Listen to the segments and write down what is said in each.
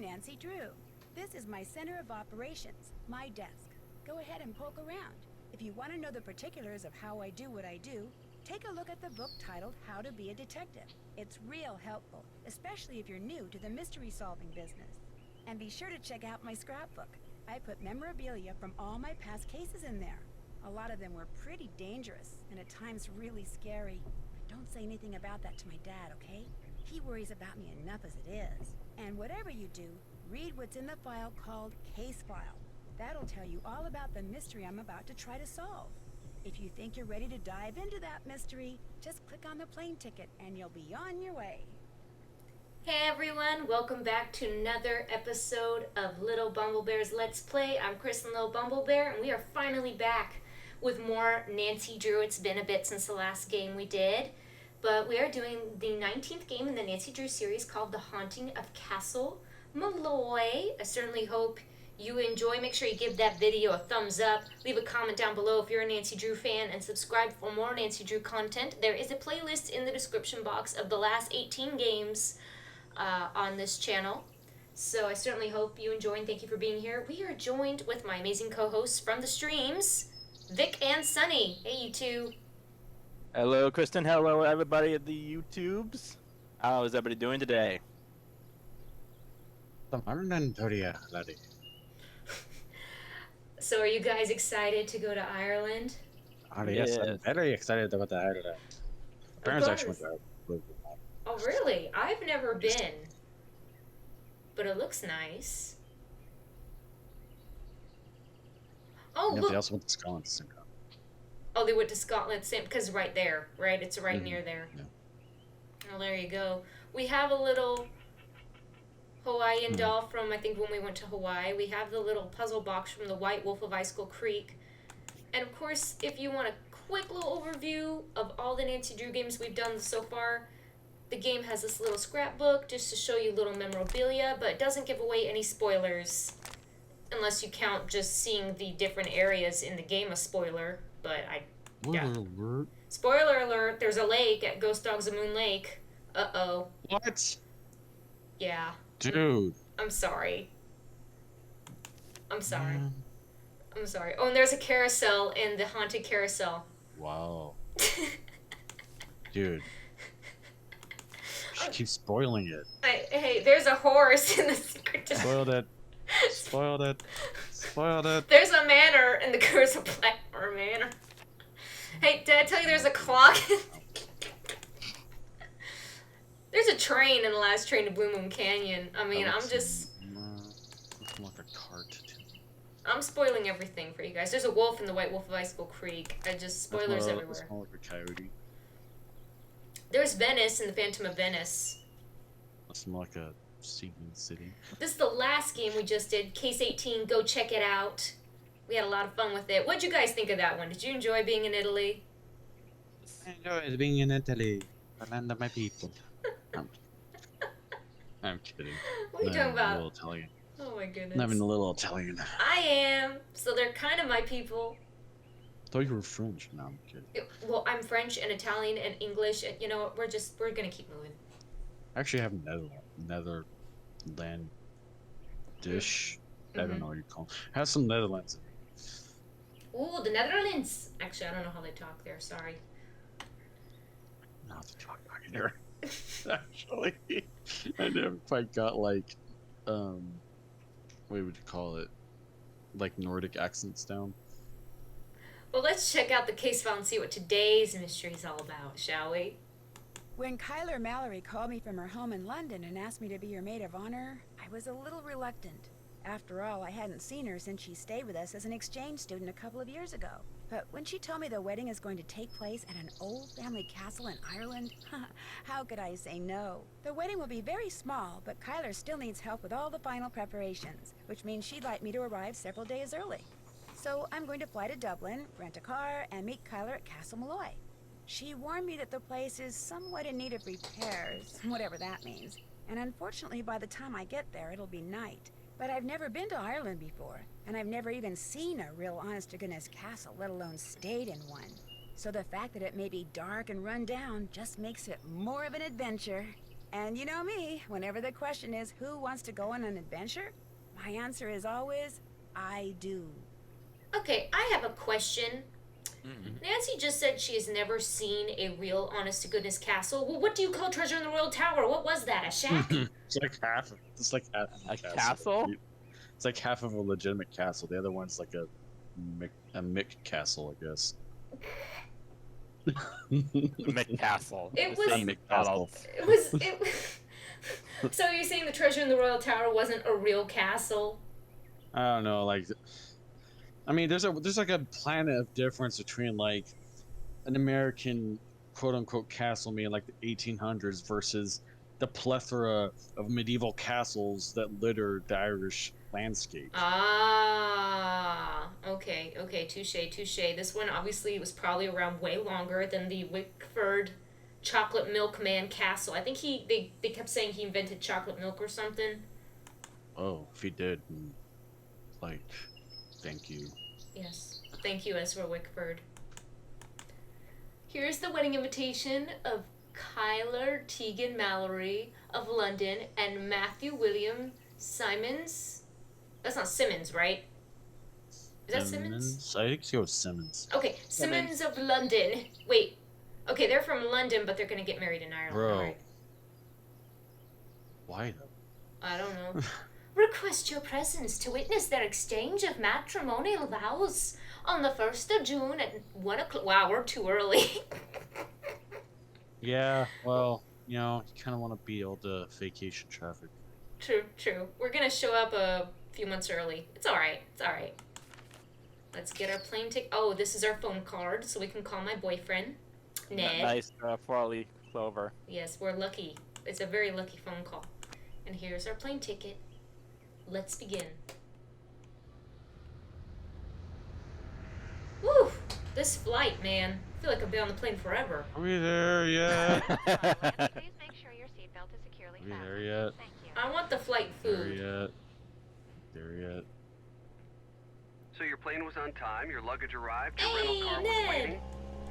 Nancy Drew. This is my center of operations, my desk. Go ahead and poke around. If you want to know the particulars of how I do what I do, take a look at the book titled How to Be a Detective. It's real helpful, especially if you're new to the mystery-solving business. And be sure to check out my scrapbook. I put memorabilia from all my past cases in there. A lot of them were pretty dangerous, and at times really scary. Don't say anything about that to my dad, okay? He worries about me enough as it is. And whatever you do, read what's in the file called Case File. That'll tell you all about the mystery I'm about to try to solve. If you think you're ready to dive into that mystery, just click on the plane ticket and you'll be on your way. Hey everyone, welcome back to another episode of Lilbumblebear's Let's Play. I'm Kristen Lilbumblebear, and we are finally back with more Nancy Drew. It's been a bit since the last game we did, but we are doing the 19th game in the Nancy Drew series called The Haunting of Castle Malloy. I certainly hope you enjoy. Make sure you give that video a thumbs up. Leave a comment down below if you're a Nancy Drew fan, and subscribe for more Nancy Drew content. There is a playlist in the description box of the last 18 games on this channel. So I certainly hope you enjoy, and thank you for being here. We are joined with my amazing co-hosts from the streams, Vic and Sunny. Hey, you two. Hello, Kristen. Hello, everybody at the YouTubes. How is everybody doing today? So are you guys excited to go to Ireland? Yes, I'm very excited about the Ireland. My parents actually went to Ireland. Oh, really? I've never been. But it looks nice. Oh, Yeah, look. they also went to Scotland at the same time. Oh, they went to Scotland, same, because right there, right? It's right near there. Yeah. Oh, there you go. We have a little Hawaiian doll from, I think, when we went to Hawaii. We have the little puzzle box from the White Wolf of Icicle Creek. And, of course, if you want a quick little overview of all the Nancy Drew games we've done so far, the game has this little scrapbook just to show you little memorabilia, but it doesn't give away any spoilers, unless you count just seeing the different areas in the game a spoiler. But Alert. Spoiler alert, there's a lake at Ghost Dogs of Moon Lake. Uh-oh. What? Yeah. Dude. I'm sorry. I'm sorry. Man. I'm sorry. Oh, and there's a carousel in the Haunted Carousel. Wow. Dude. She keeps spoiling it. Hey, there's a horse in the secret. Spoiled it. Spoiled it. Spoiled it. There's a manor in the Curse of Blackmore Manor. Hey, did I tell you there's a clock? There's a train in the last train to Blue Moon Canyon. I mean, I'm just... like a cart. I'm spoiling everything for you guys. There's a wolf in the White Wolf of Icicle Creek. Spoilers everywhere. That's more like a coyote. There's Venice in the Phantom of Venice. That's more like a seating city. This is the last game we just did, Case 18. Go check it out. We had a lot of fun with it. What'd you guys think of that one? Did you enjoy being in Italy? I enjoyed being in Italy, the land of my people. I'm kidding. What are you talking about? A little Italian. Oh my goodness. I'm having a little Italian. I am. So they're kind of my people. I thought you were French. No, I'm kidding. Well, I'm French and Italian and English. And, you know what? We're gonna keep moving. I actually have Netherland dish. I don't know what you call it. Have some Netherlands in it. Ooh, the Netherlands. Actually, I don't know how they talk there. Sorry. Not the talk either. Actually, I never quite got like, what would you call it? Like Nordic accents down. Well, let's check out the case file and see what today's mystery is all about, shall we? When Kyler Mallory called me from her home in London and asked me to be her maid of honor, I was a little reluctant. After all, I hadn't seen her since she stayed with us as an exchange student a couple of years ago. But when she told me the wedding is going to take place at an old family castle in Ireland, how could I say no? The wedding will be very small, but Kyler still needs help with all the final preparations, which means she'd like me to arrive several days early. So I'm going to fly to Dublin, rent a car, and meet Kyler at Castle Malloy. She warned me that the place is somewhat in need of repairs, whatever that means. And unfortunately, by the time I get there, it'll be night. But I've never been to Ireland before, and I've never even seen a real honest-to-goodness castle, let alone stayed in one. So the fact that it may be dark and run down just makes it more of an adventure. And you know me, whenever the question is who wants to go on an adventure, my answer is always, I do. Okay, I have a question. Nancy just said she has never seen a real honest-to-goodness castle. Well, what do you call treasure in the royal tower? What was that, a shack? It's like half. It's like half of A castle? It's like half of a legitimate castle. The other one's like a Mick castle, I guess. McCastle. It The was- same McCastle. So you're saying the treasure in the royal tower wasn't a real castle? I don't know, like, I mean, there's like a planet of difference between like an American quote unquote castle made in like the 1800s versus the plethora of medieval castles that litter the Irish landscape. Okay, touche. This one obviously was probably around way longer than the Wickford Chocolate Milkman Castle. I think they kept saying he invented chocolate milk or something. Oh, if he did, like, thank you. Yes. Thank you, Ezra Wickford. Here's the wedding invitation of Kyler Mallory of London and Matthew William Simmons. That's not Simmons, right? Is that Simmons? I think it was Simmons. Okay, Simmons of London. Wait. Okay, they're from London, but they're gonna get married in Ireland. Bro. Right? Why though? I don't know. Request your presence to witness their exchange of matrimonial vows on the 1st of June at 1 o'clock. Wow, we're too early. Yeah, well, you know, you kind of want to beat all the vacation traffic. True. We're gonna show up a few months early. It's alright. Let's get our plane ticket. Oh, this is our phone card, so we can call my boyfriend, Ned. Nice 4-leaf clover. Yes, we're lucky. It's a very lucky phone call. And here's our plane ticket. Let's begin. Woo! This flight, man. I feel like I've been on the plane forever. Are we there yet? Please make sure your seatbelt is securely Are we fastened. there yet? Thank you. I want the flight There food. yet? There yet? So your plane was on time, your luggage arrived, your Hey, rental car was Ned! waiting,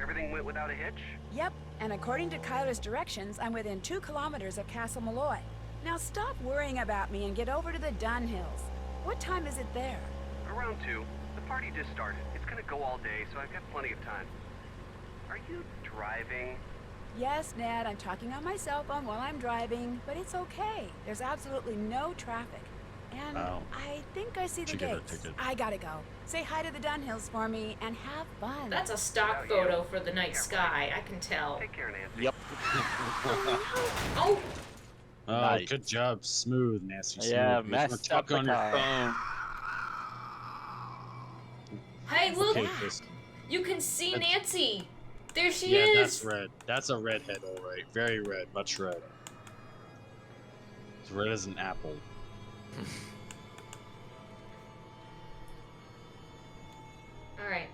everything went without a hitch? Yep, and according to Kyler's directions, I'm within 2 kilometers of Castle Malloy. Now stop worrying about me and get over to the Dunhills. What time is it there? Around 2. The party just started. It's gonna go all day, so I've got plenty of time. Are you driving? Yes, Ned, I'm talking on my cell phone while I'm driving, but it's okay. There's absolutely no traffic. And Wow. I think I see the Should get a gates. ticket. I gotta go. Say hi to the Dunhills for me and have fun. That's a stock About photo you. for the night Yeah, sky, I can tell. Take care, Nancy. Yep. Oh! Oh, Nice. good job. Smooth, Nancy. Smooth. Yeah, You just messed wanna up talk on the your car. phone. Hey, look! Okay, Chris. You can see That's- Nancy! There she Yeah, is! that's red. That's a redhead, all right. Very red. Much red. As red as an apple. Alright.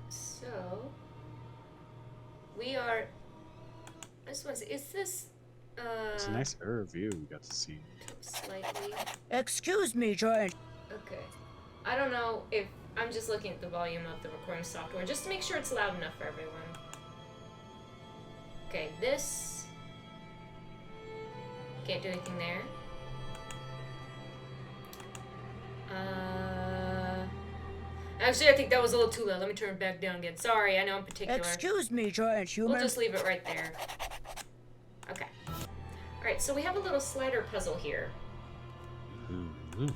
So we are this one's is this It's a nice air view we got to see. slightly Excuse me, George. okay. I don't know if I'm just looking at the volume of the recording software just to make sure it's loud enough for everyone. Okay, this can't do anything there. Actually, I think that was a little too loud. Let me turn it back down again. Sorry, I know I'm particular. Excuse me, George. We'll just leave it right there. Okay. Alright, so we have a little slider puzzle here. Ooh.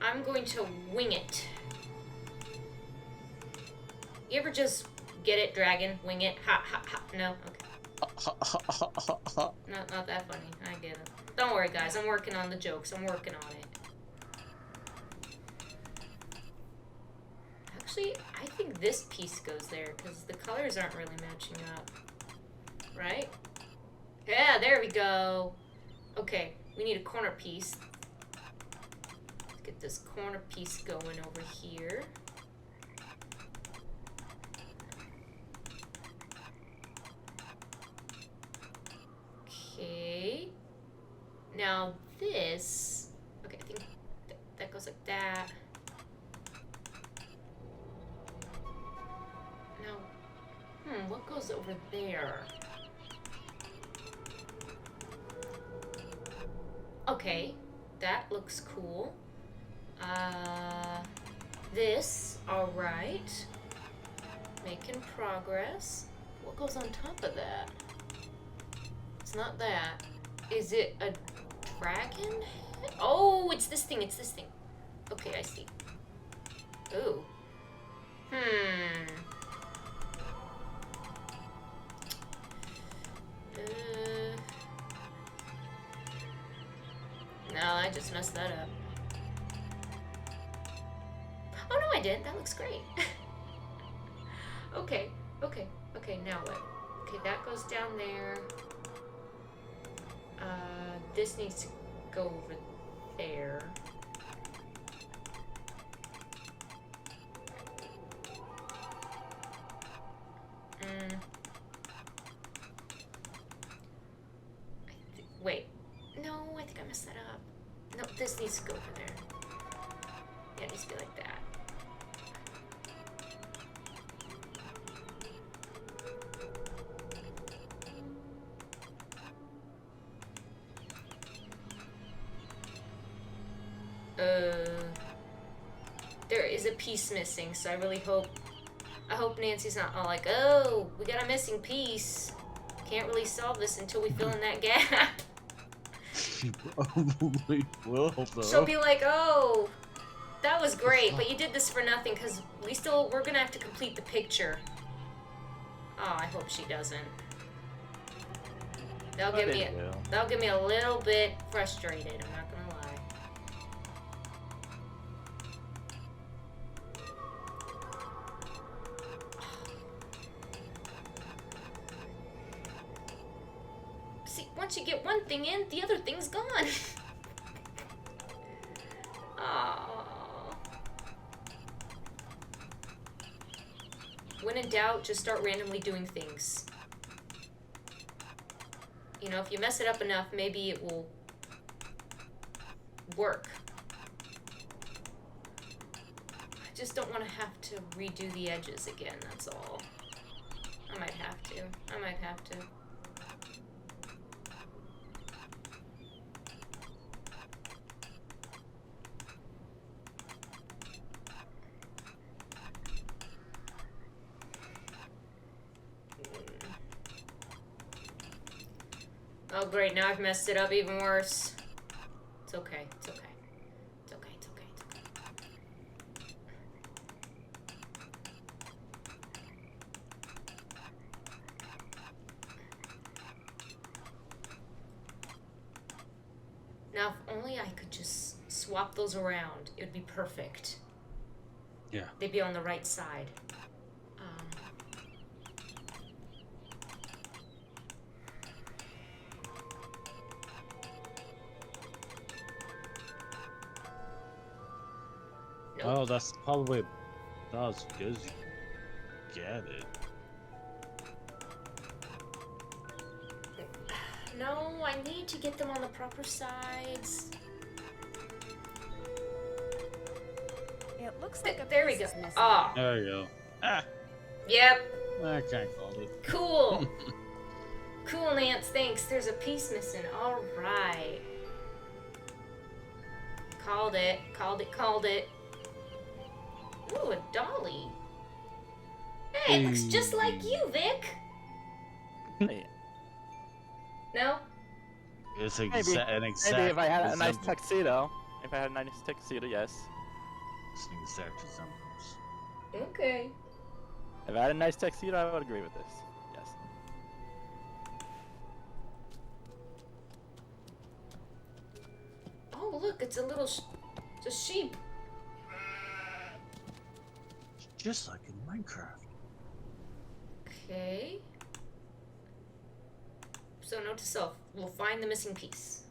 I'm going to wing it. You ever just get it, dragon? Wing it? Ha ha ha. No? Okay. Not that funny. I get it. Don't worry, guys. I'm working on the jokes. I'm working on it. Actually, I think this piece goes there because the colors aren't really matching up. Right? Yeah, there we go. Okay, we need a corner piece. Let's get this corner piece going over here. Okay. Now this. Okay, I think that goes like that. Now, what goes over there? Okay, that looks cool. This, alright. Making progress. What goes on top of that? It's not that. Is it a dragon? Oh, it's this thing, it's this thing. Okay, I see. Ooh. No, I just messed that up. Oh no, I did. That looks great. Okay, now what? Okay, that goes down there. This needs to go over there. Wait. No, I think I messed that up. No, this needs to go over there. Yeah, it needs to be like that. There is a piece missing, so I really hope Nancy's not all like, oh, we got a missing piece. Can't really solve this until we fill in that gap. She probably will, though. She'll be like, oh, that was great, but you did this for nothing because we're gonna have to complete the picture. Oh, I hope she doesn't. That'll get me a little bit frustrated, I'm not gonna lie. See, once you get one thing in, the other thing's gone. Aww. When in doubt, just start randomly doing things. You know, if you mess it up enough, maybe it will work. I just don't want to have to redo the edges again, that's all. I might have to. Oh great, now I've messed it up even worse. It's okay. Now, if only I could just swap those around, it would be perfect. Yeah. They'd be on the right side. Nope. Oh, that's probably not as good as you get it. No, I need to get them on the proper sides. It looks like a There we piece go. is missing. Ah, There you go. Ah, yep. I can't call it. Cool. Cool, Nance. Thanks. There's a piece missing. All right. Called it. Ooh, a dolly. Hey, it looks just like you, Vic. Hey, No? It's maybe an exact. if I had a nice resemblance. tuxedo. If I had a nice tuxedo, yes. It's an exact resemblance. Okay. If I had a nice tuxedo, I would agree with this. Yes. Oh, look, it's a little it's a sheep. Just like in Minecraft. Okay. So note to self, we'll find the missing piece.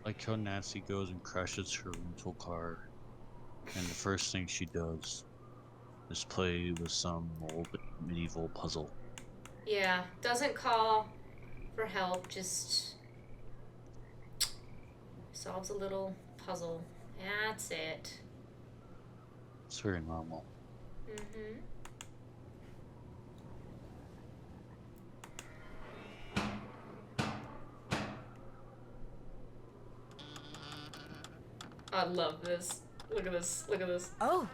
Like how Nancy goes and crashes her rental car, and the first thing she does is play with some old medieval puzzle. Yeah, doesn't call for help, just solves a little puzzle. That's it. It's very normal. Mm-hmm. I love this. Look at this. Look at this. Oh,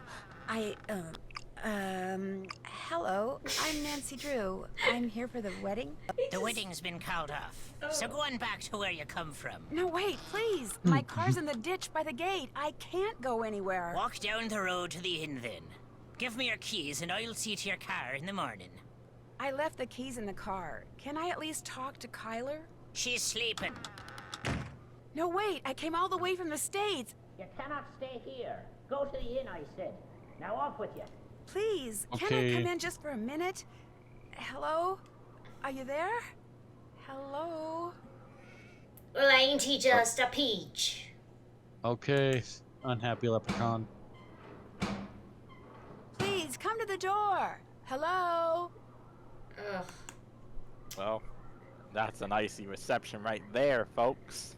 hello. I'm Nancy Drew. I'm here for the wedding. The wedding's been called off, so go on back to where you come from. No, wait, please. My car's in the ditch by the gate. I can't go anywhere. Walk down the road to the inn then. Give me your keys and I'll see to your car in the morning. I left the keys in the car. Can I at least talk to Kyler? She's sleeping. No, wait. I came all the way from the States. You cannot stay here. Go to the inn, I said. Now off with you. Please, can I Okay. come in just for a minute? Hello? Are you there? Hello? Well, ain't he just a peach? Okay, unhappy leprechaun. Please, come to the door. Hello? Ugh. Well, that's an icy reception right there, folks.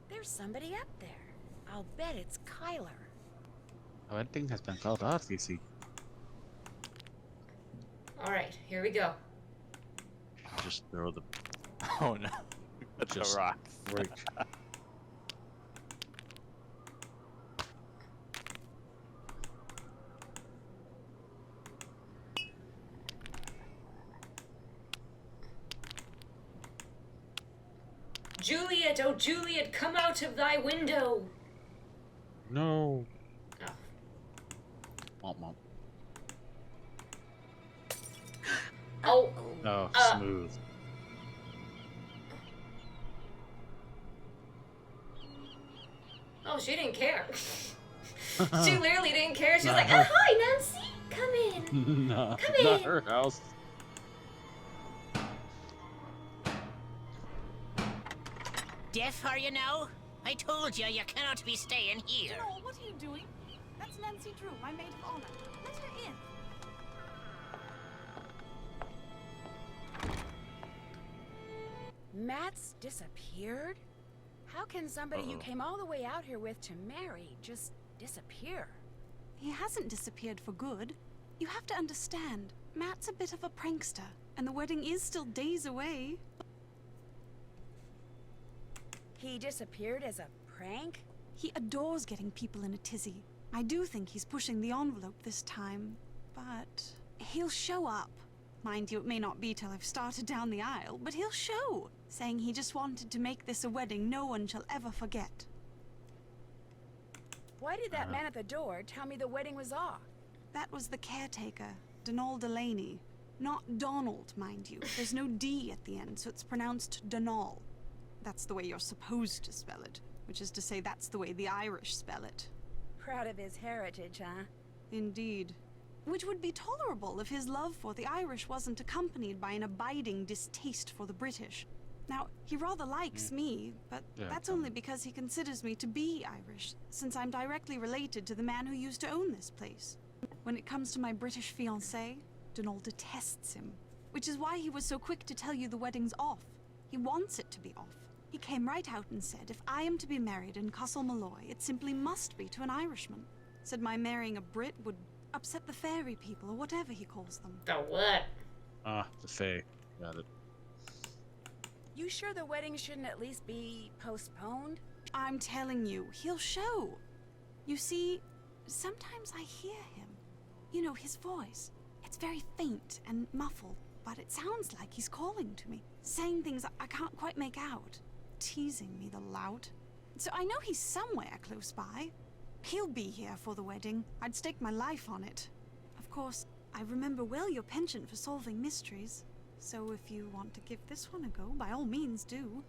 There's somebody up there. I'll bet it's Kyler. The wedding has been called off, you see. Alright, here we go. Just throw the Oh no. That's the Just rocks. break. Juliet, oh Juliet, come out of thy window! No. Oh. Womp womp. Oh, Oh, smooth. oh, she didn't care. She literally didn't care. She's like, oh, hi, Nancy, come in. No, Come not in. her house. Deaf are you now? I told you you cannot be staying here. Joel, what are you doing? That's Nancy Drew, my maid of honor. Let her in. Matt's disappeared? How can somebody you came all the way out here with to marry just disappear? He hasn't disappeared for good. You have to understand, Matt's a bit of a prankster, and the wedding is still days away. He disappeared as a prank? He adores getting people in a tizzy. I do think he's pushing the envelope this time, but he'll show up. Mind you, it may not be till I've started down the aisle, but he'll show, saying he just wanted to make this a wedding no one shall ever forget. Why did that man at the door tell me the wedding was off? That was the caretaker, Delaney. Not Donald, mind you. There's no D at the end, so it's pronounced Donal. That's the way you're supposed to spell it, which is to say that's the way the Irish spell it. Proud of his heritage, huh? Indeed. Which would be tolerable if his love for the Irish wasn't accompanied by an abiding distaste for the British. Now, he rather likes me, but that's only because he considers me to be Irish, since I'm directly related to the man who used to own this place. When it comes to my British fiancé, Donald detests him, which is why he was so quick to tell you the wedding's off. He wants it to be off. He came right out and said, if I am to be married in Castle Malloy, it simply must be to an Irishman. Said my marrying a Brit would upset the fairy people, or whatever he calls them. the what? Ah, the Fae. Got it. You sure the wedding shouldn't at least be postponed? I'm telling you, he'll show. You see, sometimes I hear him. You know, his voice. It's very faint and muffled, but it sounds like he's calling to me, saying things I can't quite make out. Teasing me, the lout. So I know he's somewhere close by. He'll be here for the wedding. I'd stake my life on it. Of course, I remember well your penchant for solving mysteries. So if you want to give this one a go, by all means do.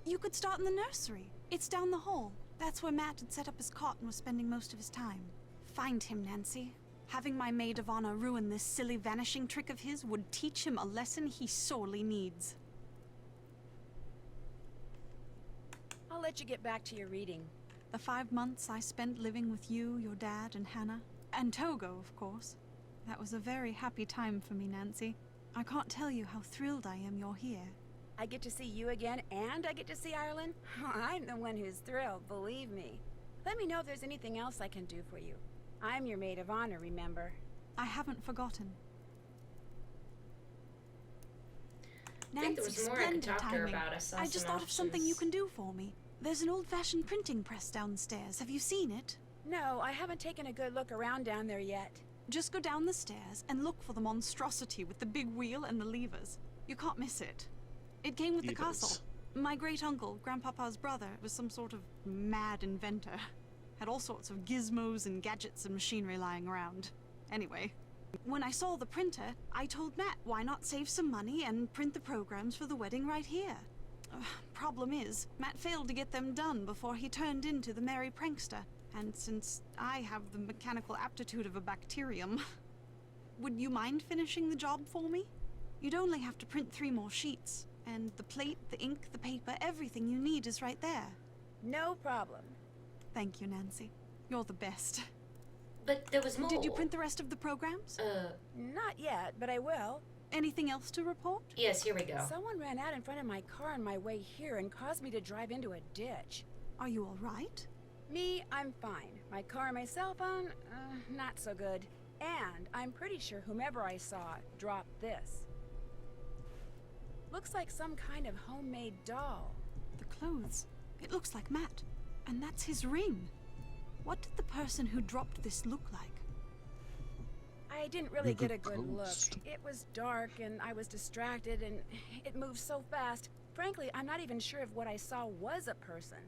You could start in the nursery. It's down the hall. That's where Matt had set up his cot and was spending most of his time. Find him, Nancy. Having my maid of honor ruin this silly vanishing trick of his would teach him a lesson he sorely needs. I'll let you get back to your reading. The 5 months I spent living with you, your dad, and Hannah. And Togo, of course. That was a very happy time for me, Nancy. I can't tell you how thrilled I am you're here. I get to see you again, and I get to see Ireland? I'm the one who's thrilled, believe me. Let me know if there's anything else I can do for you. I'm your maid of honor, remember? I haven't forgotten. I think there Nancy, was more I could splendid talk to her timing. about. I saw I some just thought of something you options. can do for me. There's an old-fashioned printing press downstairs. Have you seen it? No, I haven't taken a good look around down there yet. Just go down the stairs and look for the monstrosity with the big wheel and the levers. You can't miss it. It came with the castle. My great-uncle, Grandpapa's brother, was some sort of mad inventor. Had all sorts of gizmos and gadgets and machinery lying around. Anyway, when I saw the printer, I told Matt why not save some money and print the programs for the wedding right here. Problem is, Matt failed to get them done before he turned into the merry prankster. And since I have the mechanical aptitude of a bacterium, would you mind finishing the job for me? You'd only have to print 3 more sheets. And the plate, the ink, the paper, everything you need is right there. No problem. Thank you, Nancy. You're the best. But there was more. Did you print the rest of the programs? Not yet, but I will. Anything else to report? Yes, here we go. Someone ran out in front of my car on my way here and caused me to drive into a ditch. Are you all right? Me, I'm fine. My car and my cell phone, not so good. And I'm pretty sure whomever I saw dropped this. Looks like some kind of homemade doll. The clothes. It looks like Matt. And that's his ring. What did the person who dropped this look like? I didn't really get a good look. It was dark and I was distracted and it moved so fast. Frankly, I'm not even sure if what I saw was a person.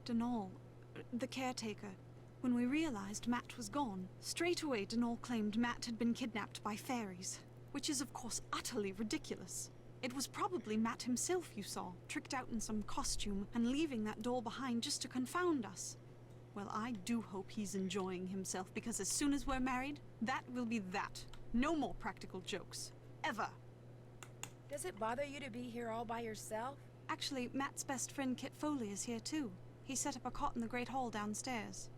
Denal, the caretaker. When we realized Matt was gone, straight away Denal claimed Matt had been kidnapped by fairies, which is of course utterly ridiculous. It was probably Matt himself you saw, tricked out in some costume and leaving that doll behind just to confound us. Well, I do hope he's enjoying himself, because as soon as we're married, that will be that. No more practical jokes. Ever. Does it bother you to be here all by yourself? Actually, Matt's best friend Kit Foley is here too. He set up a cot in the Great Hall downstairs.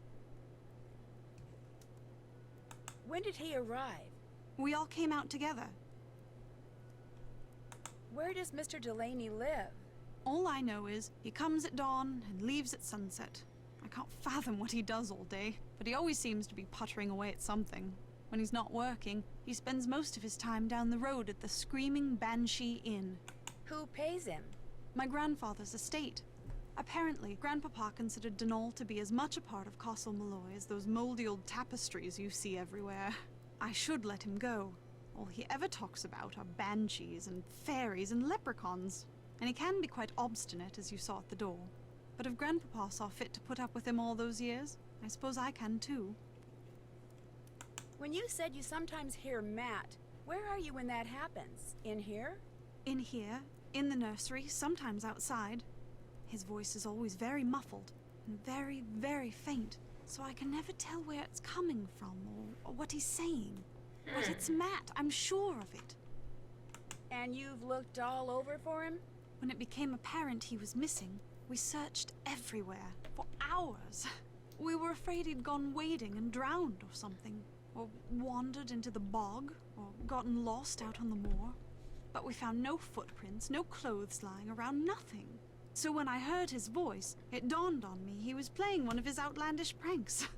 When did he arrive? We all came out together. Where does Mr. Delaney live? All I know is he comes at dawn and leaves at sunset. I can't fathom what he does all day, but he always seems to be puttering away at something. When he's not working, he spends most of his time down the road at the Screaming Banshee Inn. Who pays him? My grandfather's estate. Apparently, Grandpapa considered Denal to be as much a part of Castle Malloy as those moldy old tapestries you see everywhere. I should let him go. All he ever talks about are banshees and fairies and leprechauns. And he can be quite obstinate, as you saw at the door. But if Grandpapa saw fit to put up with him all those years, I suppose I can too. When you said you sometimes hear Matt, where are you when that happens? In here? In here, in the nursery, sometimes outside. His voice is always very muffled and very, very faint, so I can never tell where it's coming from or what he's saying. But it's Matt, I'm sure of it. And you've looked all over for him? When it became apparent he was missing, we searched everywhere, for hours. We were afraid he'd gone wading and drowned or something, or wandered into the bog, or gotten lost out on the moor. But we found no footprints, no clothes lying around, nothing. So when I heard his voice, it dawned on me he was playing one of his outlandish pranks.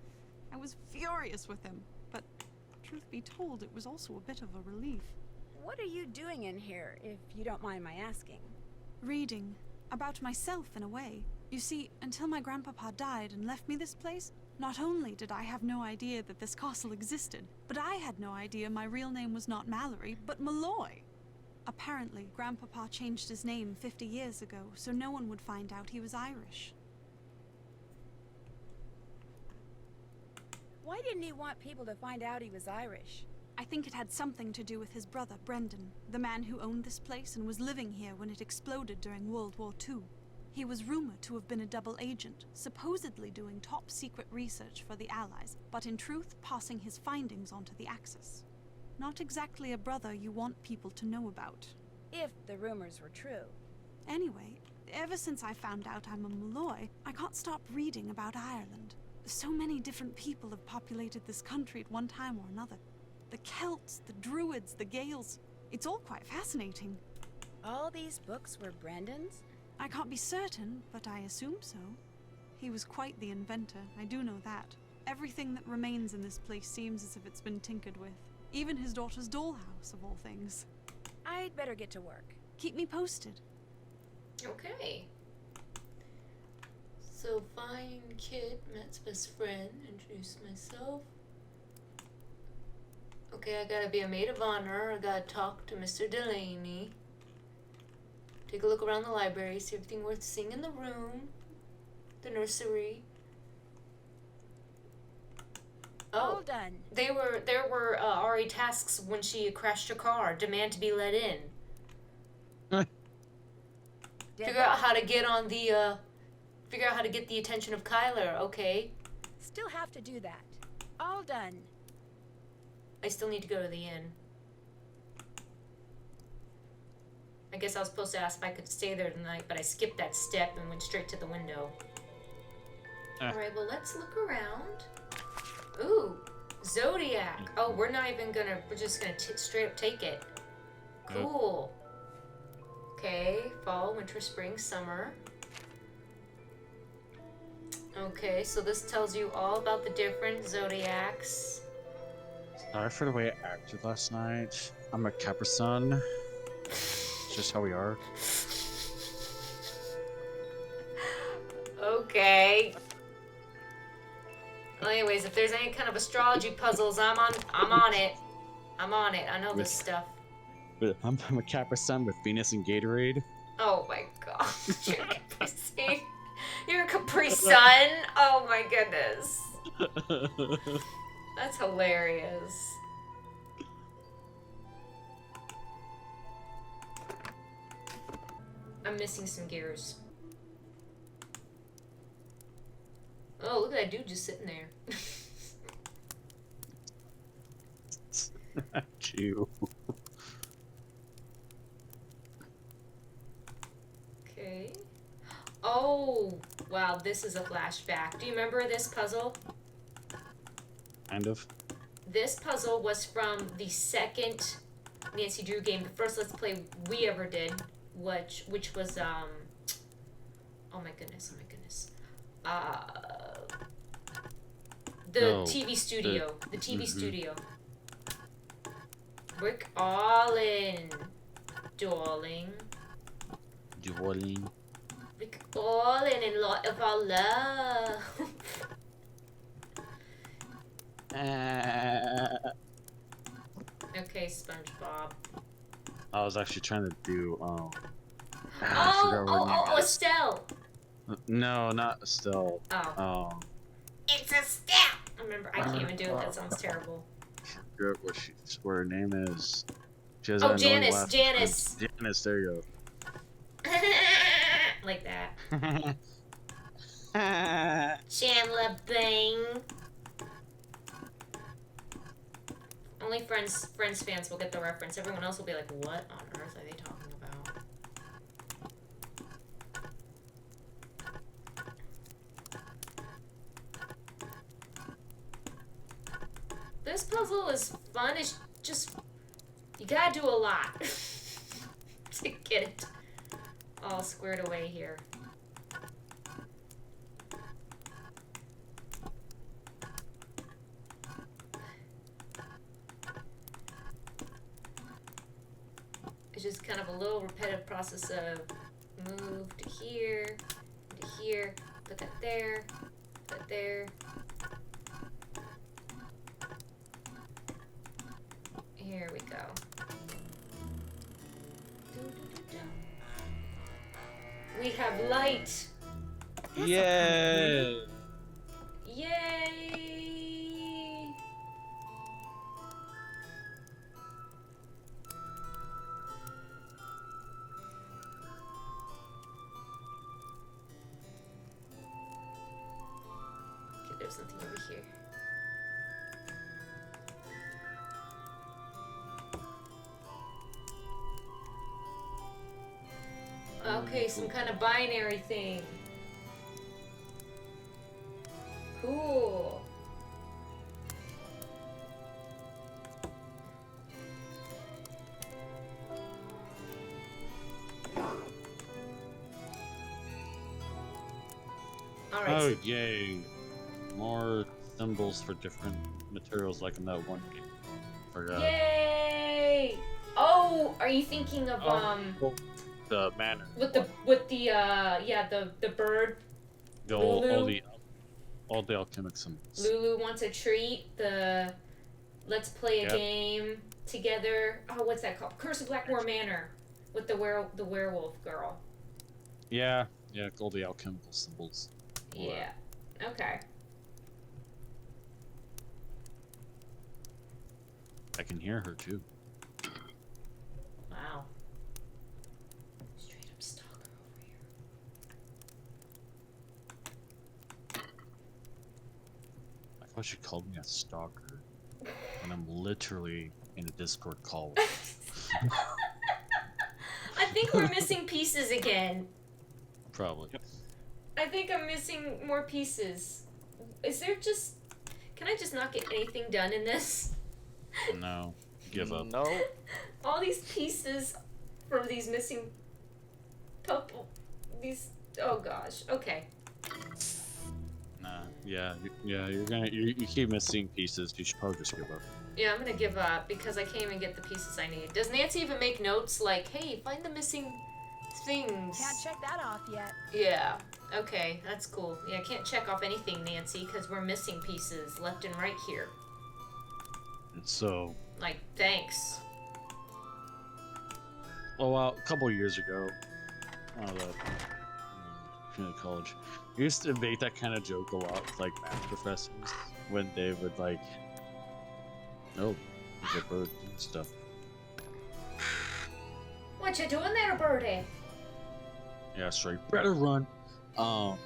I was furious with him, but truth be told, it was also a bit of a relief. What are you doing in here, if you don't mind my asking? Reading. About myself, in a way. You see, until my grandpapa died and left me this place, not only did I have no idea that this castle existed, but I had no idea my real name was not Mallory, but Malloy. Apparently, Grandpapa changed his name 50 years ago, so no one would find out he was Irish. Why didn't he want people to find out he was Irish? I think it had something to do with his brother, Brendan, the man who owned this place and was living here when it exploded during World War II. He was rumored to have been a double agent, supposedly doing top-secret research for the Allies, but in truth passing his findings onto the Axis. Not exactly a brother you want people to know about. If the rumors were true. Anyway, ever since I found out I'm a Malloy, I can't stop reading about Ireland. So many different people have populated this country at one time or another. The Celts, the Druids, the Gaels. It's all quite fascinating. All these books were Brendan's? I can't be certain, but I assume so. He was quite the inventor, I do know that. Everything that remains in this place seems as if it's been tinkered with. Even his daughter's dollhouse, of all things. I'd better get to work. Keep me posted. Okay. So fine kid, Matt's best friend, introduce myself. Okay, I gotta be a maid of honor. I gotta talk to Mr. Delaney. Take a look around the library, see everything worth seeing in the room. The nursery. All done. There were already tasks when she crashed her car. Demand to be let in. Figure out how to get on the figure out how to get the attention of Kyler. Okay. Still have to do that. All done. I still need to go to the inn. I guess I was supposed to ask if I could stay there tonight, but I skipped that step and went straight to the window. Alright, well, let's look around. Ooh, Zodiac. Oh, we're not even gonna, we're just gonna straight up take it. Cool. Okay, fall, winter, spring, summer. Okay, so this tells you all about the different Zodiacs. Sorry for the way I acted last night. I'm a Capricorn. It's just how we are. Okay. Well, anyways, if there's any kind of astrology puzzles, I'm on it. I'm on it. I know this stuff. But I'm a Capricorn with Venus and Gatorade. Oh my god. You're a Capri Sun. You're a Capri Sun? Oh my goodness. That's hilarious. I'm missing some gears. Oh, look at that dude just sitting there. Chew. Okay. Oh, wow, this is a flashback. Do you remember this puzzle? Kind of. This puzzle was from the second Nancy Drew game, the first Let's Play we ever did, which was, oh my goodness, the TV studio, the TV studio. We're all in, darling. Dueling. We're all in a lot of our love. Okay, SpongeBob. I was actually trying to do, Estelle! No, not Estelle. Oh. It's a step! Remember, I can't even do it, that sounds terrible. I forget what her name is. She has Oh, an annoying Janice, last Janice. name. Janice, there you Like that. go. Chandler Bing. Only Friends fans will get the reference. Everyone else will be like, what on earth are they talking about? This puzzle is fun. It's just, you gotta do a lot to get it all squared away here. It's just kind of a little repetitive process of move to here, put that there, put that there. Here we go. We have light. Yay! Yay! Okay, there's something over here. Okay, some kind of binary thing. Cool. All right. Oh, yay. More symbols for different materials like in that one game. Forgot. Yay! Oh, are you thinking of The manor. with the bird? Lulu? all the alchemic symbols. Lulu wants a treat. Let's play a Yep. game together. Oh, what's that called? Curse of Blackmore Manor with the werewolf girl. Yeah, all the alchemical symbols. Yeah. Okay. I can hear her too. Wow. Straight up stalker over here. I thought she called me a stalker, and I'm literally in a Discord call. I think we're missing pieces again. Probably. I think I'm missing more pieces. Is there just... Can I just not get anything done in this? No, give up. No. All these pieces from these missing... These... Oh gosh. Okay. Nah. You keep missing pieces. You should probably just give up. Yeah, I'm gonna give up because I can't even get the pieces I need. Does Nancy even make notes like, hey, find the missing things? Can't check that off yet. Yeah. Okay, that's cool. Yeah, I can't check off anything, Nancy, because we're missing pieces left and right here. And so, Like, thanks. a couple of years ago, community college, we used to make that kind of joke a lot with like math professors when they would like, oh, there's a bird and stuff. What you doing there, birdie? Yeah, straight. Better run. I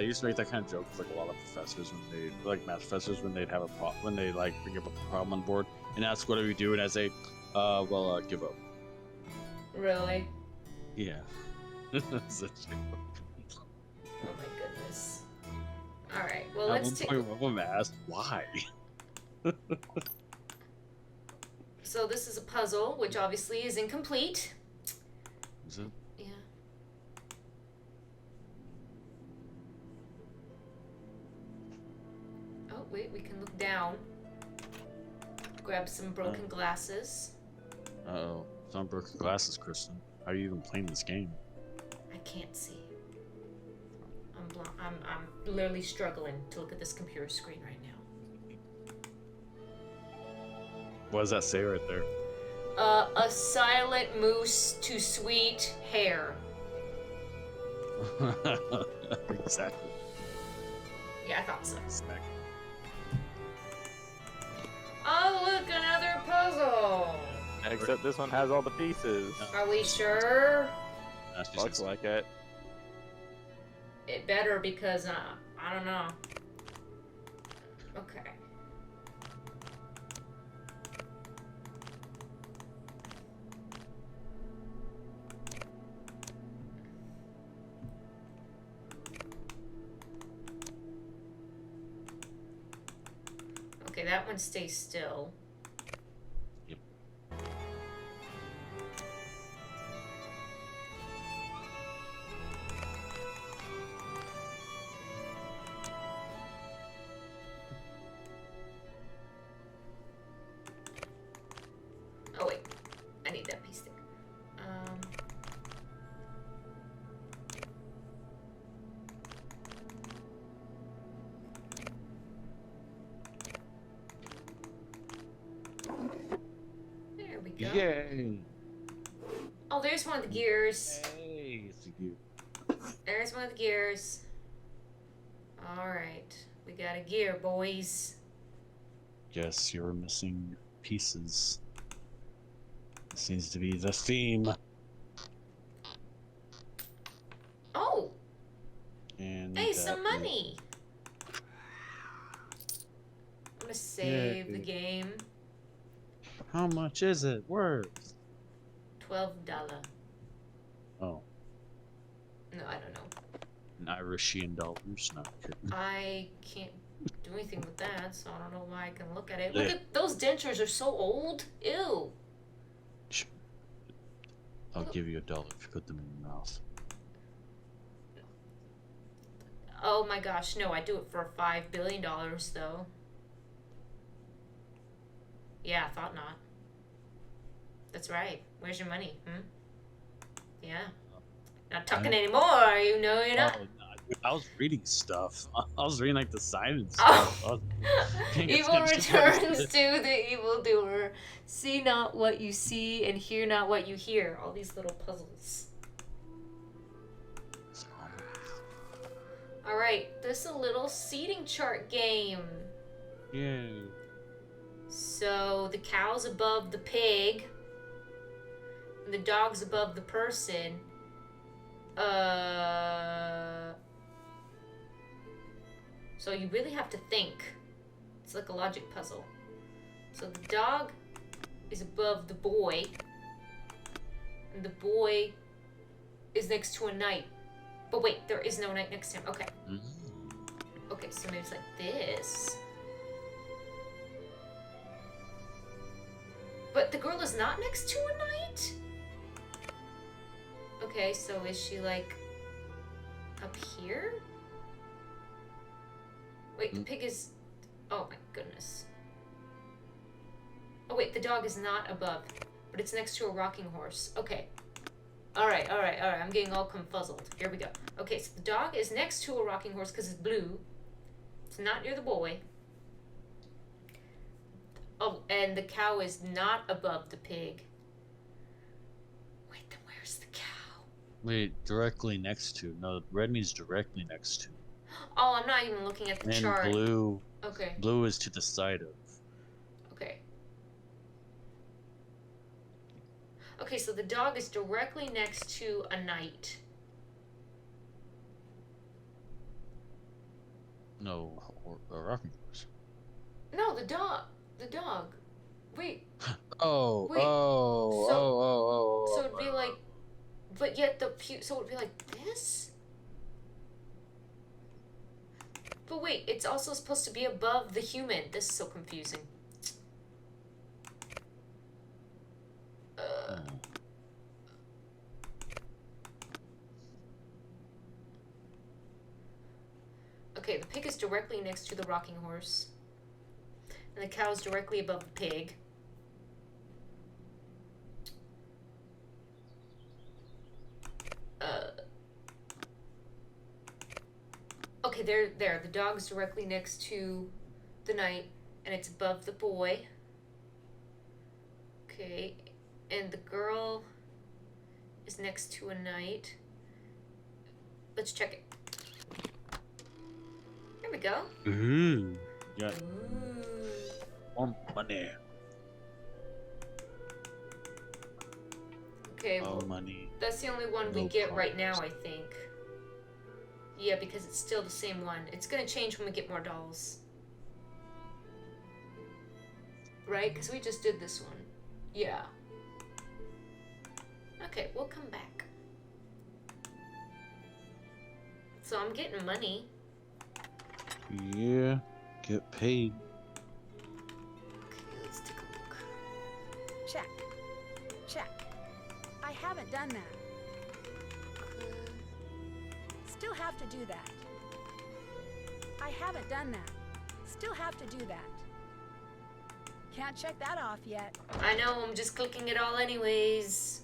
used to make that kind of joke with like a lot of professors when they, like math professors, when they'd have a when they like bring up a problem on board and ask what do we do, and I say, give up. Really? Yeah. It's a joke. Oh my goodness. Alright, well, At let's one take... point, one of them asked why. So this is a puzzle, which obviously is incomplete. Is it? Yeah. Oh, wait, we can look down. Grab some broken glasses. Uh-oh. Some broken glasses, Kristen. How are you even playing this game? I can't see. I'm literally struggling to look at this computer screen right now. What does that say right there? A silent moose to sweet hair. Exactly. Yeah, I thought so. Smack. Oh, look, another puzzle. Except this one has all the pieces. Are we sure? That's Looks like it. It better because, I don't know. Okay. Okay, that one stays still. Yep. Oh wait, I need that piece there. There we go. Yay! Oh, there's one of the gears. Hey, it's a you. There's one of the gears. Alright. We got a gear, boys. Yes, you're missing pieces. This seems to be the theme. Oh! And Hey, some that money! I'm gonna save the Yay. game. How much is it worth? $12. Oh, No, I don't know. Irishian dollars. Not kidding. I can't do anything with that, so I don't know why I can look at it. Look at those dentures are so old. Ew. I'll give you $1 if you put them in your mouth. Oh my gosh, no, I do it for $5 billion though. Yeah, I thought not. That's right. Where's your money? Hmm? Yeah. Not talking anymore, you know you're not. Oh, I was reading stuff. I was reading like the sign and Oh. stuff. I was paying Evil attention to what it returns said. to the evildoer. See not what you see and hear not what you hear. All these little puzzles. Alright, this is a little seating chart game. Yay. So the cow's above the pig. And the dog's above the person. So you really have to think. It's like a logic puzzle. So the dog is above the boy. And the boy is next to a knight. But wait, there is no knight next to him. Okay. Okay, so maybe it's like this. But the girl is not next to a knight? Okay, so is she like up here? Wait, the pig is... Oh my goodness. Oh wait, the dog is not above, but it's next to a rocking horse. Okay. Alright. I'm getting all confuzzled. Here we go. Okay, so the dog is next to a rocking horse because it's blue. It's not near the boy. Oh, and the cow is not above the pig. Wait, then where's the cow? Wait, directly next to. No, red means directly next to. Oh, I'm not even looking at the And chart. blue. Okay. Blue is to the side of. Okay. Okay, so the dog is directly next to a knight. No, or a rocking horse. No, the dog. The dog. Wait. Oh, Wait, oh, so- oh. So it'd be like, but yet so it'd be like this? But wait, it's also supposed to be above the human. This is so confusing. Okay, the pig is directly next to the rocking horse. And the cow is directly above the pig. Okay, there. The dog's directly next to the knight, and it's above the boy. Okay, and the girl is next to a knight. Let's check it. There we go. Ooh. Yeah. Ooh. More money. Okay, More well, money. that's the only one we No get right now, problems. I think. Yeah, because it's still the same one. It's gonna change when we get more dolls. Right? Because we just did this one. Yeah. Okay, we'll come back. So I'm getting money. Yeah. Get paid. Okay, let's take a look. Check. Check. I haven't done that. Still have to do that. I haven't done that. Still have to do that. Can't check that off yet. I know, I'm just clicking it all anyways.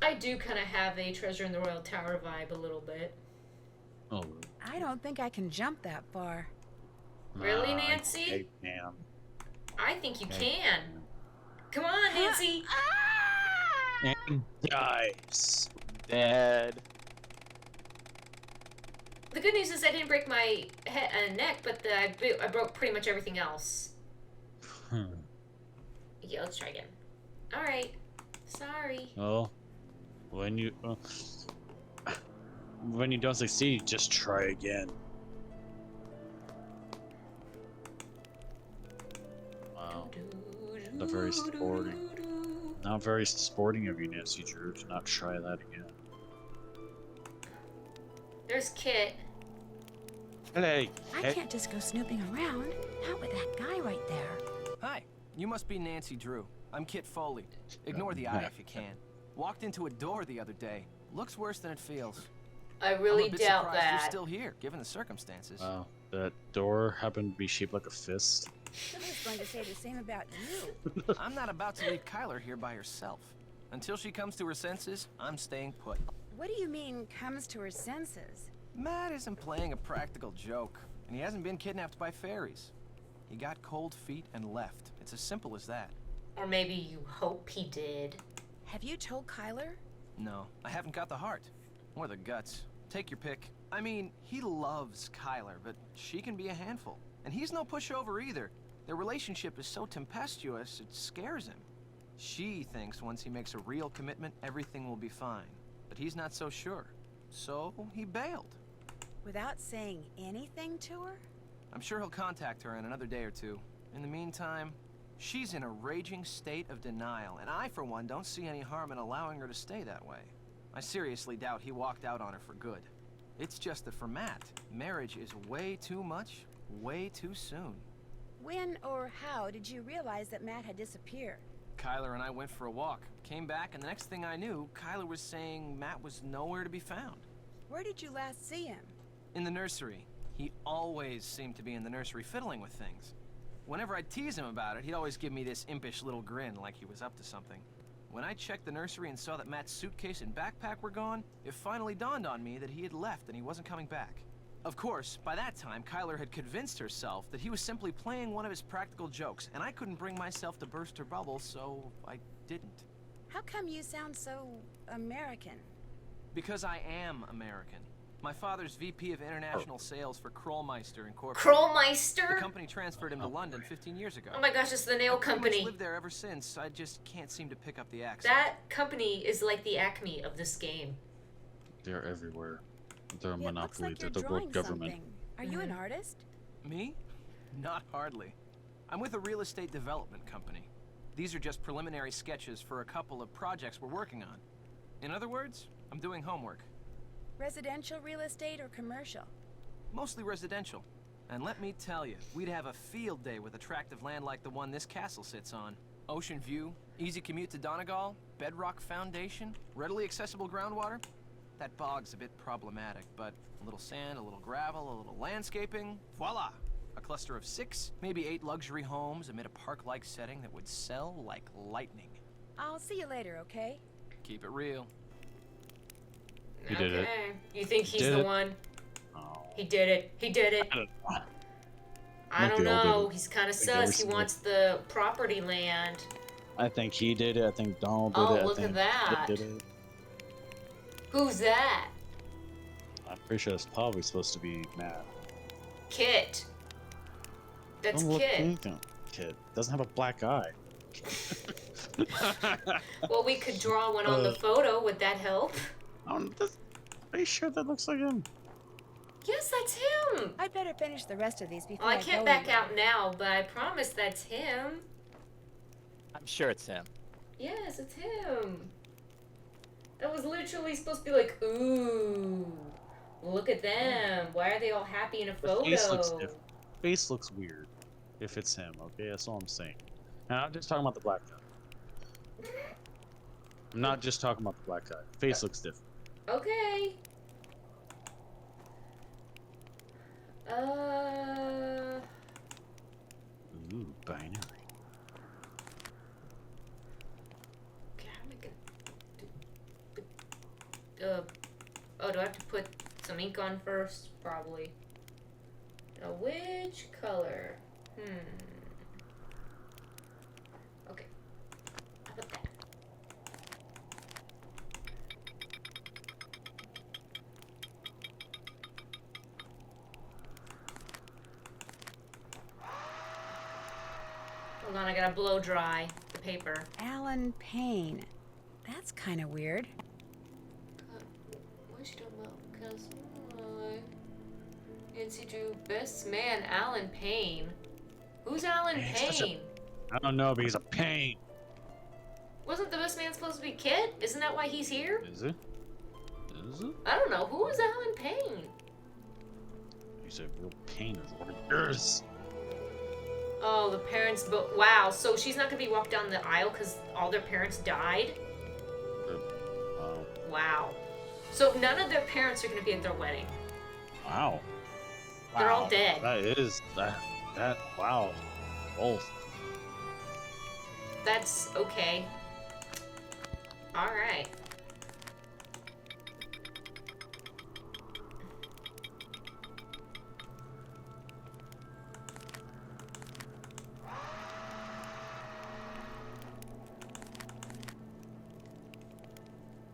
I do kind of have a Treasure in the Royal Tower vibe a little bit. Oh. I don't think I can jump that far. Really, Nancy? Hey, ma'am. I think you can. Come on, Nancy. And dice. Dead. The good news is I didn't break my neck, but I broke pretty much everything else. Yeah, let's try again. All right. Sorry. Well, when you don't succeed, just try again. Wow, not very sporting. Not very sporting of you, Nancy Drew, to not try that again. There's Kit. Hey, I can't just go snooping around. Not with that guy right there. Hi, you must be Nancy Drew. I'm Kit Foley. Ignore the eye if you can. Walked into a door the other day. Looks worse than it feels. I really I'm a bit doubt surprised you're that. still here, given the circumstances. Wow, that door happened to be shaped like a fist. I was going to say the same about you. I'm not about to leave Kyler here by herself. Until she comes to her senses, I'm staying put. What do you mean, comes to her senses? Matt isn't playing a practical joke, and he hasn't been kidnapped by fairies. He got cold feet and left. It's as simple as that. Or maybe you hope he did. Have you told Kyler? No, I haven't got the heart. Or the guts. Take your pick. I mean, he loves Kyler, but she can be a handful. And he's no pushover either. Their relationship is so tempestuous, it scares him. She thinks once he makes a real commitment, everything will be fine. But he's not so sure. So he bailed. Without saying anything to her? I'm sure he'll contact her in another day or two. In the meantime, she's in a raging state of denial, and I, for one, don't see any harm in allowing her to stay that way. I seriously doubt he walked out on her for good. It's just that for Matt, marriage is way too much, way too soon. When or how did you realize that Matt had disappeared? Kyler and I went for a walk, came back, and the next thing I knew, Kyler was saying Matt was nowhere to be found. Where did you last see him? In the nursery. He always seemed to be in the nursery fiddling with things. Whenever I'd tease him about it, he'd always give me this impish little grin like he was up to something. When I checked the nursery and saw that Matt's suitcase and backpack were gone, it finally dawned on me that he had left and he wasn't coming back. Of course, by that time, Kyler had convinced herself that he was simply playing one of his practical jokes, and I couldn't bring myself to burst her bubble, so I didn't. How come you sound so American? Because I am American. My father's VP of International Sales for Krollmeister Incorporated. Krollmeister? The company transferred him to London 15 years ago. Oh my gosh, it's the nail I've pretty much company. lived there ever since. I just can't seem to pick up the accent. That company is like the Acme of this game. They're everywhere. They're a It looks monopoly. like They're you're the drawing world government. something. Are you an artist? Me? Not hardly. I'm with a real estate development company. These are just preliminary sketches for a couple of projects we're working on. In other words, I'm doing homework. Residential real estate or commercial? Mostly residential. And let me tell you, we'd have a field day with attractive land like the one this castle sits on. Ocean view, easy commute to Donegal, bedrock foundation, readily accessible groundwater. That bog's a bit problematic, but a little sand, a little gravel, a little landscaping, voila! A cluster of 6, maybe 8 luxury homes amid a park-like setting that would sell like lightning. I'll see you later, okay? Keep it real. He did it. You think he's Did the it. one? Oh. He did it. He did it. I Like don't the old know. David. He's kind of Like they were sus. He saying. wants the property land. I think he did it. I think Donald did Oh, it. look I at think that. Kit did it. Who's that? I'm pretty sure it's probably supposed to be Matt. Kit. That's Don't look Kit. anything. Kit doesn't have a black eye. Well, we could draw one on the photo. Would that help? Are you sure that looks like him? Yes, that's him. I'd better finish the rest of these before Well, I I can't go back anywhere. out now, but I promise that's him. I'm sure it's him. Yes, it's him. That was literally supposed to be like, ooh, look at them. Why are they all happy in a The face looks photo? different. Face looks weird. If it's him, okay, that's all I'm saying. And I'm just talking about the black guy. I'm not just talking about the black guy. Face looks different. Okay. Ooh, binary. Okay, how am I gonna oh, do I have to put some ink on first? Probably. Now, which color? Okay. How about that? Hold on, I gotta blow dry the paper. Alan Payne. That's kind of weird. What is she talking about? Castle Malloy. Nancy Drew, best man, Alan Payne. Who's Alan Man, he's such a- Payne? I don't know, but he's a pain. Wasn't the best man supposed to be Kit? Isn't that why he's here? Is it? Is it? I don't know. Who is Alan Payne? He's a real pain is what he is. Oh, the parents. Wow. So she's not gonna be walked down the aisle because all their parents died. Wow. So none of their parents are gonna be at their wedding. Wow. They're all Wow. dead. That is that wow. Both. That's okay. Alright.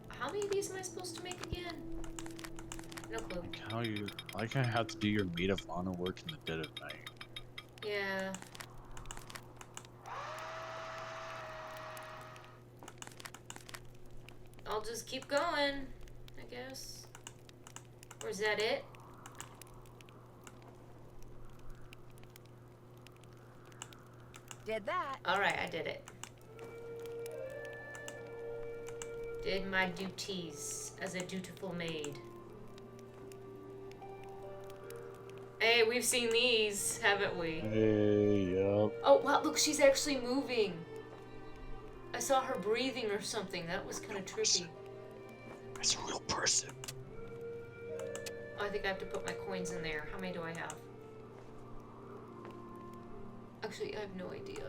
How many of these am I supposed to make again? No clue. Like how you have to do your maid of honor work in the dead of night. Yeah. I'll just keep going, I guess. Or is that it? Did that. Alright, I did it. Did my duties as a dutiful maid. Hey, we've seen these, haven't we? Hey, yup. Oh, wow, look, she's actually moving. I saw her breathing or something. That was kind of trippy. It's a real person. Oh, I think I have to put my coins in there. How many do I have? Actually, I have no idea.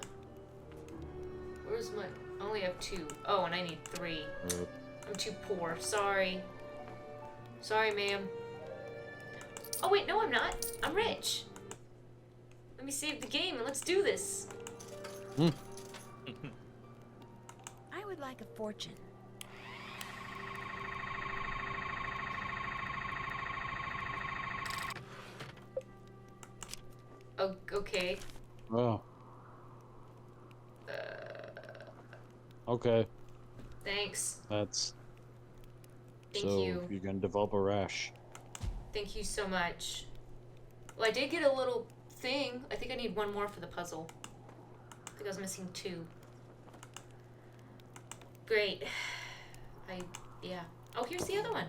Where's my... I only have 2. Oh, and I need 3. I'm too poor. Sorry. Sorry, ma'am. Oh, wait, no, I'm not. I'm rich. Let me save the game and let's do this. I would like a fortune. Oh, okay. Oh. Okay. Thanks. That's... Thank so you. you're gonna develop a rash. Thank you so much. Well, I did get a little thing. I think I need 1 more for the puzzle. I think I was missing 2. Great. Yeah. Oh, here's the other one.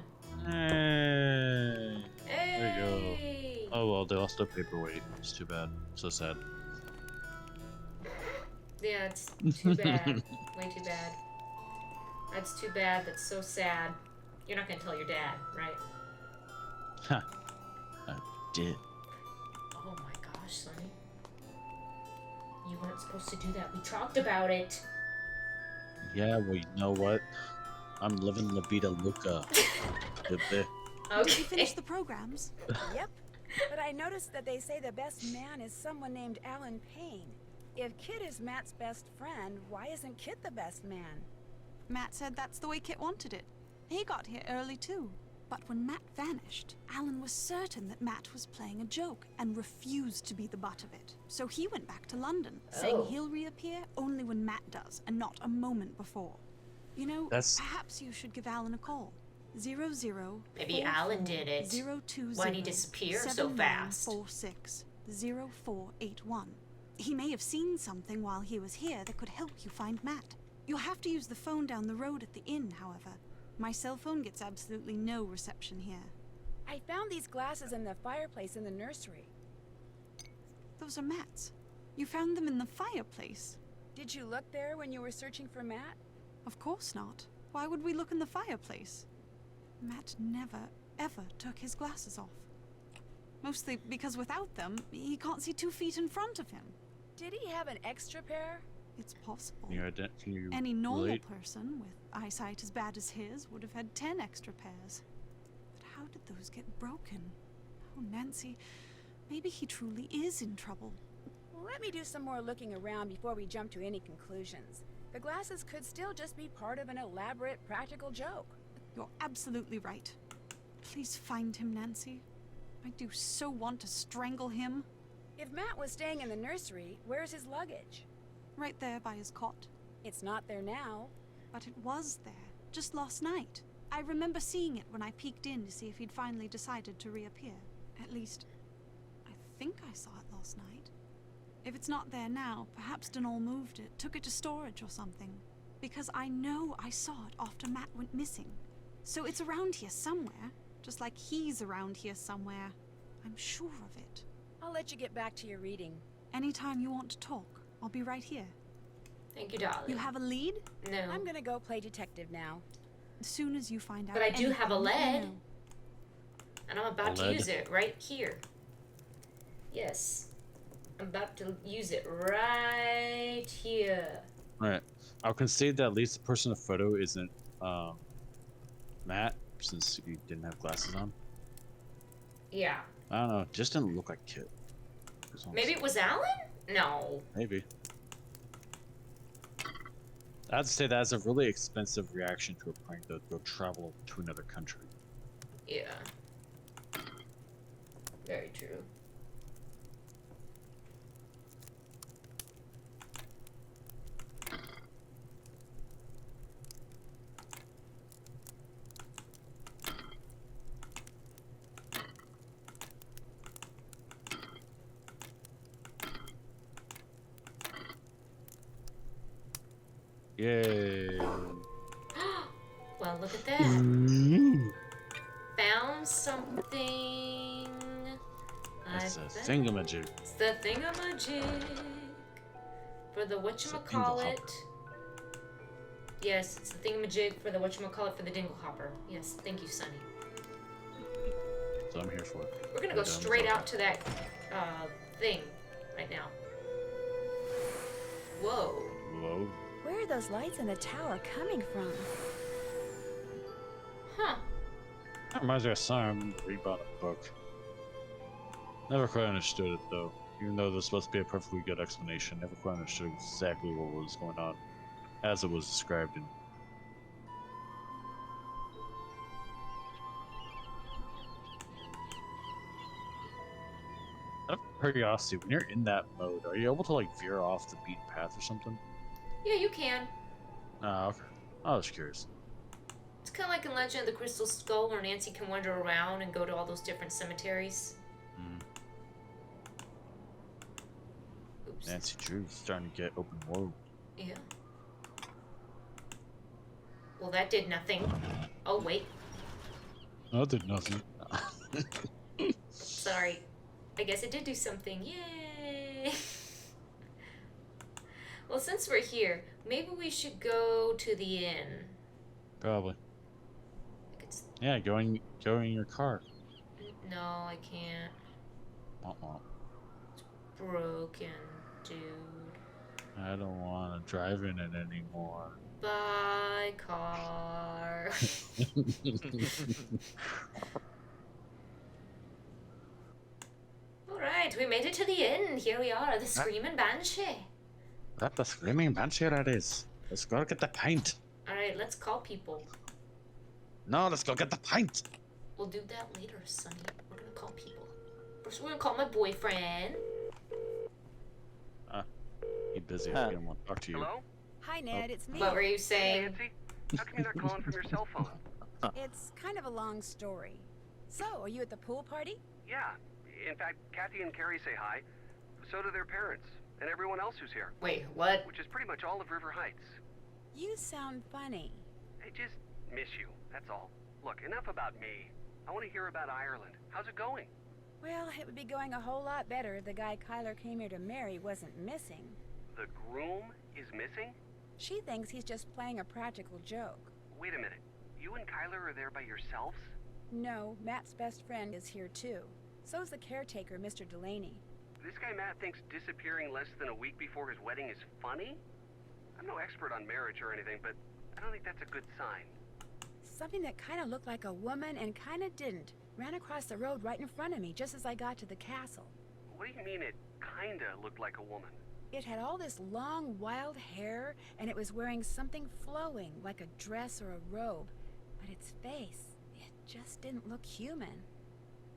Hey. Hey! There you go. Oh well, they lost their paperweight. It's too bad. So sad. Yeah, it's too bad. Way too bad. That's too bad. That's so sad. You're not gonna tell your dad, right? Ha. I did. Oh my gosh, Sonny. You weren't supposed to do that. We talked about it. Yeah, well, you know what? I'm living La Vida Loca. Did you Okay. finish the programs? Yep. But I noticed that they say the best man is someone named Alan Payne. If Kit is Matt's best friend, why isn't Kit the best man? Matt said that's the way Kit wanted it. He got here early too. But when Matt vanished, Alan was certain that Matt was playing a joke and refused to be the butt of it. So he went back to London, saying Oh. he'll reappear only when Matt does, and not a moment before. You know, perhaps you should give Alan a call. 00 Maybe Alan did it. 020 Why'd he disappear so fast? 7946 0481. He may have seen something while he was here that could help you find Matt. You'll have to use the phone down the road at the inn, however. My cell phone gets absolutely no reception here. I found these glasses in the fireplace in the nursery. Those are Matt's. You found them in the fireplace? Did you look there when you were searching for Matt? Of course not. Why would we look in the fireplace? Matt never, ever took his glasses off. Mostly because without them, he can't see 2 feet in front of him. Did he have an extra pair? It's possible. Can you Any normal relate? person with eyesight as bad as his would have had 10 extra pairs. But how did those get broken? Oh, Nancy, maybe he truly is in trouble. Well, let me do some more looking around before we jump to any conclusions. The glasses could still just be part of an elaborate practical joke. You're absolutely right. Please find him, Nancy. I do so want to strangle him. If Matt was staying in the nursery, where's his luggage? Right there by his cot. It's not there now. But it was there, just last night. I remember seeing it when I peeked in to see if he'd finally decided to reappear. At least, I think I saw it last night. If it's not there now, perhaps Denal moved it, took it to storage or something. Because I know I saw it after Matt went missing. So it's around here somewhere, just like he's around here somewhere. I'm sure of it. I'll let you get back to your reading. Anytime you want to talk, I'll be right here. Thank you, darling. You have a lead? No. I'm gonna go play detective now. As soon as you find out. But I do have a anything, let me lead. know. And I'm about to Lead? use it right here. Yes. I'm about to use it right here. Alright. I'll concede that at least the person in the photo isn't Matt, since you didn't have glasses on. Yeah. I don't know. Just didn't look like Kit. Maybe it was Alan? No. Maybe. I have to say that's a really expensive reaction to a prank to go travel to another country. Yeah. Very true. Yay! Well, look at that. Found something. That's a thingamajig. It's the thingamajig. For the whatchamacallit. Yes, it's the thingamajig for the whatchamacallit for the dinglehopper. Yes, thank you, Sonny. That's what I'm here for. We're gonna go straight out to that thing right now. Whoa. Whoa. Where are those lights in the tower coming from? Huh. That reminds me of some rebound book. Never quite understood it though. Even though there's supposed to be a perfectly good explanation, never quite understood exactly what was going on as it was described in. Out of curiosity, when you're in that mode, are you able to like veer off the beaten path or something? Yeah, you can. Ah, okay. I was curious. It's kind of like in Legend of the Crystal Skull where Nancy can wander around and go to all those different cemeteries. Oops. Nancy Drew's starting to get open world. Yeah. Well, that did nothing. Oh, wait. That did nothing. Sorry. I guess it did do something. Yay! Well, since we're here, maybe we should go to the inn. Probably. Yeah, go in your car. No, I can't. It's broken, dude. I don't want to drive in it anymore. Bye, car. Alright, we made it to the inn. Here we are, the Screaming Banshee. That the screaming banshee that is. Let's go get the pint. Alright, let's call people. No, let's go get the pint. We'll do that later, Sonny. We're gonna call people. First, we're gonna call my boyfriend. He's busy. I don't want to talk to you. Hello? Hi, Ned. It's me. What were you Hey, saying? Nancy? How come you're not calling from your cell phone? It's kind of a long story. So, are you at the pool party? Yeah. In fact, Kathy and Carrie say hi. So do their parents. And everyone else who's here. Wait, what? Which is pretty much all of River Heights. You sound funny. I just miss you, that's all. Look, enough about me. I want to hear about Ireland. How's it going? Well, it would be going a whole lot better if the guy Kyler came here to marry wasn't missing. The groom is missing? She thinks he's just playing a practical joke. Wait a minute. You and Kyler are there by yourselves? No, Matt's best friend is here too. So's the caretaker, Mr. Delaney. This guy Matt thinks disappearing less than a week before his wedding is funny? I'm no expert on marriage or anything, but I don't think that's a good sign. Something that kind of looked like a woman and kind of didn't ran across the road right in front of me just as I got to the castle. What do you mean it kinda looked like a woman? It had all this long, wild hair, and it was wearing something flowing, like a dress or a robe. But its face, it just didn't look human.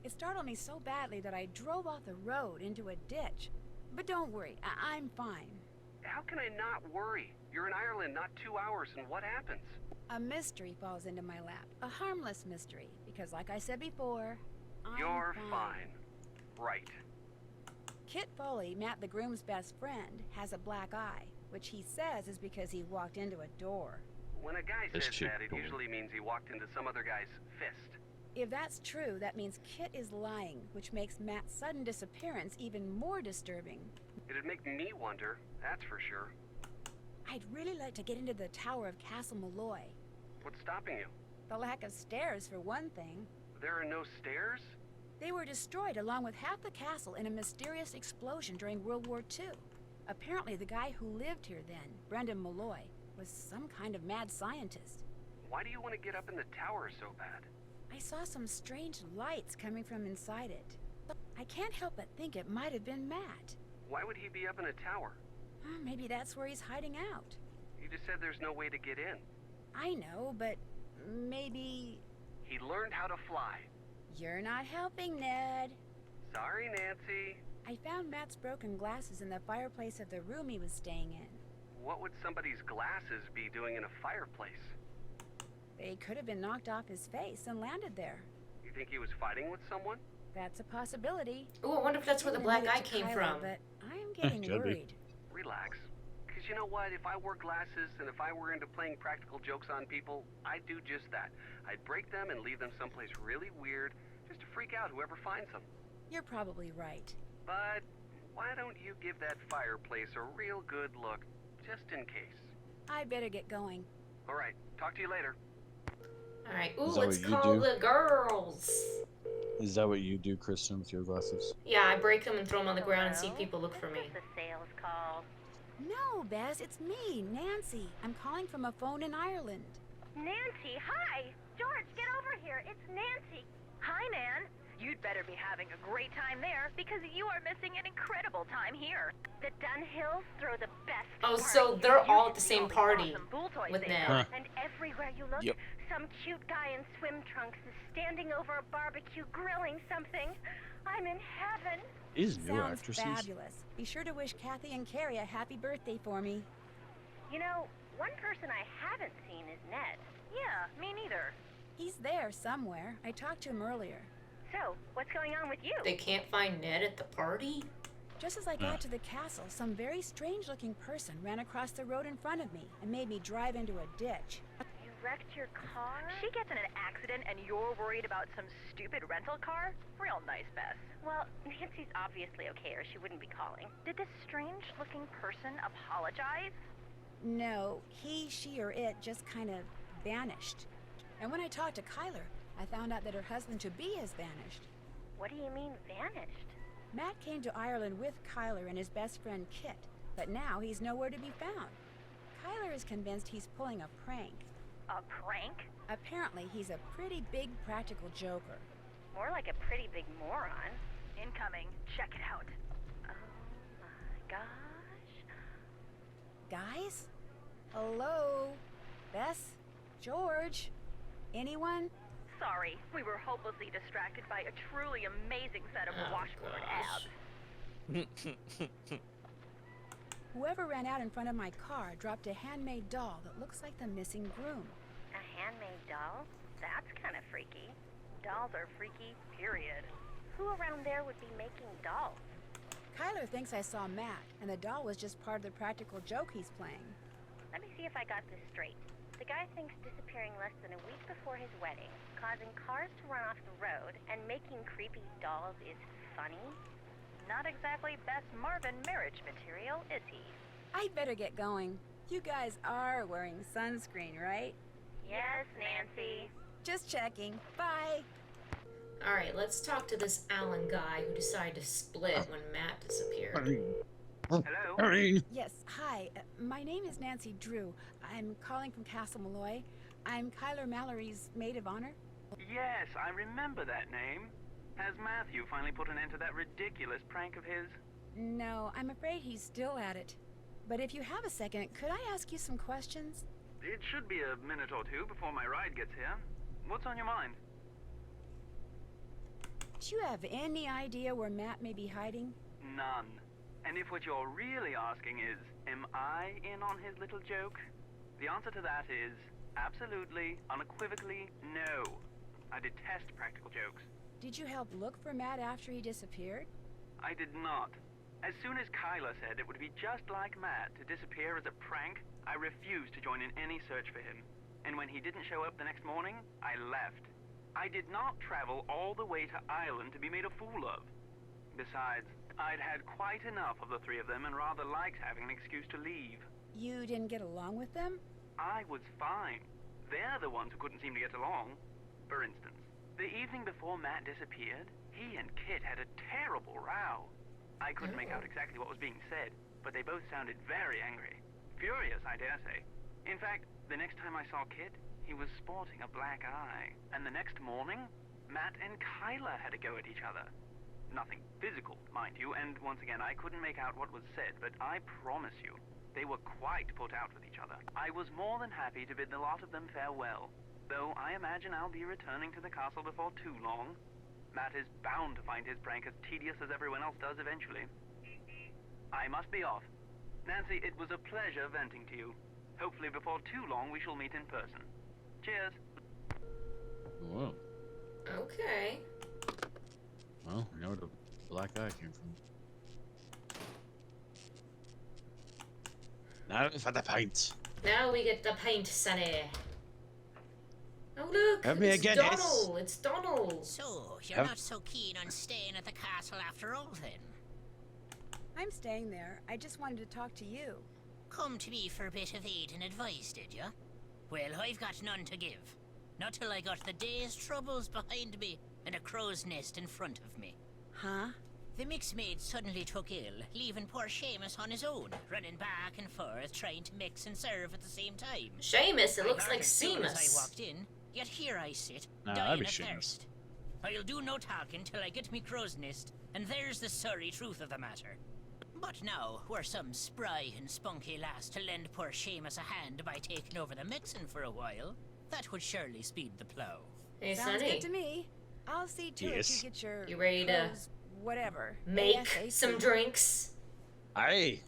It startled me so badly that I drove off the road into a ditch. But don't worry, I'm fine. How can I not worry? You're in Ireland not 2 hours, and what happens? A mystery falls into my lap. A harmless mystery, because like I said before, You're fine. Right. Kit Foley, Matt the groom's best friend, has a black eye, which he says is because he walked into a door. When a guy This says chick that, it door. usually means he walked into some other guy's fist. If that's true, that means Kit is lying, which makes Matt's sudden disappearance even more disturbing. It'd make me wonder, that's for sure. I'd really like to get into the tower of Castle Malloy. What's stopping you? The lack of stairs, for one thing. There are no stairs? They were destroyed along with half the castle in a mysterious explosion during World War II. Apparently the guy who lived here then, Brendan Malloy, was some kind of mad scientist. Why do you want to get up in the tower so bad? I saw some strange lights coming from inside it. I can't help but think it might have been Matt. Why would he be up in a tower? Maybe that's where he's hiding out. You just said there's no way to get in. I know, but maybe... He learned how to fly. You're not helping, Ned. Sorry, Nancy. I found Matt's broken glasses in the fireplace of the room he was staying in. What would somebody's glasses be doing in a fireplace? They could have been knocked off his face and landed there. You think he was fighting with someone? That's a possibility. Ooh, I wonder if that's where the I'm black gonna eye leave it to came Kyler, from. But I'm getting Could be. worried. Relax. Because you know what? If I wore glasses and if I were into playing practical jokes on people, I'd do just that. I'd break them and leave them someplace really weird just to freak out whoever finds them. You're probably right. But why don't you give that fireplace a real good look, just in case? I better get going. All right, talk to you later. Alright, Is ooh, that let's what you call do? the girls. Is that what you do, Kristen, with your glasses? Yeah, I break them and throw them on the ground and see if people look for me. This is the sales call. No, Bess, it's me, Nancy. I'm calling from a phone in Ireland. Nancy, hi! George, get over here. It's Nancy. Hi, Nan. You'd better be having a great time there because you are missing an incredible time here. The Dunhills throw the best Oh, parties. so they're There all used at the to be same all these party awesome bull toys with they Nan. have. And everywhere you look, Yep. some cute guy in swim trunks is standing over a barbecue grilling something. I'm in heaven. These new Sounds actresses. fabulous. Be sure to wish Kathy and Carrie a happy birthday for me. You know, one person I haven't seen is Ned. Yeah, me neither. He's there somewhere. I talked to him earlier. So, what's going on with you? They can't find Ned at the party? Just as I got to the castle, some very strange-looking person ran across the road in front of me and made me drive into a ditch. You wrecked your car? She gets in an accident and you're worried about some stupid rental car? Real nice, Bess. Well, Nancy's obviously okay or she wouldn't be calling. Did this strange-looking person apologize? No, he, she, or it just kind of vanished. And when I talked to Kyler, I found out that her husband-to-be has vanished. What do you mean, vanished? Matt came to Ireland with Kyler and his best friend Kit, but now he's nowhere to be found. Kyler is convinced he's pulling a prank. A prank? Apparently, he's a pretty big practical joker. More like a pretty big moron. Incoming. Check it out. Oh my gosh. Guys? Hello? Bess? George? Anyone? Sorry, we were hopelessly distracted by a truly amazing set of Oh, washboard gosh. abs. Whoever ran out in front of my car dropped a handmade doll that looks like the missing groom. A handmade doll? That's kind of freaky. Dolls are freaky, period. Who around there would be making dolls? Kyler thinks I saw Matt, and the doll was just part of the practical joke he's playing. Let me see if I got this straight. The guy thinks disappearing less than a week before his wedding, causing cars to run off the road, and making creepy dolls is funny? Not exactly best Marvin marriage material, is he? I'd better get going. You guys are wearing sunscreen, right? Yes, Nancy. Just checking. Bye. Alright, let's talk to this Alan guy who decided to split when Matt disappeared. Hello? Yes, hi. My name is Nancy Drew. I'm calling from Castle Malloy. I'm Kyler Mallory's maid of honor. Yes, I remember that name. Has Matthew finally put an end to that ridiculous prank of his? No, I'm afraid he's still at it. But if you have a second, could I ask you some questions? It should be a minute or two before my ride gets here. What's on your mind? Do you have any idea where Matt may be hiding? None. And if what you're really asking is, am I in on his little joke? The answer to that is absolutely, unequivocally, no. I detest practical jokes. Did you help look for Matt after he disappeared? I did not. As soon as Kyler said it would be just like Matt to disappear as a prank, I refused to join in any search for him. And when he didn't show up the next morning, I left. I did not travel all the way to Ireland to be made a fool of. Besides, I'd had quite enough of the three of them and rather liked having an excuse to leave. You didn't get along with them? I was fine. They're the ones who couldn't seem to get along. For instance, the evening before Matt disappeared, he and Kit had a terrible row. I couldn't make out exactly what was being said, but they both sounded very angry. Furious, I dare say. In fact, the next time I saw Kit, he was sporting a black eye. And the next morning, Matt and Kyler had a go at each other. Nothing physical, mind you, and once again, I couldn't make out what was said, but I promise you, they were quite put out with each other. I was more than happy to bid the lot of them farewell, though I imagine I'll be returning to the castle before too long. Matt is bound to find his prank as tedious as everyone else does eventually. I must be off. Nancy, it was a pleasure venting to you. Hopefully before too long we shall meet in person. Cheers. Whoa. Okay. Well, we know where the black eye came from. Now for the pint. Now we get the pint, Sonny. Oh look, Have me it's again, Donald. It's Donald. So, you're Yep. not so keen on staying at the castle after all, then? I'm staying there. I just wanted to talk to you. Come to me for a bit of aid and advice, did ya? Well, I've got none to give. Not till I got the day's troubles behind me and a crow's nest in front of me. Huh? The mix maid suddenly took ill, leaving poor Seamus on his own, running back and forth, trying to mix and serve at the same time. Seamus, it I looks heard like as soon as I Seamus. walked in, yet here I sit, Nah, dying that'd be of Seamus. thirst. I'll do no talking till I get me crow's nest, and there's the sorry truth of the matter. But now, were some spry and spunky lass to lend poor Seamus a hand by taking over the mixing for a while, that would surely speed the plow. Hey, Sounds Sonny. good to me. I'll see to it Yes. you get your You ready to clothes, whatever. Make ASAP. some drinks. Aye.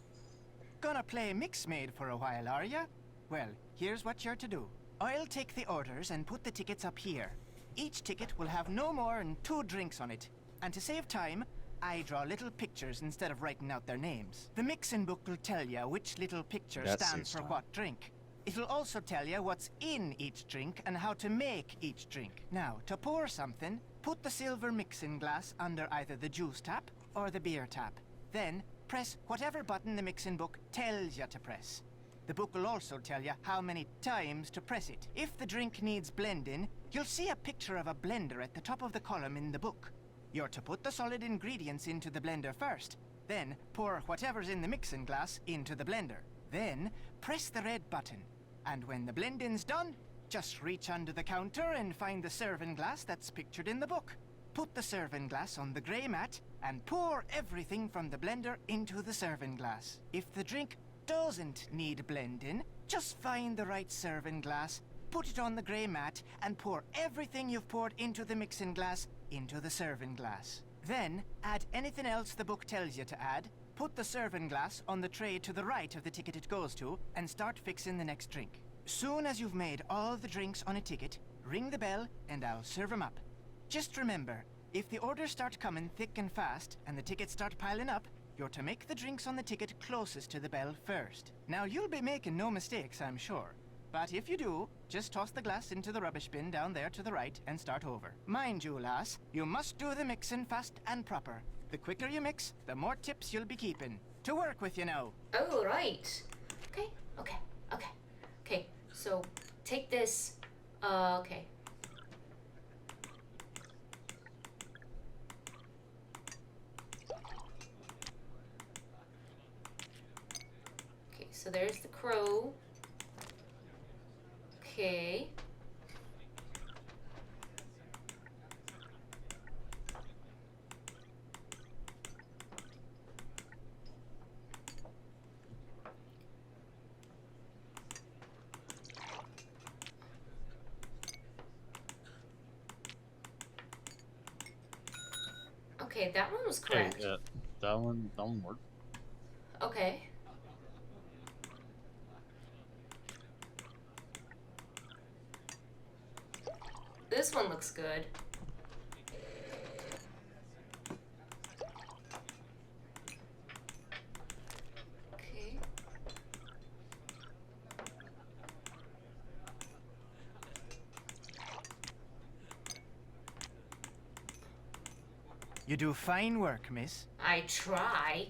Gonna play mix maid for a while, are ya? Well, here's what you're to do. I'll take the orders and put the tickets up here. Each ticket will have no more than 2 drinks on it. And to save time, I draw little pictures instead of writing out their names. The mixin' book will tell ya which little picture That stands saves for time. what drink. It'll also tell ya what's in each drink and how to make each drink. Now, to pour something, put the silver mixing glass under either the juice tap or the beer tap. Then, press whatever button the mixing book tells ya to press. The book will also tell you how many times to press it. If the drink needs blending, you'll see a picture of a blender at the top of the column in the book. You're to put the solid ingredients into the blender first, then pour whatever's in the mixing glass into the blender. Then, press the red button. And when the blending's done, just reach under the counter and find the serving glass that's pictured in the book. Put the serving glass on the grey mat and pour everything from the blender into the serving glass. If the drink doesn't need blending, just find the right serving glass, put it on the grey mat, and pour everything you've poured into the mixing glass into the serving glass. Then, add anything else the book tells you to add, put the serving glass on the tray to the right of the ticket it goes to, and start fixing the next drink. Soon as you've made all the drinks on a ticket, ring the bell and I'll serve 'em up. Just remember, if the orders start coming thick and fast and the tickets start piling up, you're to make the drinks on the ticket closest to the bell first. Now, you'll be making no mistakes, I'm sure. But if you do, just toss the glass into the rubbish bin down there to the right and start over. Mind you, lass, you must do the mixing fast and proper. The quicker you mix, the more tips you'll be keeping. To work with you now. Oh, right. Okay. So, take this. Okay. Okay, so there's the crow. Okay. Okay, that one was Hey, correct. that one worked. Okay. This one looks good. Okay. You do fine work, miss. I try.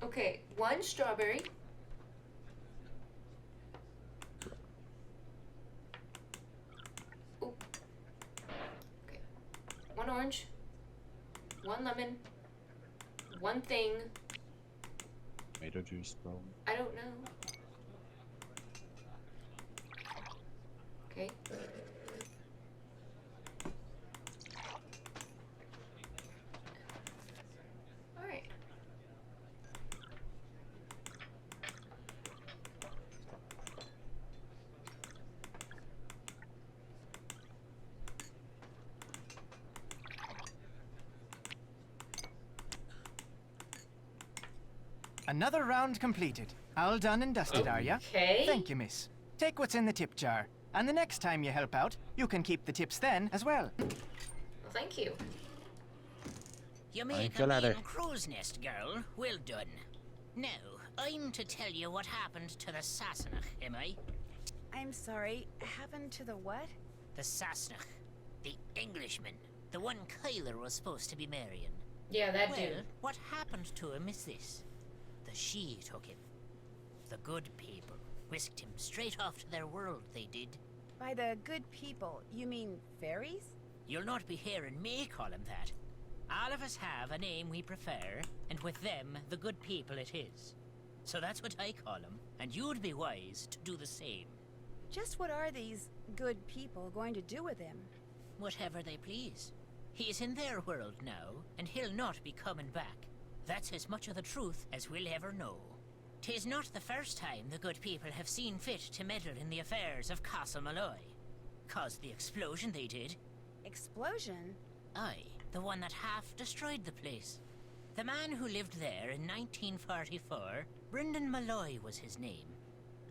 Okay, 1 strawberry. Ooh. Okay. 1 orange. 1 lemon. 1 thing. Tomato juice, probably. I don't know. Okay. Alright. Another round completed. All done and dusted, are ya? Okay. Thank you, miss. Take what's in the tip jar. And the next time you help out, you can keep the tips then as well. Well, thank you. You make a mean crow's nest, girl. Well done. Now, I'm to tell you what happened to the Sassenach, am I? I'm sorry, happened to the what? The Sassenach. The Englishman. The one Kyler was supposed to be marrying. Yeah, that Well, dude. what happened to him is this. The She took him. The good people whisked him straight off to their world, they did. By the good people, you mean fairies? You'll not be hearing me call him that. All of us have a name we prefer, and with them, the good people it is. So that's what I call him, and you'd be wise to do the same. Just what are these good people going to do with him? Whatever they please. He's in their world now, and he'll not be coming back. That's as much of the truth as we'll ever know. 'Tis not the first time the good people have seen fit to meddle in the affairs of Castle Malloy. Caused the explosion they did. Explosion? Aye, the one that half destroyed the place. The man who lived there in 1944, Brendan Malloy was his name.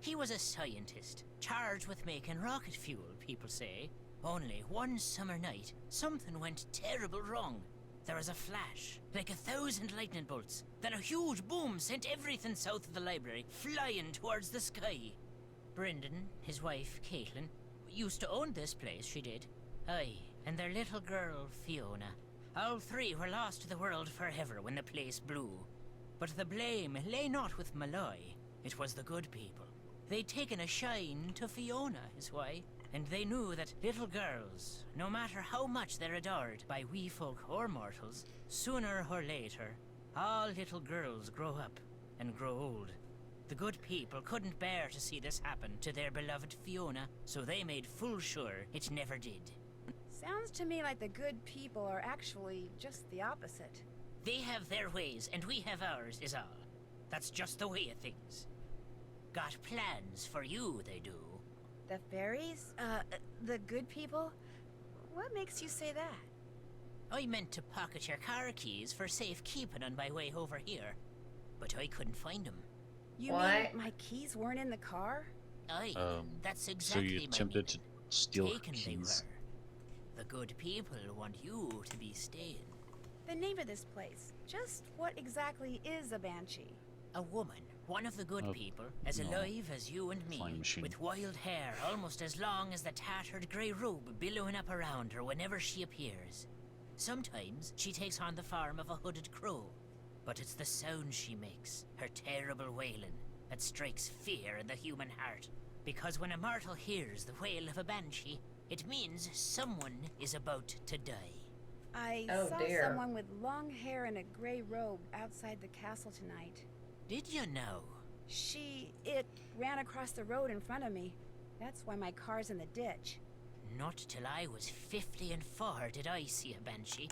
He was a scientist, charged with making rocket fuel, people say. Only one summer night, something went terrible wrong. There was a flash, like 1,000 lightning bolts. Then a huge boom sent everything south of the library flying towards the sky. Brendan, his wife, Caitlin, used to own this place, she did. Aye, and their little girl, Fiona. All three were lost to the world forever when the place blew. But the blame lay not with Malloy. It was the good people. They'd taken a shine to Fiona, is why. And they knew that little girls, no matter how much they're adored by wee folk or mortals, sooner or later, all little girls grow up and grow old. The good people couldn't bear to see this happen to their beloved Fiona, so they made full sure it never did. Sounds to me like the good people are actually just the opposite. They have their ways, and we have ours, is all. That's just the way of things. Got plans for you, they do. The fairies? The good people? What makes you say that? I meant to pocket your car keys for safekeeping on my way over here, but I couldn't find them. You What? mean my keys weren't in the car? Aye, that's So exactly you my attempted to meaning. steal her Taken they keys. were. The good people want you to be staying. The name of this place. Just what exactly is a banshee? A woman, one of the good Oh, people, as no. alive as you and me, Flying machine. with wild hair almost as long as the tattered grey robe billowing up around her whenever she appears. Sometimes she takes on the form of a hooded crow, but it's the sound she makes, her terrible wailing, that strikes fear in the human heart. Because when a mortal hears the wail of a banshee, it means someone is about to die. I Oh, saw dear. someone with long hair and a gray robe outside the castle tonight. Did you know? It ran across the road in front of me. That's why my car's in the ditch. Not till I was 54 did I see a banshee.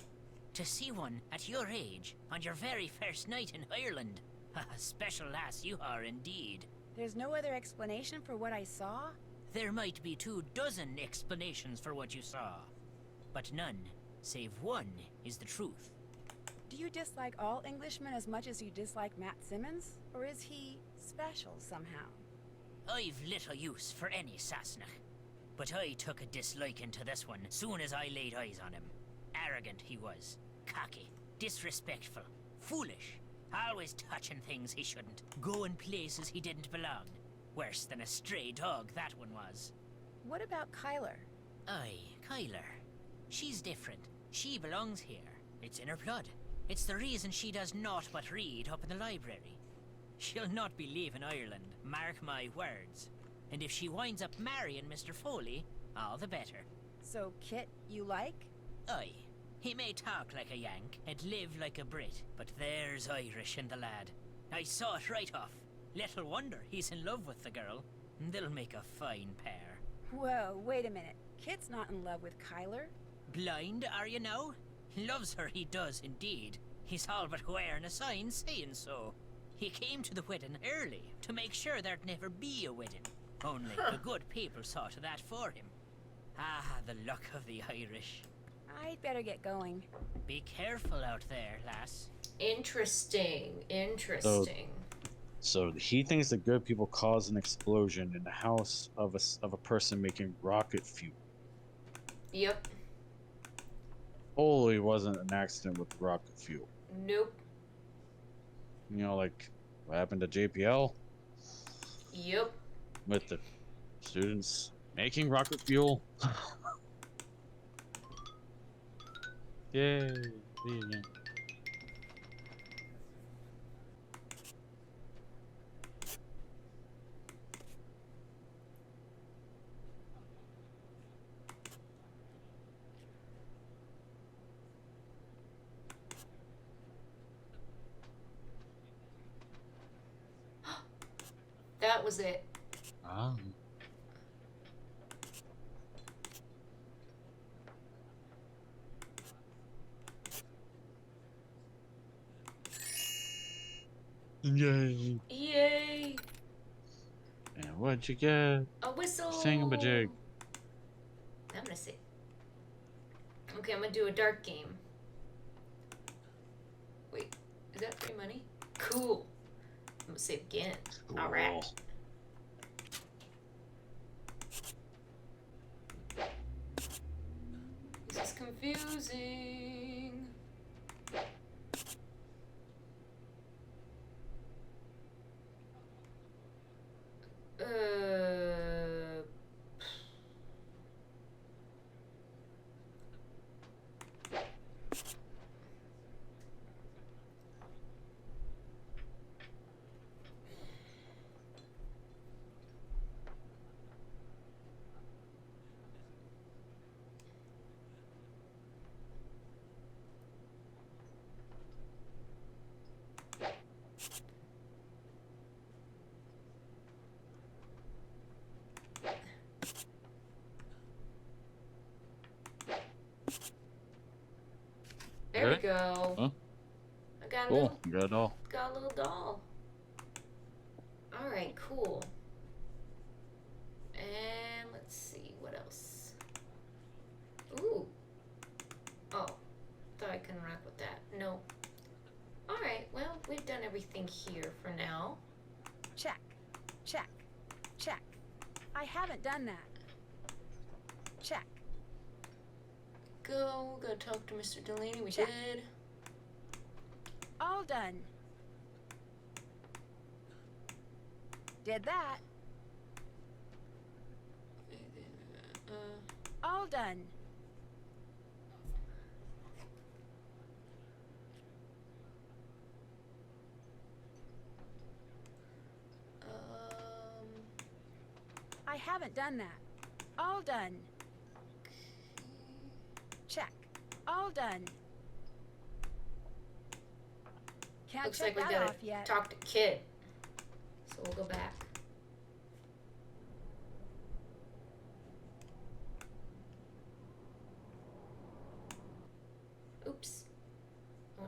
To see one at your age, on your very first night in Ireland. A special lass you are indeed. There's no other explanation for what I saw? There might be 24 explanations for what you saw, but none, save one, is the truth. Do you dislike all Englishmen as much as you dislike Matt Simmons? Or is he special somehow? I've little use for any Sassenach, but I took a disliking to this one soon as I laid eyes on him. Arrogant he was, cocky, disrespectful, foolish, always touching things he shouldn't, going places he didn't belong. Worse than a stray dog, that one was. What about Kyler? Aye, Kyler. She's different. She belongs here. It's in her blood. It's the reason she does naught but read up in the library. She'll not be leaving Ireland, mark my words. And if she winds up marrying Mr. Foley, all the better. So Kit, you like? Aye. He may talk like a Yank and live like a Brit, but there's Irish in the lad. I saw it right off. Little wonder he's in love with the girl. They'll make a fine pair. Whoa, wait a minute. Kit's not in love with Kyler. Blind, are you now? Loves her, he does indeed. He's all but wearing a sign saying so. He came to the wedding early to make sure there'd never be a wedding. Only the good people saw to that for him. Ah, the luck of the Irish. I'd better get going. Be careful out there, lass. Interesting. Interesting. So he thinks the good people caused an explosion in the house of a person making rocket fuel. Yep. Totally wasn't an accident with rocket fuel. Nope. You know, like what happened to JPL Yep. with the students making rocket fuel. Yay! Yeah. That was it. Ah. Yay! Yay! And what'd you get? A whistle. Thingamajig. I'm gonna say. Okay, I'm gonna do a dark game. Wait, is that free money? Cool. I'm gonna save again. Cool. Alright. This is confusing. There we go. Huh? I got a Cool. little, You got it all. got a little doll. All right, cool. And let's see what else. Ooh. Oh, thought I couldn't rock with that. No. All right. Well, we've done everything here for now. Check. Check. Check. I haven't done that. Check. Gotta talk to Mr. Delaney. We Check. did. All done. Did that. All done. I haven't done that. All done. Check. All done. Can't Looks check like we that gotta off yet. talk to Kid. So we'll go back. Oops. Oh,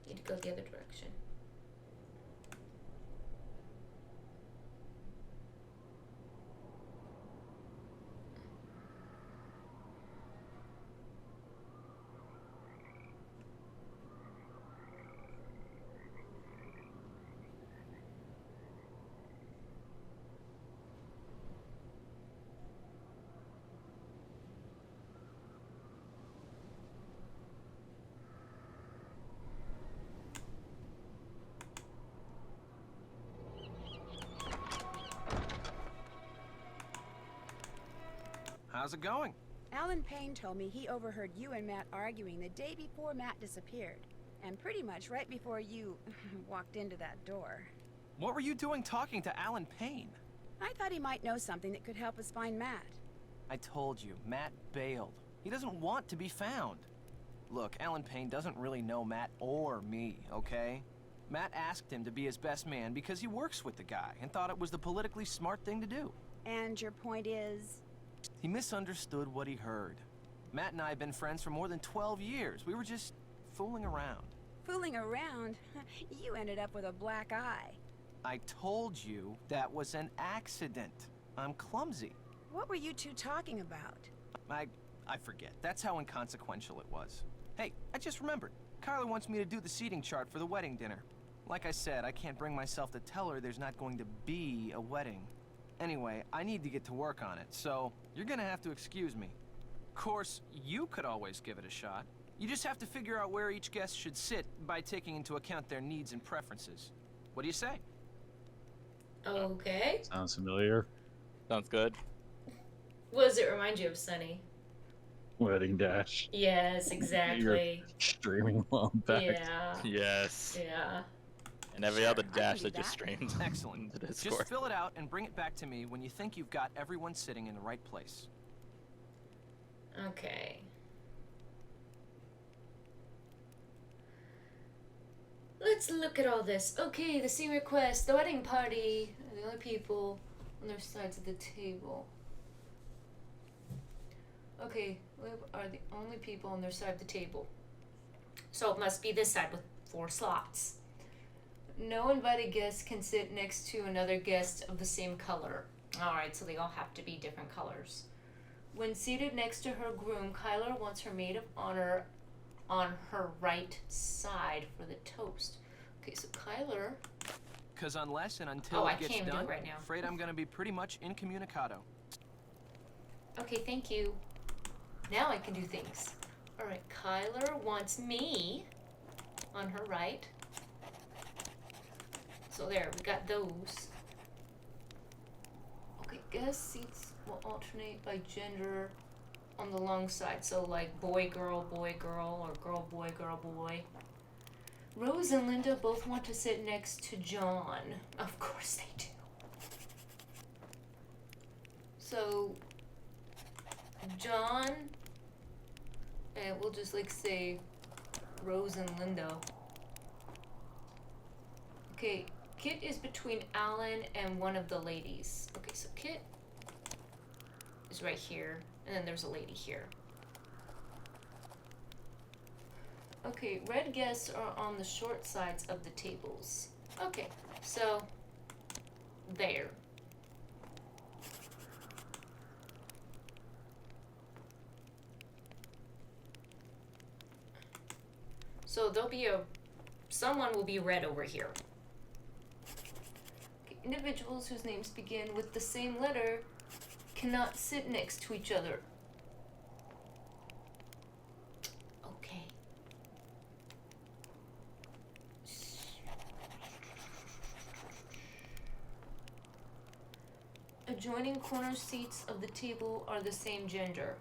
need to go the other direction. How's it going? Alan Payne told me he overheard you and Matt arguing the day before Matt disappeared. And pretty much right before you walked into that door. What were you doing talking to Alan Payne? I thought he might know something that could help us find Matt. I told you, Matt bailed. He doesn't want to be found. Look, Alan Payne doesn't really know Matt or me, okay? Matt asked him to be his best man because he works with the guy and thought it was the politically smart thing to do. And your point is? He misunderstood what he heard. Matt and I have been friends for more than 12 years. We were just fooling around. Fooling around? You ended up with a black eye. I told you that was an accident. I'm clumsy. What were you two talking about? I forget. That's how inconsequential it was. Hey, I just remembered. Kyler wants me to do the seating chart for the wedding dinner. Like I said, I can't bring myself to tell her there's not going to be a wedding. Anyway, I need to get to work on it, so you're gonna have to excuse me. Of course, you could always give it a shot. You just have to figure out where each guest should sit by taking into account their needs and preferences. What do you say? Okay. Sounds familiar. Sounds good. What does it remind you of, Sonny? Wedding Dash. Yes, exactly. You're streaming along back. Yeah. Yes. Yeah. And every Sure, other I can dash do that just that. streamed. Excellent. into Just Discord. fill it out and bring it back to me when you think you've got everyone sitting in the right place. Okay. Let's look at all this. Okay, the scene request, the wedding party, the only people on their sides of the table. Okay, Lib are the only people on their side of the table. So it must be this side with 4 slots. No invited guest can sit next to another guest of the same color. Alright, so they all have to be different colors. When seated next to her groom, Kyler wants her maid of honor on her right side for the toast. Okay, so Kyler... Because unless and until Oh, I it gets can't do it done, right now. afraid I'm gonna be pretty much incommunicado. Okay, thank you. Now I can do things. Alright, Kyler wants me on her right. So there, we got those. Okay, guest seats will alternate by gender on the long side. So like boy, girl, or girl, boy. Rose and Linda both want to sit next to John. Of course they do. So, John, and we'll just like say Rose and Linda. Okay, Kit is between Alan and one of the ladies. Okay, so Kit is right here, and then there's a lady here. Okay, red guests are on the short sides of the tables. Okay, so there. So there'll be someone will be red over here. Okay, individuals whose names begin with the same letter cannot sit next to each other. Okay. Adjoining corner seats of the table are the same gender.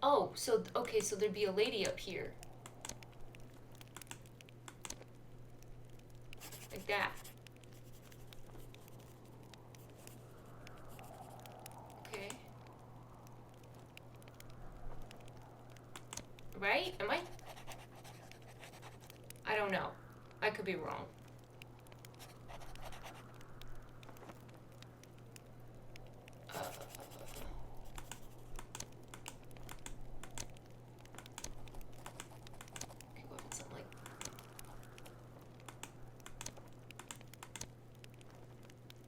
Oh, so, okay, so there'd be a lady up here. Like that. Okay. Right? Am I? I don't know. I could be wrong.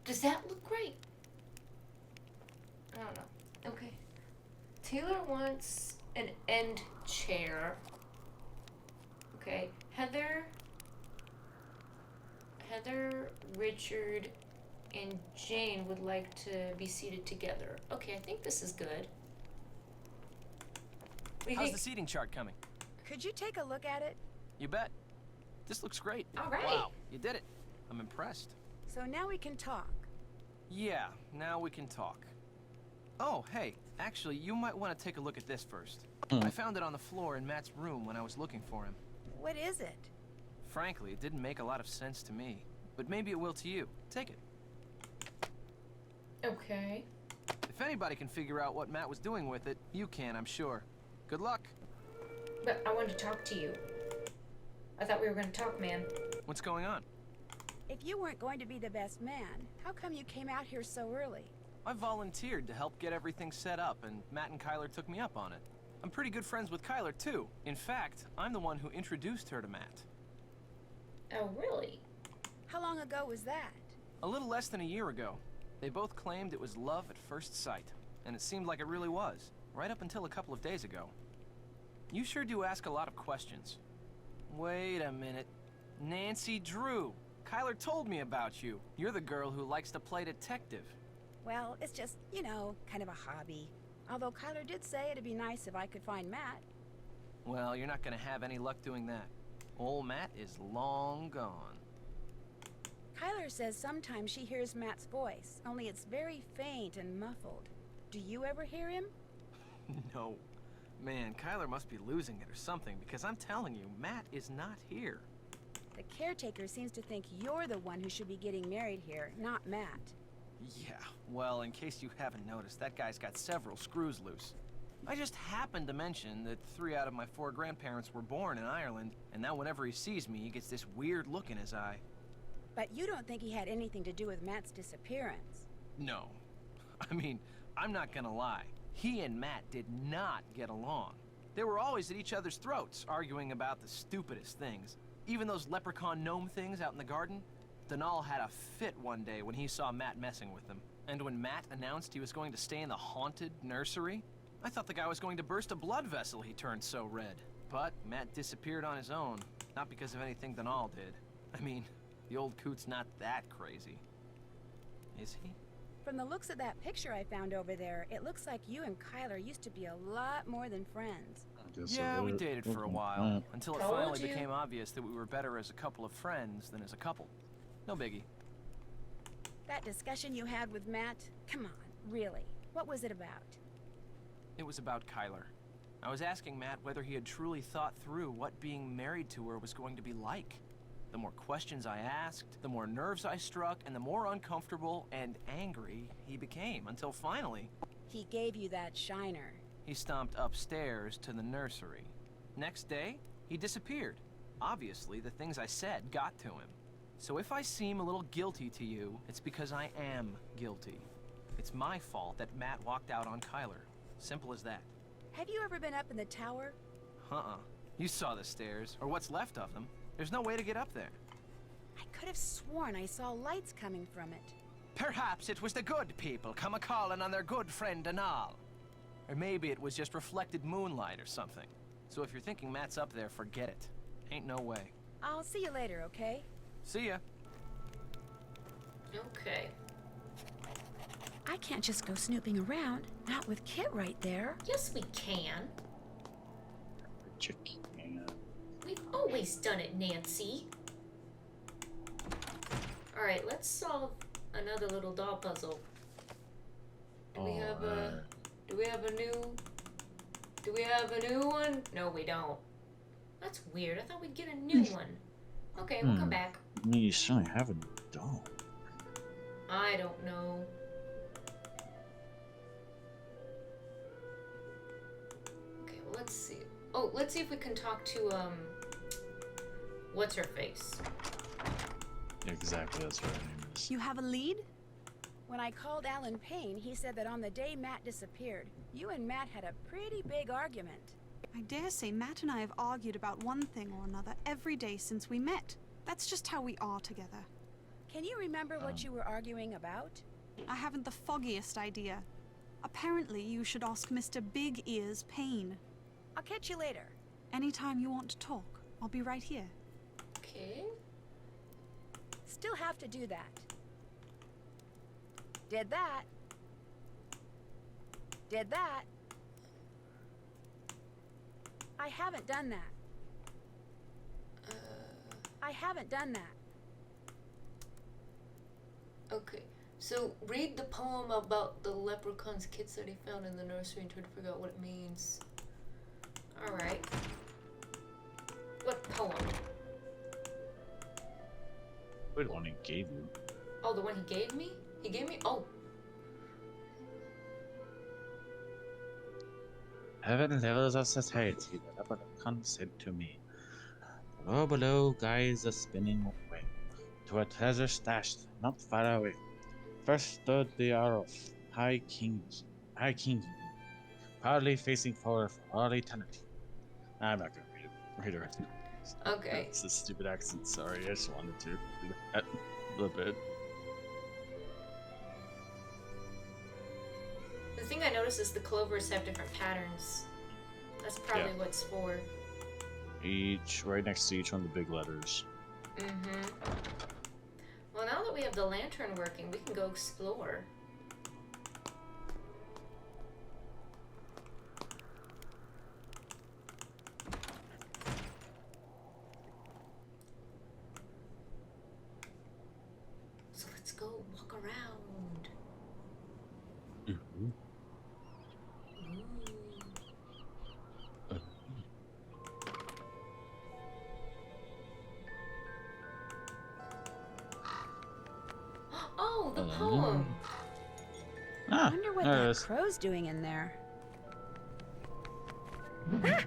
Does that look right? I don't know. Okay. Taylor wants an end chair. Okay. Heather, Richard, and Jane would like to be seated together. Okay, I think this is good. What do you How's think? the seating chart coming? Could you take a look at it? You bet. This looks great. All right. Wow, you did it. I'm impressed. So now we can talk. Yeah, now we can talk. Oh, hey, actually, you might want to take a look at this first. I found it on the floor in Matt's room when I was looking for him. What is it? Frankly, it didn't make a lot of sense to me, but maybe it will to you. Take it. Okay. If anybody can figure out what Matt was doing with it, you can, I'm sure. Good luck. But I wanted to talk to you. I thought we were going to talk, man. What's going on? If you weren't going to be the best man, how come you came out here so early? I volunteered to help get everything set up, and Matt and Kyler took me up on it. I'm pretty good friends with Kyler, too. In fact, I'm the one who introduced her to Matt. Oh, really? How long ago was that? A little less than a year ago. They both claimed it was love at first sight, and it seemed like it really was, right up until a couple of days ago. You sure do ask a lot of questions. Wait a minute. Nancy Drew. Kyler told me about you. You're the girl who likes to play detective. Well, it's just, you know, kind of a hobby. Although Kyler did say it'd be nice if I could find Matt. Well, you're not gonna have any luck doing that. Old Matt is long gone. Kyler says sometimes she hears Matt's voice, only it's very faint and muffled. Do you ever hear him? No. Man, Kyler must be losing it or something, because I'm telling you, Matt is not here. The caretaker seems to think you're the one who should be getting married here, not Matt. Yeah, well, in case you haven't noticed, that guy's got several screws loose. I just happened to mention that 3 out of my 4 grandparents were born in Ireland, and now whenever he sees me, he gets this weird look in his eye. But you don't think he had anything to do with Matt's disappearance? No. I mean, I'm not gonna lie. He and Matt did not get along. They were always at each other's throats, arguing about the stupidest things. Even those leprechaun gnome things out in the garden. Denal had a fit one day when he saw Matt messing with them. And when Matt announced he was going to stay in the haunted nursery, I thought the guy was going to burst a blood vessel, he turned so red. But Matt disappeared on his own, not because of anything Denal did. I mean, the old coot's not that crazy. Is he? From the looks of that picture I found over there, it looks like you and Kyler used to be a lot more than friends. Yeah, we dated for a while, until it Told finally you. became obvious that we were better as a couple of friends than as a couple. No biggie. That discussion you had with Matt, come on, really, what was it about? It was about Kyler. I was asking Matt whether he had truly thought through what being married to her was going to be like. The more questions I asked, the more nerves I struck, and the more uncomfortable and angry he became, until finally, He gave you that shiner. he stomped upstairs to the nursery. Next day, he disappeared. Obviously, the things I said got to him. So if I seem a little guilty to you, it's because I am guilty. It's my fault that Matt walked out on Kyler. Simple as that. Have you ever been up in the tower? Uh-uh. You saw the stairs, or what's left of them. There's no way to get up there. I could have sworn I saw lights coming from it. Perhaps it was the good people come a-calling on their good friend Denal. Or maybe it was just reflected moonlight or something. So if you're thinking Matt's up there, forget it. Ain't no way. I'll see you later, okay? See ya. Okay. I can't just go snooping around, not with Kit right there. Yes, we can. Chicken. We've always done it, Nancy. Alright, let's solve another little doll puzzle. Do we have a new one? No, we don't. That's weird. I thought we'd get a new one. Okay, we'll come back. You certainly have a doll. I don't know. Okay, well, let's see. Oh, let's see if we can talk to, what's her face? Exactly, that's what her name is. You have a lead? When I called Alan Payne, he said that on the day Matt disappeared, you and Matt had a pretty big argument. I dare say Matt and I have argued about one thing or another every day since we met. That's just how we are together. Can you remember what you were arguing about? I haven't the foggiest idea. Apparently, you should ask Mr. Big Ears Payne. I'll catch you later. Anytime you want to talk, I'll be right here. Okay. Still have to do that. Did that. Did that. I haven't done that. I haven't done that. Okay. So, read the poem about the leprechaun's kits that he found in the nursery and try to figure out what it means. Alright. What poem? Wait, the one he gave you. Oh, the one he gave me? He gave me? Oh. Heaven levels of society, the leprechaun said to me. Below, below, guys are spinning away to a treasure stashed not far away. First stood the Arrow, High King, proudly facing forward for all eternity. I'm not gonna read it right now. Okay. It's a stupid accent. Sorry, I just wanted to do that a little bit. The thing I noticed is the clovers have different patterns. That's probably Yeah. what it's for. Each right next to each one of the big letters. Mm-hmm. Well, now that we have the lantern working, we can go explore. So let's go walk around. Mm-hmm. Ooh. Oh, the poem. Ah, I wonder what there it that is. crow's doing in there. Hmm. Okay.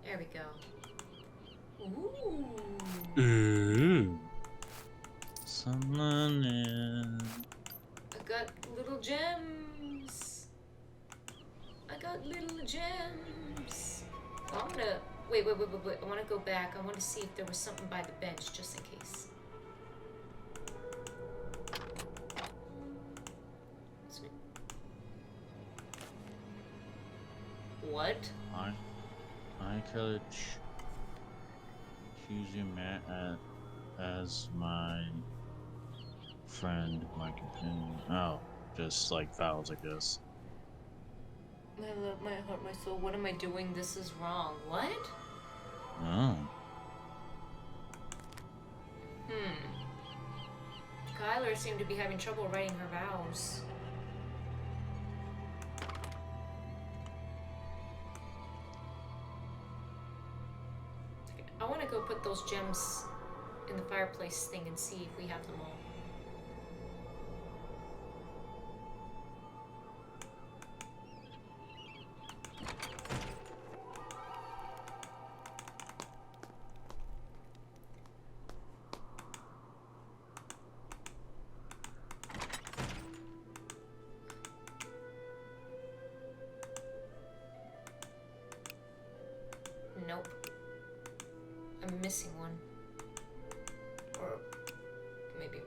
There we go. Ooh. Ooh. Someone in. I got little gems. I got little gems. Well, I'm gonna wait. I want to go back. I want to see if there was something by the bench, just in case. Sweet. What? I could choose you, Matt, as my friend, my companion. Oh, just like vows, I guess. My love, my heart, my soul. What am I doing? This is wrong. What? Oh. Kyler seemed to be having trouble writing her vows. I want to go put those gems in the fireplace thing and see if we have them all. Nope. I'm missing one. Or maybe...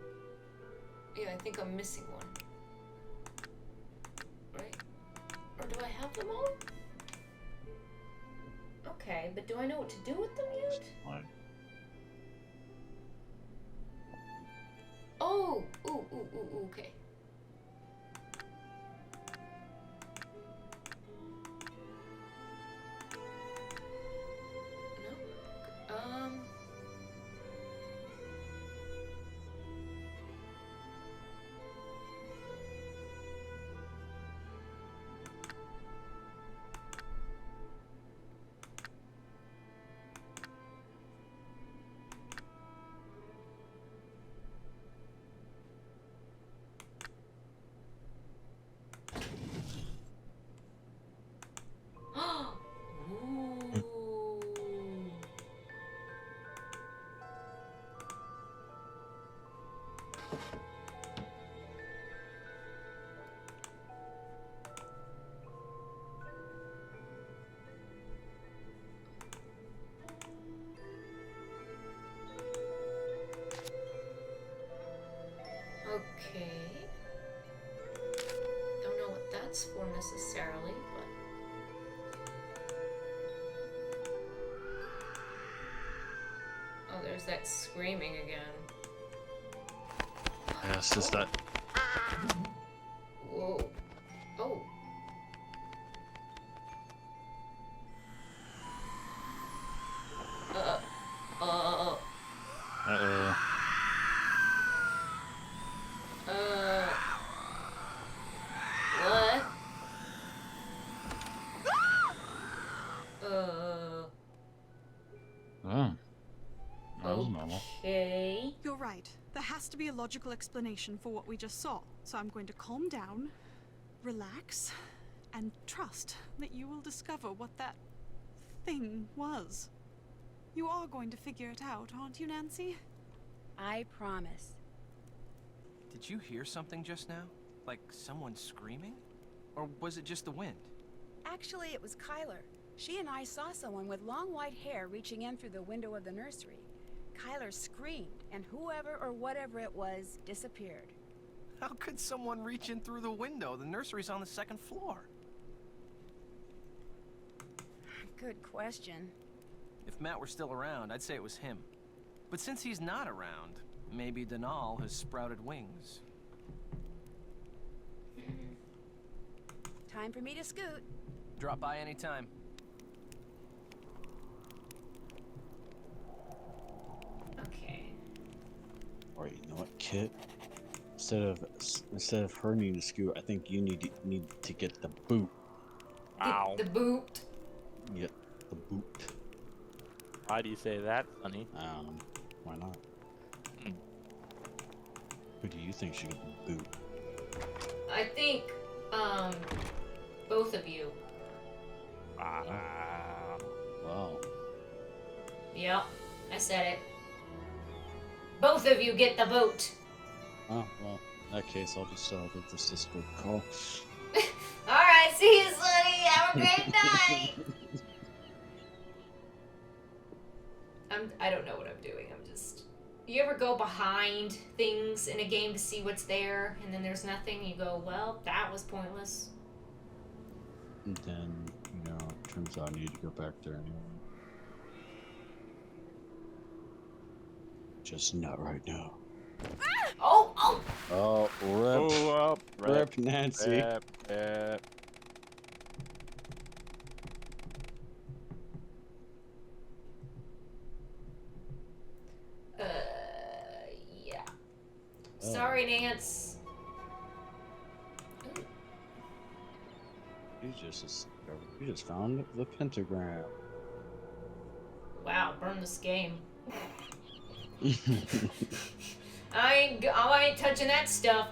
Yeah, I think I'm missing one. Right? Or do I have them all? Okay, but do I know what to do with them yet? What? Oh! Ooh, okay. No? Okay. Don't know what that's for necessarily, but... Oh, there's that screaming again. Yes, it's that. Whoa. Oh. Uh-oh. What? Oh. That was normal. Okay. You're right. There has to be a logical explanation for what we just saw. So I'm going to calm down, relax, and trust that you will discover what that thing was. You are going to figure it out, aren't you, Nancy? I promise. Did you hear something just now? Like someone screaming? Or was it just the wind? Actually, it was Kyler. She and I saw someone with long white hair reaching in through the window of the nursery. Kyler screamed, and whoever or whatever it was disappeared. How could someone reach in through the window? The nursery's on the 2nd floor. Good question. If Matt were still around, I'd say it was him. But since he's not around, maybe Denal has sprouted wings. Time for me to scoot. Drop by anytime. Okay. Alright, you know what, Kit? Instead of her needing to scoot, I think you need to get the boot. Ow. The boot. Get the boot. Why do you say that, Sonny? Why not? Who do you think should get the boot? I think, both of you. Wow. Yep, I said it. Both of you get the boot. Oh, well, in that case, I'll just give this a good call. Alright, see you, Sonny. Have a great night. I don't know what I'm doing. I'm just... You ever go behind things in a game to see what's there, and then there's nothing, you go, well, that was pointless. And then, it turns out I need to go back there anyway. Just not right now. Oh! Oh, rip. Oh, Rip, Nancy. Rip. Yeah. Sorry, Nance. You just found the pentagram. Wow, burn this game. I ain't touching that stuff.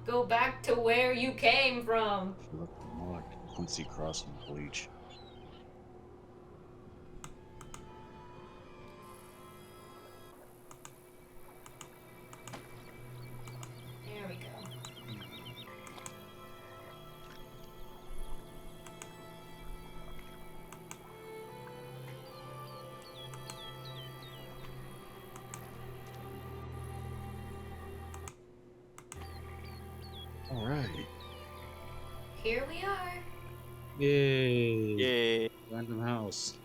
Go back to where you came from. You look more like Quincy Cross in Bleach. There we go. All right. Here we are. Yay. Yay. Random house.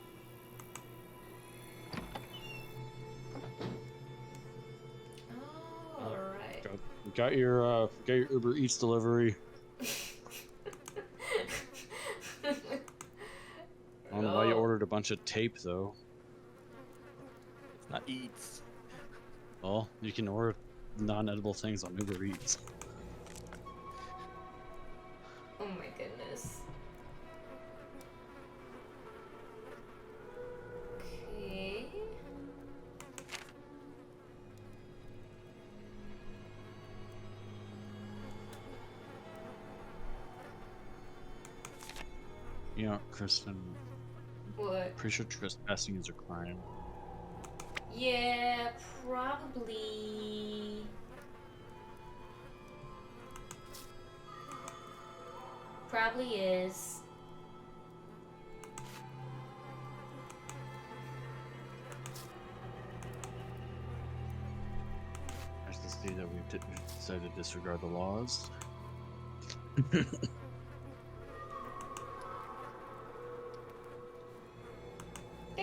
Oh, alright. Got your Uber Eats delivery. I don't know why you ordered a bunch of tape though. It's not eats. Well, you can order non-edible things on Uber Eats. Oh my goodness. Okay. You know, Kristen, What? pretty sure trespassing is a crime. Yeah, probably. Probably is. Nice to see that we've decided to disregard the laws. There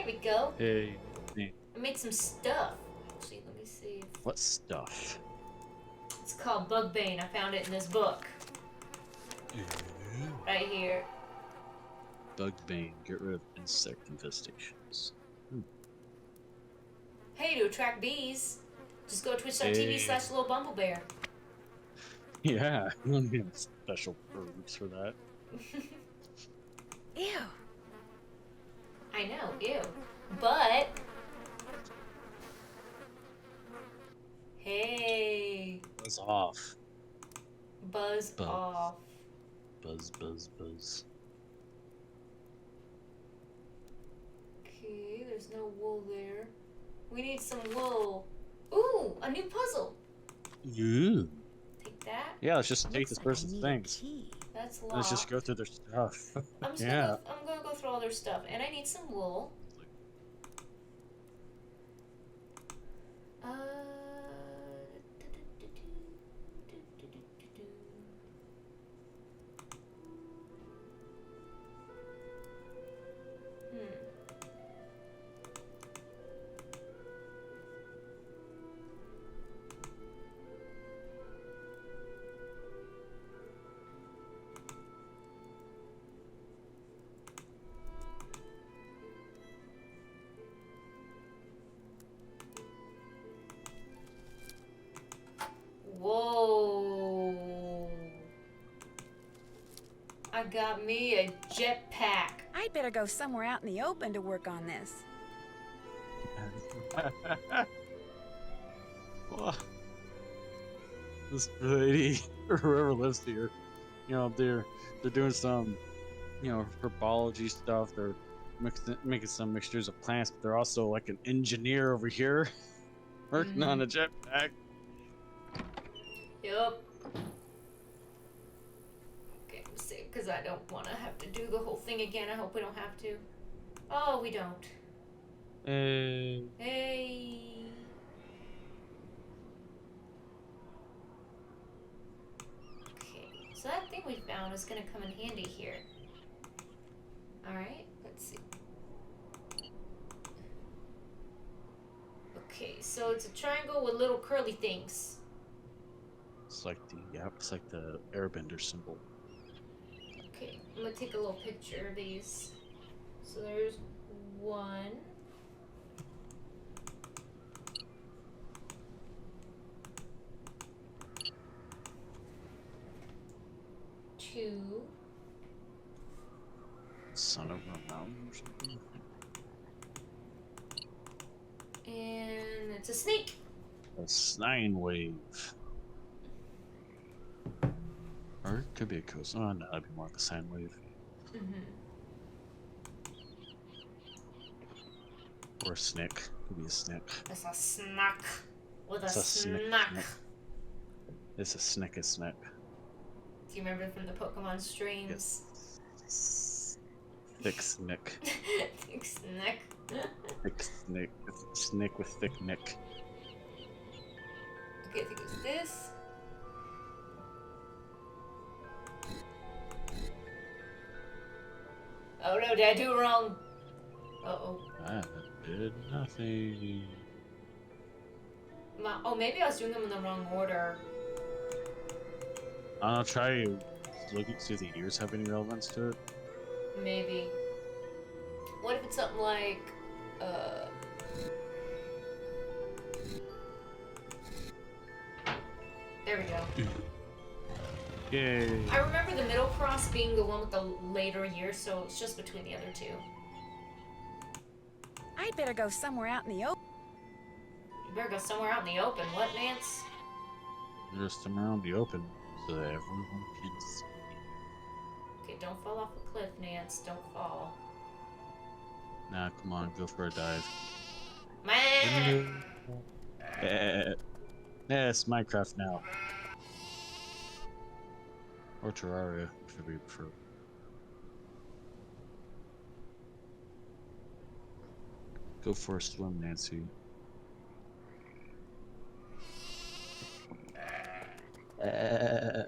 we go. Hey, I made some stuff. What stuff? It's called Bugbane. I found it in this book. Right here. Bugbane. Get rid of insect infestations. Hey, to attract bees, just go to twitch.tv/Lilbumblebear. Yeah, you don't need special herbs for that. Ew. I know, ew. But... Hey. Buzz off. Buzz off. Buzz, buzz, buzz. Okay, there's no wool there. We need some wool. Ooh, a new puzzle. Ooh. Take that. Yeah, let's just take Looks this like I person's need a things. key. That's locked. Let's just go through their stuff. I'm just Yeah. gonna go through all their stuff, and I need some wool. Whoa. I got me a jetpack. I'd better go somewhere out in the open to work on this. Well, this lady, or whoever lives here, you know, they're doing some, you know, herbology stuff. They're making some mixtures of plants, but they're also like an engineer over here, working on a jetpack. Yup. Okay, I'm safe because I don't want to have to do the whole thing again. I hope we don't have to. Oh, we don't. Hey. Hey. Okay, so that thing we found is going to come in handy here. Alright, let's see. Okay, so it's a triangle with little curly things. It's like the airbender symbol. Okay, I'm gonna take a little picture of these. So there's one. Two. Son of a mountain or something. And it's a snake. A sine wave. Or it could be a coast. Oh, no, that'd be more like a sine wave. Or a snick. Could be a snick. It's a snack. With a It's a snick. snack. It's a snick, a snick. Do you remember from the Pokemon streams? Yes. Thick snick. Thick snack. Thick snick. It's a snick with thick nick. Okay, I think it's this. Oh no, did I do it wrong? Uh-oh. I did nothing. Oh, maybe I was doing them in the wrong order. I'll try looking see if the ears have any relevance to it. Maybe. What if it's something like, there we go. Yay. I remember the middle cross being the one with the later year, so it's just between the other two. I'd better go somewhere out in the open. You better go somewhere out in the open. What, Nance? Just around the open so that everyone can see. Okay, don't fall off a cliff, Nance. Don't fall. Nah, come on, go for a dive. Man! Yeah, it's Minecraft now. Or Terraria, whichever you prefer. Go for a swim, Nancy. Okay.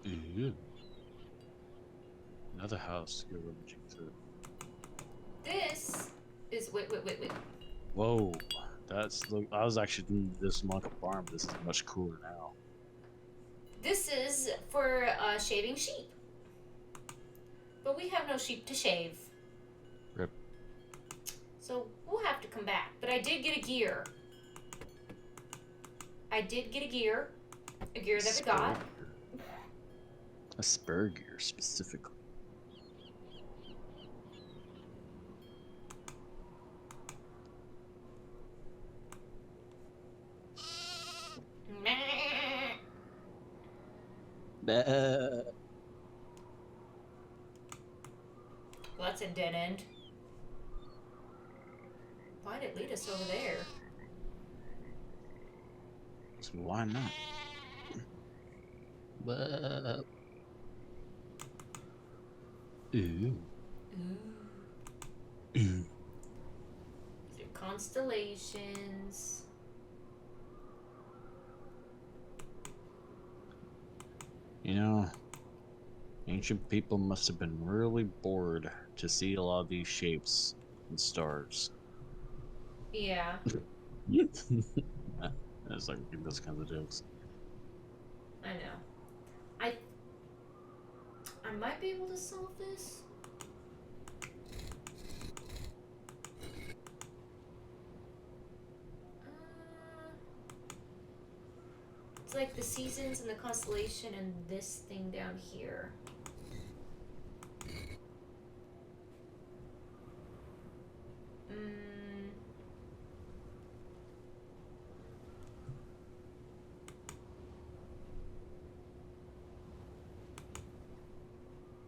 Ooh. Ooh. Another house to go rummaging through. This is wait. Whoa, that's look. I was actually doing this monkey farm. This is much cooler now. This is for shaving sheep. But we have no sheep to shave. Rip. So we'll have to come back. But I did get a gear. A gear that we got. A spur gear specifically. Well, that's a dead end. Why'd it lead us over there? So why not? But ooh. These are constellations. You know, ancient people must have been really bored to see a lot of these shapes and stars. Yeah. It's like those kinds of jokes. I know. I might be able to solve this. It's like the seasons and the constellation and this thing down here.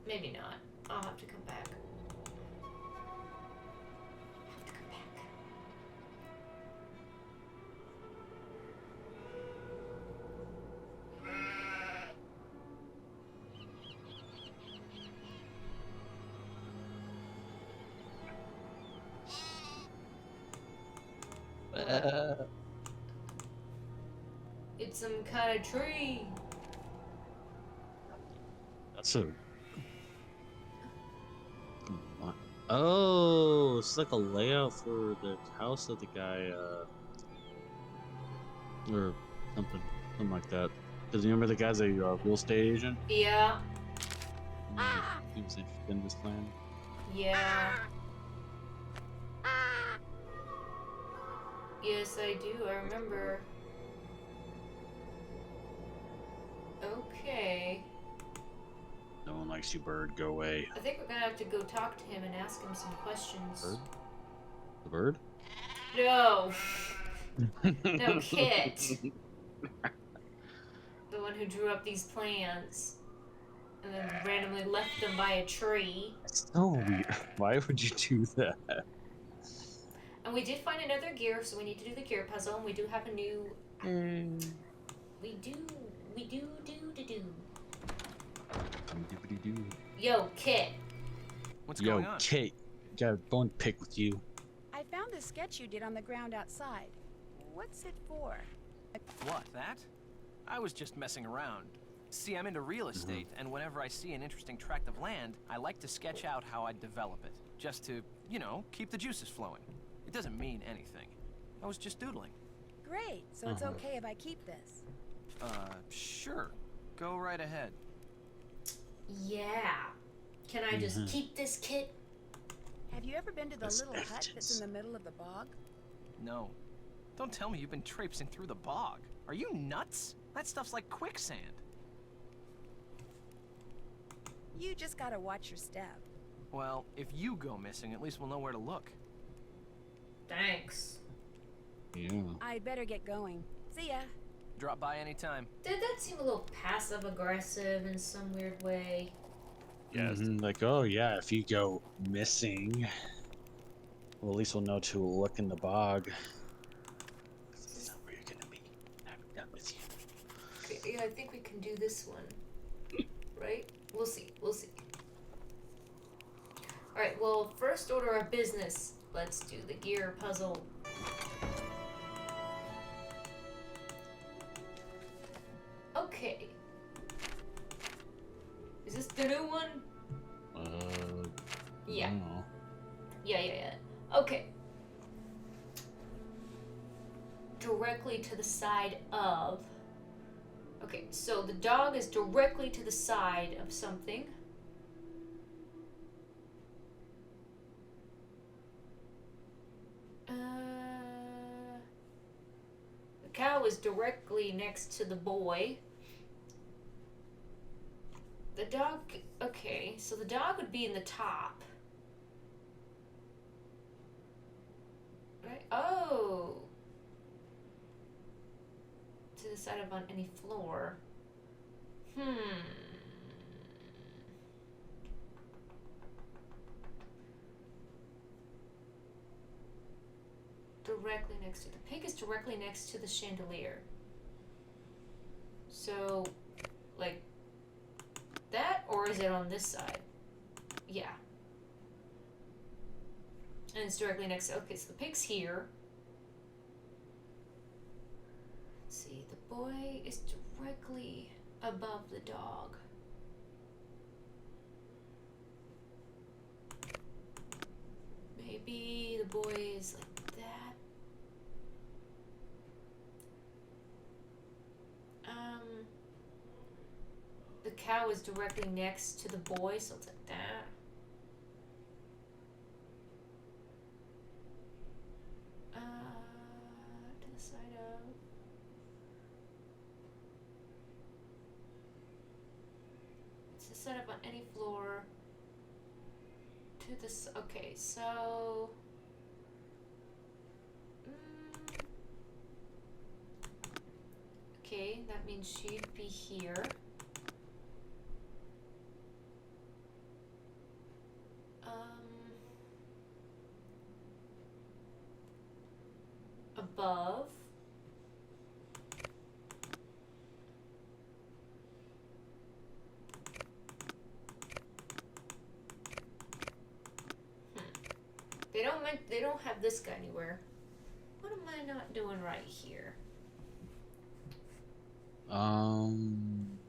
Maybe not. I'll have to come back. It's some kind of tree. That's a. Oh, it's like a layout for the house that the guy, or something like that. Because you remember the guy's a real estate agent? Yeah. He was interested in this land. Yeah. Yes, I do. I remember. Okay. No one likes you, bird. Go away. I think we're gonna have to go talk to him and ask him some questions. Bird? The bird? No. No, Kit. The one who drew up these plans. And then randomly left them by a tree. So weird. Why would you do that? And we did find another gear, so we need to do the gear puzzle, and we do have a new... We do. Yo, Kit. What's going on? Yo, Kit. Got a bone to pick with you. I found the sketch you did on the ground outside. What's it for? What, that? I was just messing around. See, I'm into real estate, and whenever I see an interesting tract of land, I like to sketch out how I'd develop it. Just to, you know, keep the juices flowing. It doesn't mean anything. I was just doodling. Great, so it's okay if I keep this. Sure. Go right ahead. Yeah. Can I just keep this, Kit? Have you ever been to the little hut that's in the middle of the bog? No. Don't tell me you've been traipsing through the bog. Are you nuts? That stuff's like quicksand. You just gotta watch your step. Well, if you go missing, at least we'll know where to look. Thanks. Yeah. I'd better get going. See ya. Drop by anytime. Did that seem a little passive-aggressive in some weird way? Yes. Like, oh yeah, if you go missing, well, at least we'll know to look in the bog. This is not where you're gonna be. I'm done with you. Okay, yeah, I think we can do this one. Right? We'll see. Alright, well, first order of business. Let's do the gear puzzle. Okay. Is this the new one? Yeah. Oh. Yeah. Okay. Directly to the side of... Okay, so the dog is directly to the side of something. The cow is directly next to the boy. The dog... Okay, so the dog would be in the top. Right? Oh! To the side of on any floor. Directly next to... The pig is directly next to the chandelier. So, like... that, or is it on this side? Yeah. And it's directly next to... Okay, so the pig's here. Let's see, the boy is directly above the dog. Maybe the boy is like that. The cow is directly next to the boy, so it's like that. To the side of... It's the set up on any floor. To this... Okay, so... Okay, that means she'd be here. Above. They don't have this guy anywhere. What am I not doing right here?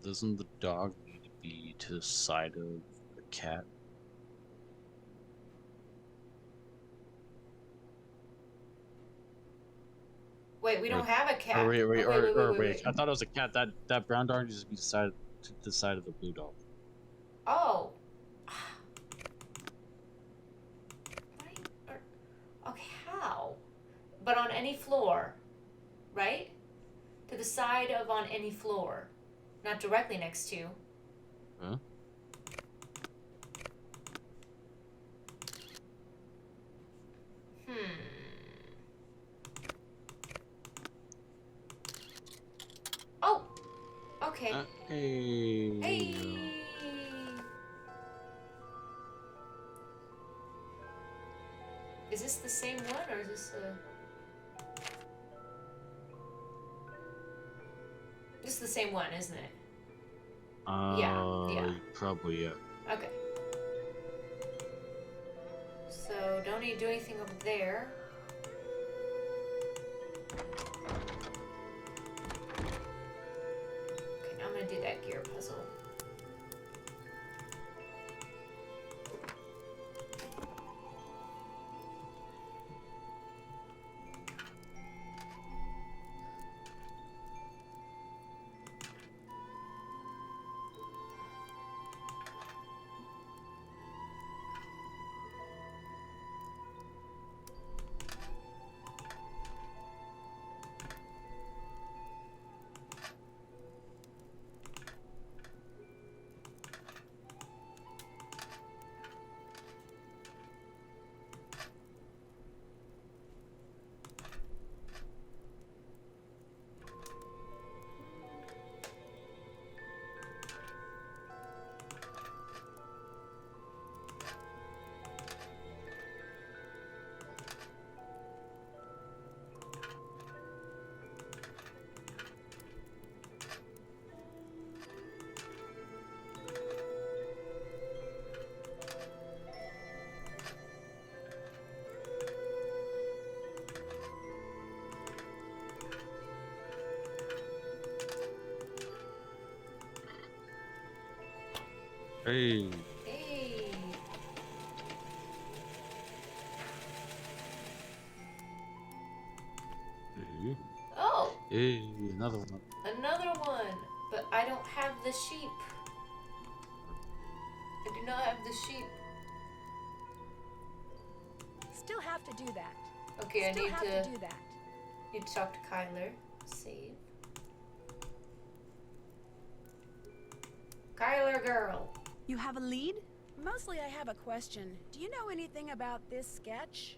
Doesn't the dog need to be to the side of the cat? Wait, we don't have a cat. Wait. Wait. I thought it was a cat. That brown dog needs to be to the side of the blue dog. Oh. Okay, how? But on any floor, right? To the side of on any floor. Not directly next to. Huh? Oh! Okay. Hey. Hey! Is this the same one, or is this a... This is the same one, isn't it? Yeah. Probably, yeah. Okay. So, don't need to do anything over there. Okay, now I'm gonna do that gear puzzle. Hey. Hey! Hey, another one. Another one! But I don't have the sheep. I do not have the sheep. Still have to do that. Okay, Still I have need to do that. need to talk to Kyler. Save. Kyler girl. You have a lead? Mostly I have a question. Do you know anything about this sketch?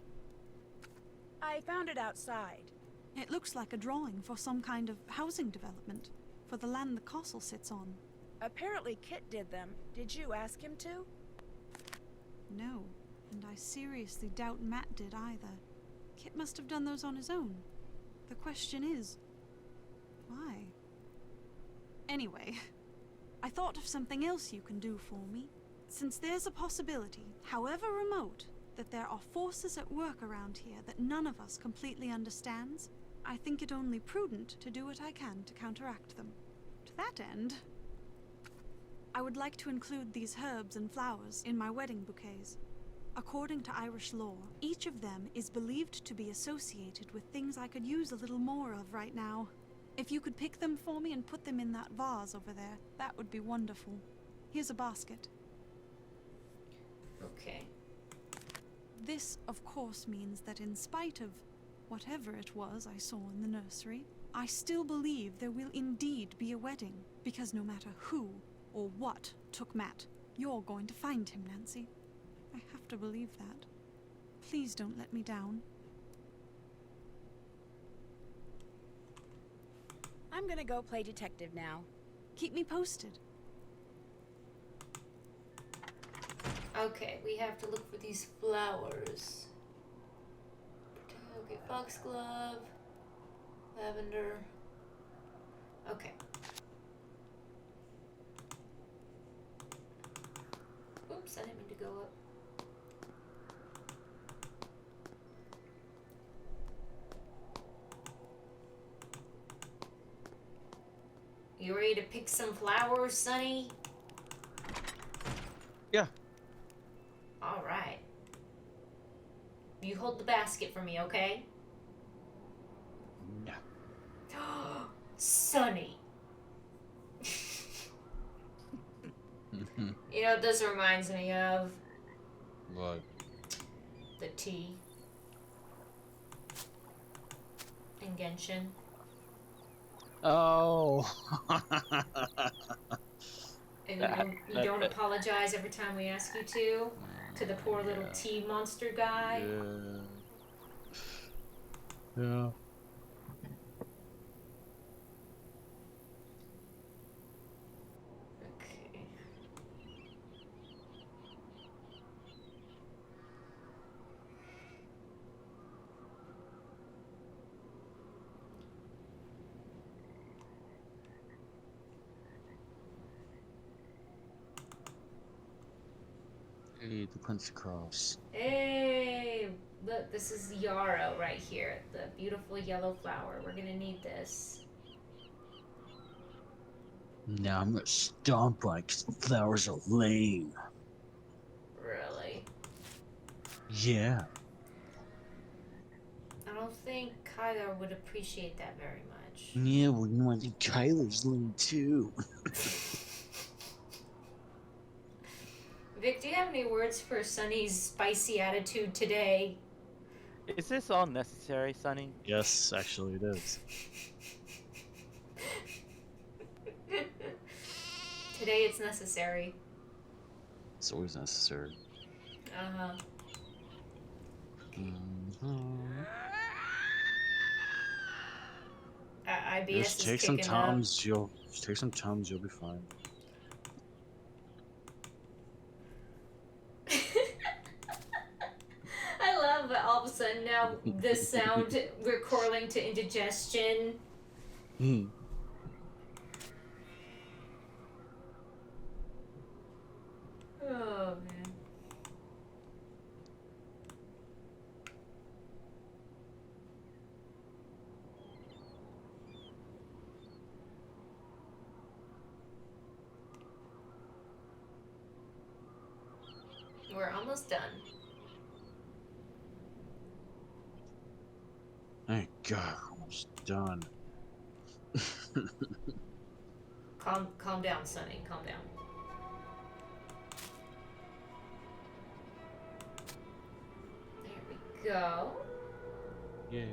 I found it outside. It looks like a drawing for some kind of housing development, for the land the castle sits on. Apparently Kit did them. Did you ask him to? No, and I seriously doubt Matt did either. Kit must have done those on his own. The question is, why? Anyway, I thought of something else you can do for me. Since there's a possibility, however remote, that there are forces at work around here that none of us completely understands, I think it only prudent to do what I can to counteract them. To that end, I would like to include these herbs and flowers in my wedding bouquets. According to Irish law, each of them is believed to be associated with things I could use a little more of right now. If you could pick them for me and put them in that vase over there, that would be wonderful. Here's a basket. Okay. This, of course, means that in spite of whatever it was I saw in the nursery, I still believe there will indeed be a wedding, because no matter who or what took Matt, you're going to find him, Nancy. I have to believe that. Please don't let me down. I'm gonna go play detective now. Keep me posted. Okay, we have to look for these flowers. Okay, foxglove, lavender. Okay. Oops, I didn't mean to go up. You ready to pick some flowers, Sonny? Yeah. All right. You hold the basket for me, okay? Yeah. Sonny. You know what this reminds me of? What? The tea. In Genshin. Oh. And you don't apologize every time we ask you to the poor little tea monster guy. Yeah. Okay. Hey, the Prince Cross. Hey, look, this is yarrow right here. The beautiful yellow flower. We're gonna need this. Now I'm gonna stomp on it 'cause flowers are lame. Really? Yeah. I don't think Kyler would appreciate that very much. Yeah, well, you know, I think Kyler's lame too. Vic, do you have any words for Sunny's spicy attitude today? Is this all necessary, Sonny? Yes, actually it is. Today it's necessary. It's always necessary. Uh-huh. IBS Just is take some kicking Tums, you'll be fine. I love that all of a sudden now this sound we're correlating to indigestion. Hmm. Oh man. We're almost done. Thank God, almost done. Calm down, Sonny. Calm down. There we go. Yay.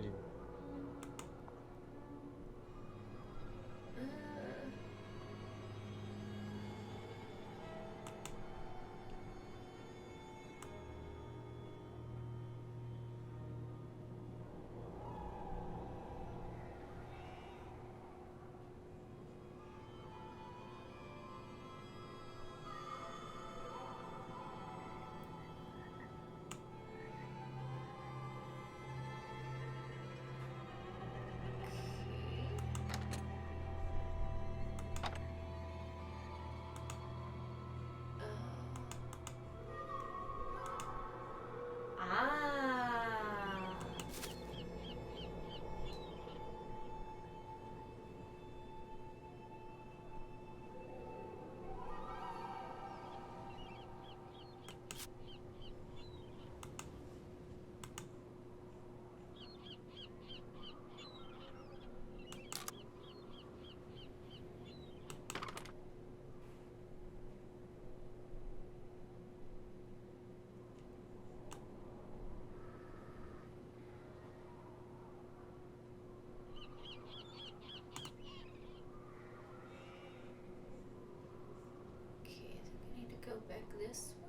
Go back this way.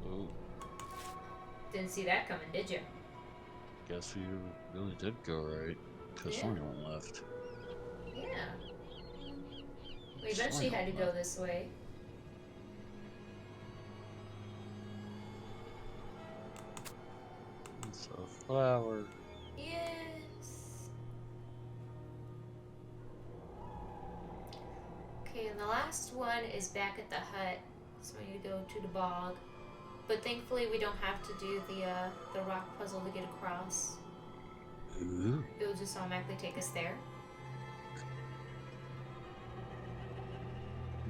Oh, Didn't see that coming, did you? guess we really did go right. Because Yeah. only one left. Yeah. We eventually had to go this way. It's a flower. Yes. Okay, and the last one is back at the hut. So I need to go to the bog. But thankfully we don't have to do the rock puzzle to get across. Ooh. It'll just automatically take us there.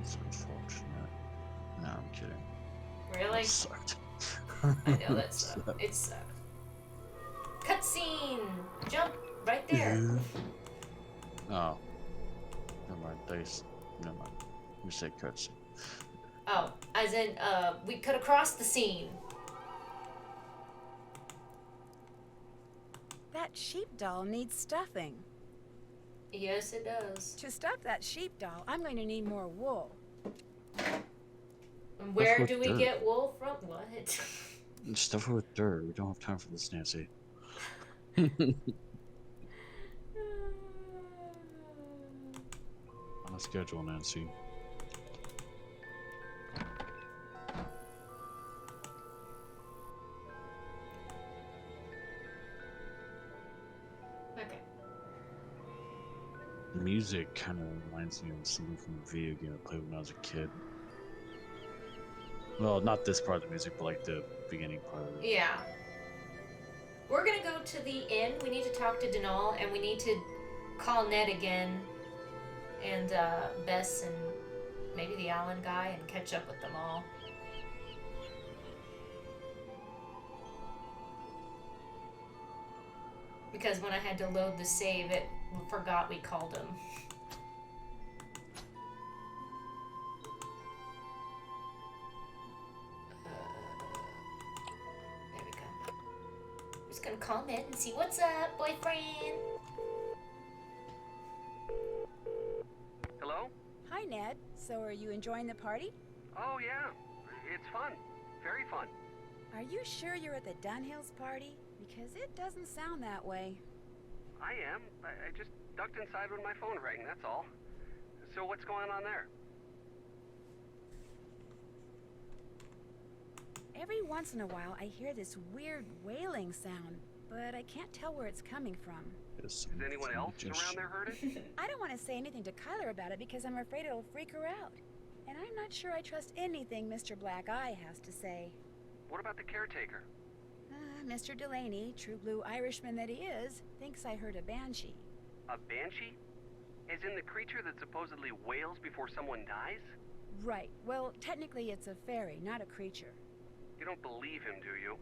It's unfortunate. No, I'm kidding. Really? That sucked. I know that sucked. It sucked. Cutscene! Jump right there. Oh. Never mind. Dice. Never mind. You say cutscene. Oh, as in, we cut across the scene. That sheep doll needs stuffing. Yes, it does. To stuff that sheep doll, I'm going to need more wool. And where with do we dirt. get wool from? What? Stuff it with dirt. We don't have time for this, Nancy. On a schedule, Nancy. Okay. The music kind of reminds me of something from a video game I played when I was a kid. Well, not this part of the music, but like the beginning part of it. Yeah. We're gonna go to the inn. We need to talk to Denal, and we need to call Ned again, and Bess, and maybe the Allen guy, and catch up with them all. Because when I had to load the save, it forgot we called him. There we go. I'm just gonna call Ned and see what's up, boyfriend. Hello? Hi, Ned. So are you enjoying the party? Oh, yeah. It's fun. Very fun. Are you sure you're at the Dunhills party? Because it doesn't sound that way. I am. I just ducked inside when my phone rang, that's all. So what's going on there? Every once in a while, I hear this weird wailing sound, but I can't tell where it's coming from. Is anyone else around there hurting? I don't want to say anything to Kyler about it because I'm afraid it'll freak her out. And I'm not sure I trust anything Mr. Black Eye has to say. What about the caretaker? Mr. Delaney, true blue Irishman that he is, thinks I heard a banshee. A banshee? As in the creature that supposedly wails before someone dies? Right. Well, technically it's a fairy, not a creature. You don't believe him, do you?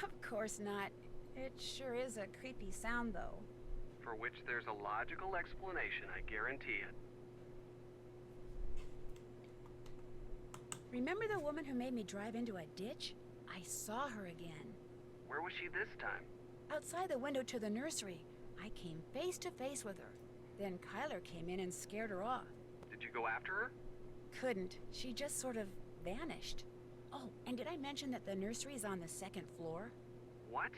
Of course not. It sure is a creepy sound, though. For which there's a logical explanation, I guarantee it. Remember the woman who made me drive into a ditch? I saw her again. Where was she this time? Outside the window to the nursery. I came face to face with her. Then Kyler came in and scared her off. Did you go after her? Couldn't. She just sort of vanished. Oh, and did I mention that the nursery's on the 2nd floor? What?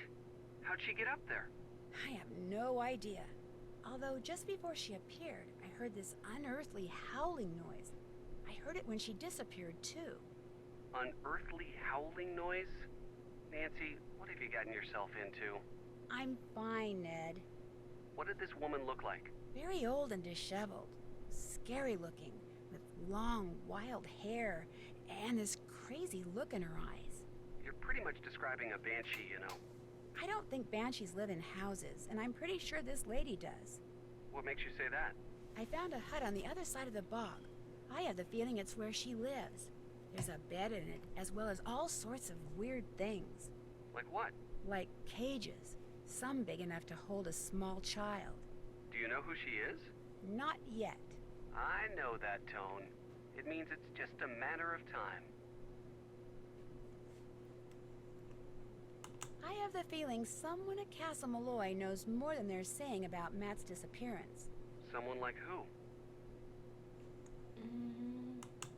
How'd she get up there? I have no idea. Although just before she appeared, I heard this unearthly howling noise. I heard it when she disappeared, too. Unearthly howling noise? Nancy, what have you gotten yourself into? I'm fine, Ned. What did this woman look like? Very old and disheveled. Scary looking, with long, wild hair, and this crazy look in her eyes. You're pretty much describing a banshee, you know. I don't think banshees live in houses, and I'm pretty sure this lady does. What makes you say that? I found a hut on the other side of the bog. I have the feeling it's where she lives. There's a bed in it, as well as all sorts of weird things. Like what? Like cages, some big enough to hold a small child. Do you know who she is? Not yet. I know that tone. It means it's just a matter of time. I have the feeling someone at Castle Malloy knows more than they're saying about Matt's disappearance. Someone like who?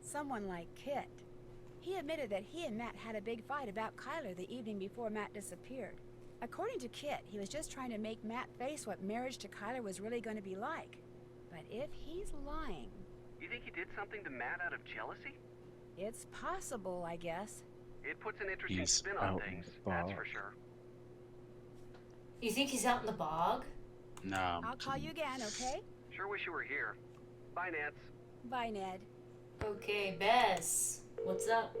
Someone like Kit. He admitted that he and Matt had a big fight about Kyler the evening before Matt disappeared. According to Kit, he was just trying to make Matt face what marriage to Kyler was really going to be like. But if he's lying... You think he did something to Matt out of jealousy? It's possible, I guess. It puts an interesting He's spin out on in things, the that's bog. for sure. You think he's out in the bog? Nah. I'll call you again, okay? Sure wish you were here. Bye, Nance. Bye, Ned. Okay, Bess. What's up?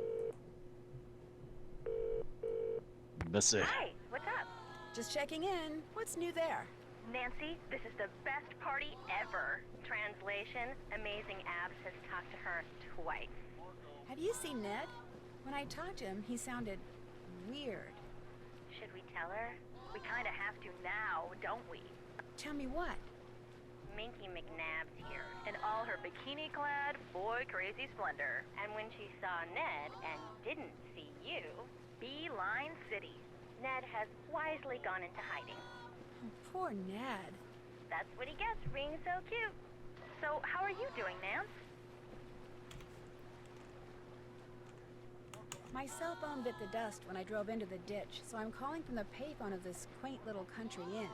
Bessie. Hi, what's up? Just checking in. What's new there? Nancy, this is the best party ever. Translation, Amazing Abs has talked to her twice. Have you seen Ned? When I talked to him, he sounded weird. Should we tell her? We kinda have to now, don't we? Tell me what? Minky McNabb's here, in all her bikini-clad, boy-crazy splendor. And when she saw Ned and didn't see you, Beeline City. Ned has wisely gone into hiding. Oh, poor Ned. That's what he gets for being so cute. So, how are you doing, Nance? My cell phone bit the dust when I drove into the ditch, so I'm calling from the payphone of this quaint little country inn.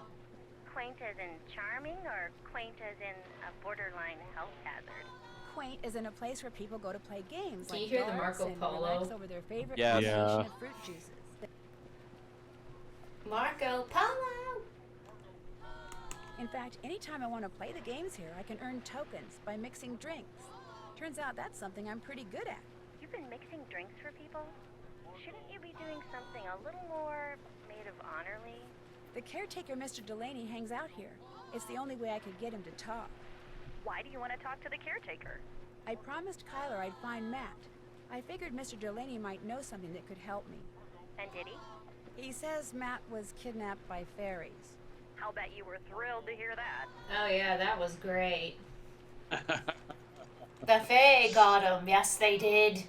Quaint as in charming, or quaint as in a borderline health hazard? Quaint is in a place where people go to play games Can like you hear the darts Marco and Polo? relax over their favorite Yeah. combination of fruit juices. Marco Polo! In fact, anytime I want to play the games here, I can earn tokens by mixing drinks. Turns out that's something I'm pretty good at. You've been mixing drinks for people? Shouldn't you be doing something a little more maid of honorly? The caretaker, Mr. Delaney, hangs out here. It's the only way I could get him to talk. Why do you want to talk to the caretaker? I promised Kyler I'd find Matt. I figured Mr. Delaney might know something that could help me. And did he? He says Matt was kidnapped by fairies. I'll bet you were thrilled to hear that. Oh yeah, that was great. The Fae got him. Yes, they did.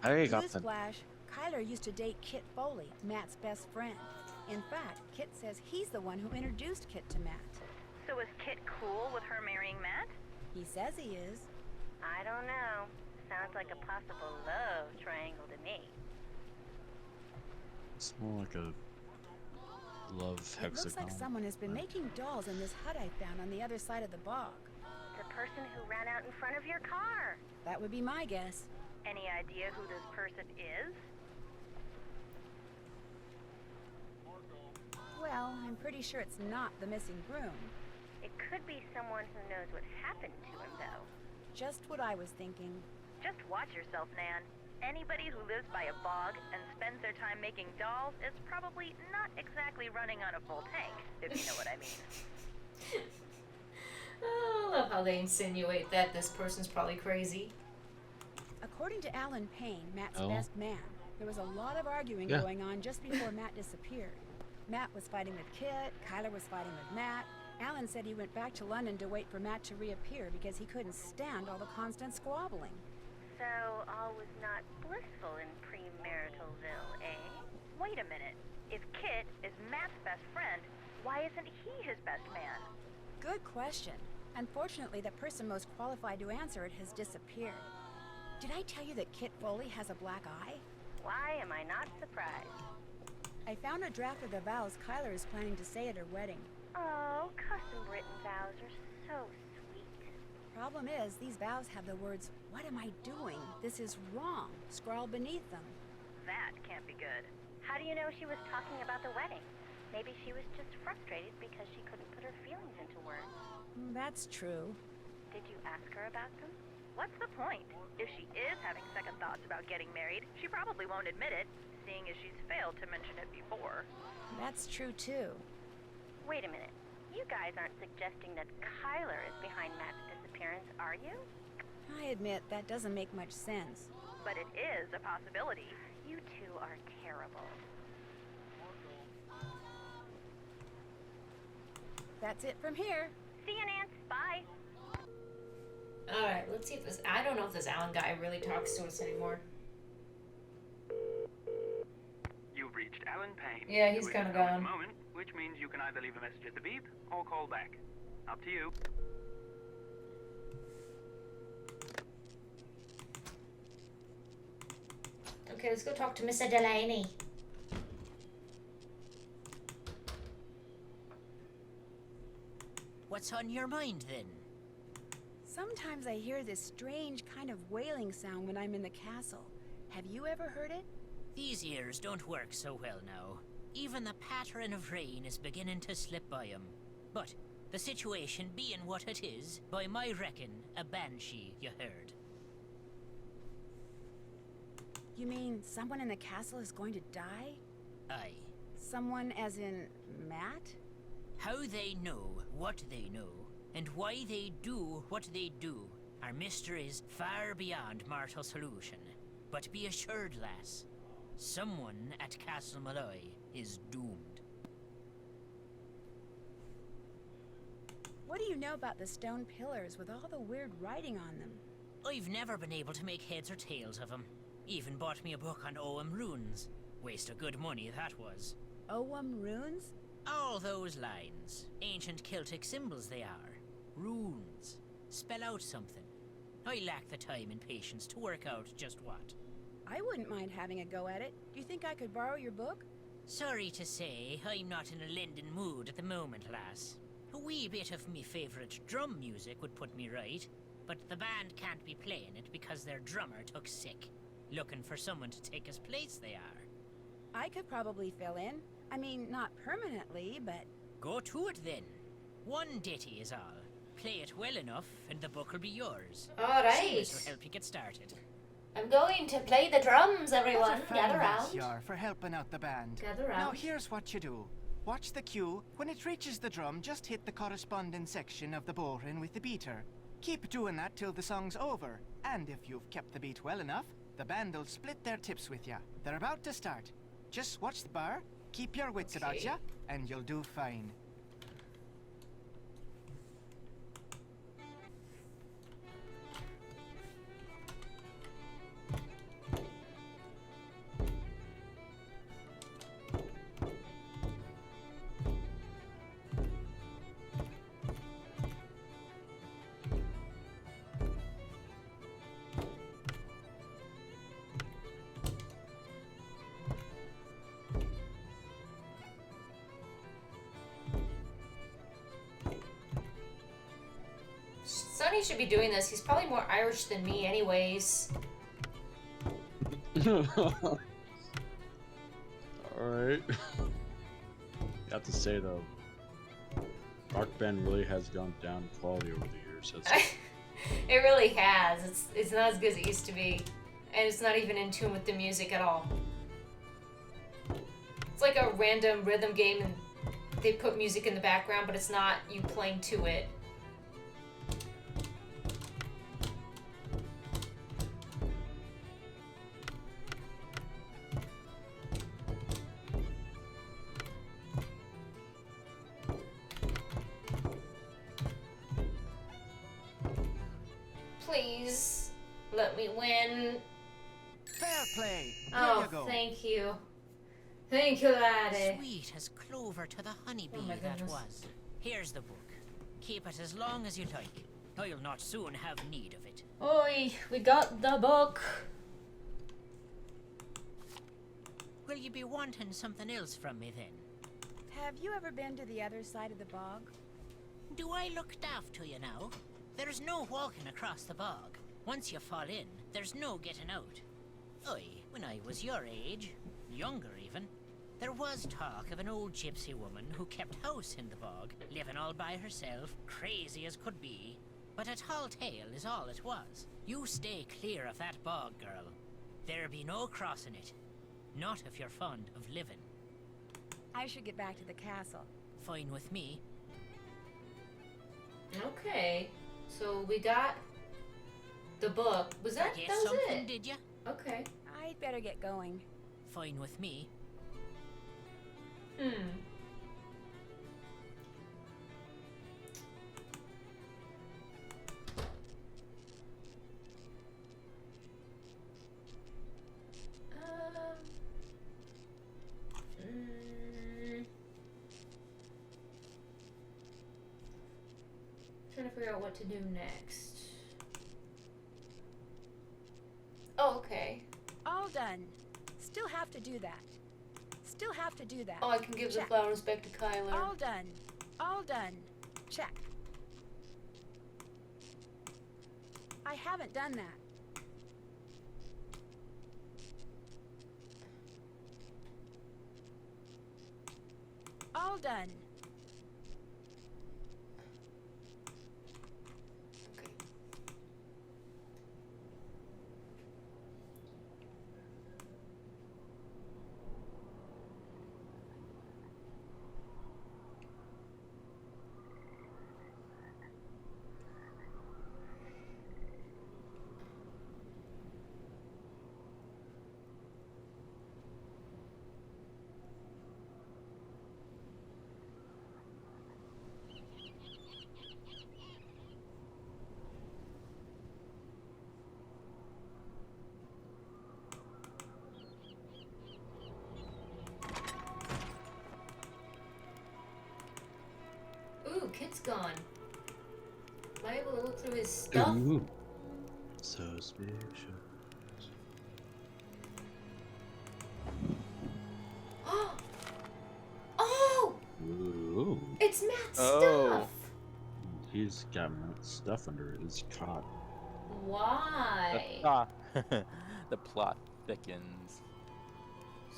Hey, got them. Newsflash, Kyler used to date Kit Foley, Matt's best friend. In fact, Kit says he's the one who introduced Kit to Matt. So is Kit cool with her marrying Matt? He says he is. I don't know. Sounds like a possible love triangle to me. It's more like a love It looks hexagon. like someone has been making dolls in this hut I found on the other side of the bog. The person who ran out in front of your car. That would be my guess. Any idea who this person is? Well, I'm pretty sure it's not the missing groom. It could be someone who knows what happened to him, though. Just what I was thinking. Just watch yourself, Nan. Anybody who lives by a bog and spends their time making dolls is probably not exactly running on a full tank, if you know what I mean. Oh, I love how they insinuate that this person's probably crazy. According to Alan Payne, Matt's Oh. best man, there was a lot of arguing Yeah. going on just before Matt disappeared. Matt was fighting with Kit, Kyler was fighting with Matt. Alan said he went back to London to wait for Matt to reappear because he couldn't stand all the constant squabbling. So, all was not blissful in premaritalville, eh? Wait a minute. If Kit is Matt's best friend, why isn't he his best man? Good question. Unfortunately, the person most qualified to answer it has disappeared. Did I tell you that Kit Foley has a black eye? Why am I not surprised? I found a draft of the vows Kyler is planning to say at her wedding. Oh, custom-written vows are so sweet. Problem is, these vows have the words, "What am I doing? This is wrong," scrawled beneath them. That can't be good. How do you know she was talking about the wedding? Maybe she was just frustrated because she couldn't put her feelings into words. That's true. Did you ask her about them? What's the point? If she is having second thoughts about getting married, she probably won't admit it, seeing as she's failed to mention it before. That's true, too. Wait a minute. You guys aren't suggesting that Kyler is behind Matt's disappearance, are you? I admit, that doesn't make much sense. But it is a possibility. You two are terrible. That's it from here. See you, Nance. Bye. Alright, let's see if this... I don't know if this Alan guy really talks to us anymore. You've reached Alan Payne. Yeah, he's who is kinda at home at gone. the moment, which means you can either leave a message at the beep or call back. Up to you. Okay, let's go talk to Mr. Delaney. What's on your mind, then? Sometimes I hear this strange kind of wailing sound when I'm in the castle. Have you ever heard it? These ears don't work so well now. Even the pattern of rain is beginning to slip by 'em. But the situation being what it is, by my reckon, a banshee, you heard. You mean someone in the castle is going to die? Aye. Someone as in Matt? How they know what they know, and why they do what they do, are mysteries far beyond mortal solution. But be assured, lass, someone at Castle Malloy is doomed. What do you know about the stone pillars with all the weird writing on them? I've never been able to make heads or tails of 'em. Even bought me a book on Ogham runes. Waste of good money, that was. Ogham runes? All those lines. Ancient Celtic symbols they are. Runes. Spell out something. I lack the time and patience to work out just what. I wouldn't mind having a go at it. Do you think I could borrow your book? Sorry to say, I'm not in a lending mood at the moment, lass. A wee bit of me favourite drum music would put me right, but the band can't be playing it because their drummer took sick. Looking for someone to take his place, they are. I could probably fill in. I mean, not permanently, but... Go to it then. One ditty is all. Play it well enough, and the book will be yours. Alright. Seamus will help you get started. I'm going to play the drums, everyone. What a fan Gather lass round. you are for helping out the band. Gather Now round. here's what you do. Watch the cue. When it reaches the drum, just hit the corresponding section of the bowline with the beater. Keep doing that till the song's over. And if you've kept the beat well enough, the band'll split their tips with ya. They're about to start. Just watch the bar, keep your wits about Okay. ya, and you'll do fine. Sonny should be doing this. He's probably more Irish than me anyways. Alright. You have to say though, Rock Band really has gone down in quality over the years. It really has. It's not as good as it used to be. And it's not even in tune with the music at all. It's like a random rhythm game and they put music in the background, but it's not you playing to it. Please let me win. Fair play. Oh, you go. thank you. Thank you, laddie. Sweet as clover to the honeybee Oh my that goodness. was. Here's the book. Keep it as long as you like. I'll not soon have need of it. Oi, we got the book. Will you be wanting something else from me then? Have you ever been to the other side of the bog? Do I look daft to you now? There's no walking across the bog. Once you fall in, there's no getting out. When I was your age, younger even, there was talk of an old gypsy woman who kept house in the bog, living all by herself, crazy as could be. But a tall tale is all it was. You stay clear of that bog, girl. There be no crossing it. Not if you're fond of living. I should get back to the castle. Fine with me. Okay, so we got the book. Was that Forget was something, it? did ya? Okay. I'd better get going. Fine with me. Trying to figure out what to do next. Oh, okay. All done. Still have to do that. Still have to do that. Oh, I can give the Check. flowers back to Kyler. All done. All done. Check. I haven't done that. All done. Okay. Ooh, Kit's gone. Am I able to look through his stuff? Ooh. Suspicious. Oh! Ooh. It's Matt's Oh. stuff! He's got stuff under his cot. Why? The plot thickens.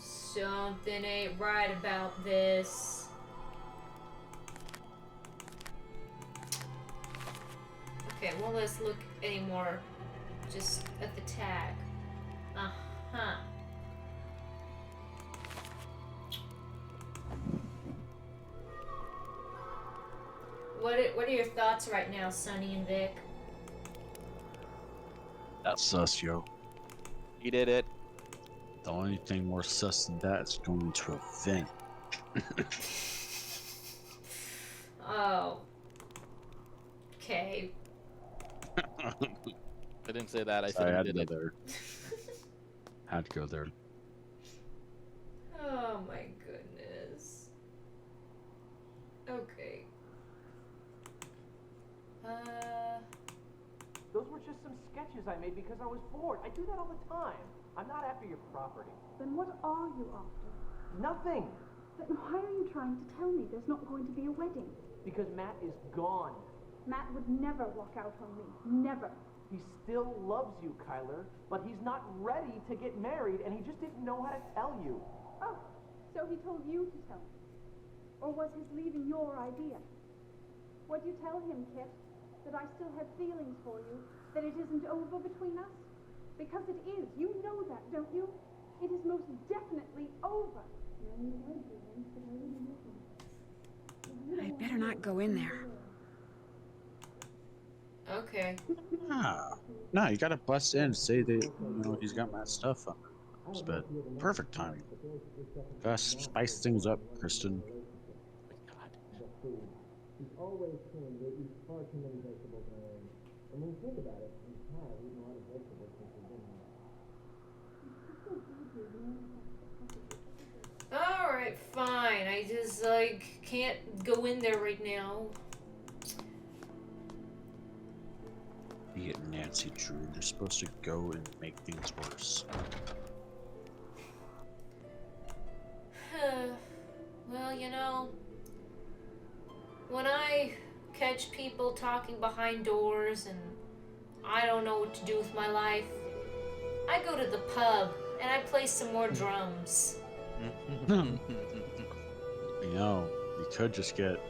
Something ain't right about this. Okay, well, let's look anymore just at the tag. Uh-huh. What are your thoughts right now, Sonny and Vic? That's sus, yo. He did it. The only thing more sus than that is going to a vent. Oh. Okay. I didn't say that. I Sorry, said I he had to did go it. there. Had to go there. Oh my goodness. Okay. Those were just some sketches I made because I was bored. I do that all the time. I'm not after your property. Then what are you after? Nothing. Then why are you trying to tell me there's not going to be a wedding? Because Matt is gone. Matt would never walk out on me. Never. He still loves you, Kyler, but he's not ready to get married, and he just didn't know how to tell you. Oh, so he told you to tell me? Or was his leaving your idea? What'd you tell him, Kit? That I still have feelings for you? That it isn't over between us? Because it is. You know that, don't you? It is most definitely over. I'd better not go in there. Okay. No, you gotta bust in and say that, he's got my stuff on his bed. Perfect timing. Gotta spice things up, Kristen. He's always saying they eat far too many vegetables on their own. And when you think about it, we have eaten a lot of vegetables since we've been here. Alright, fine. I just, can't go in there right now. You get Nancy Drew. They're supposed to go and make things worse. Well, when I catch people talking behind doors and I don't know what to do with my life, I go to the pub and I play some more drums. You could just get,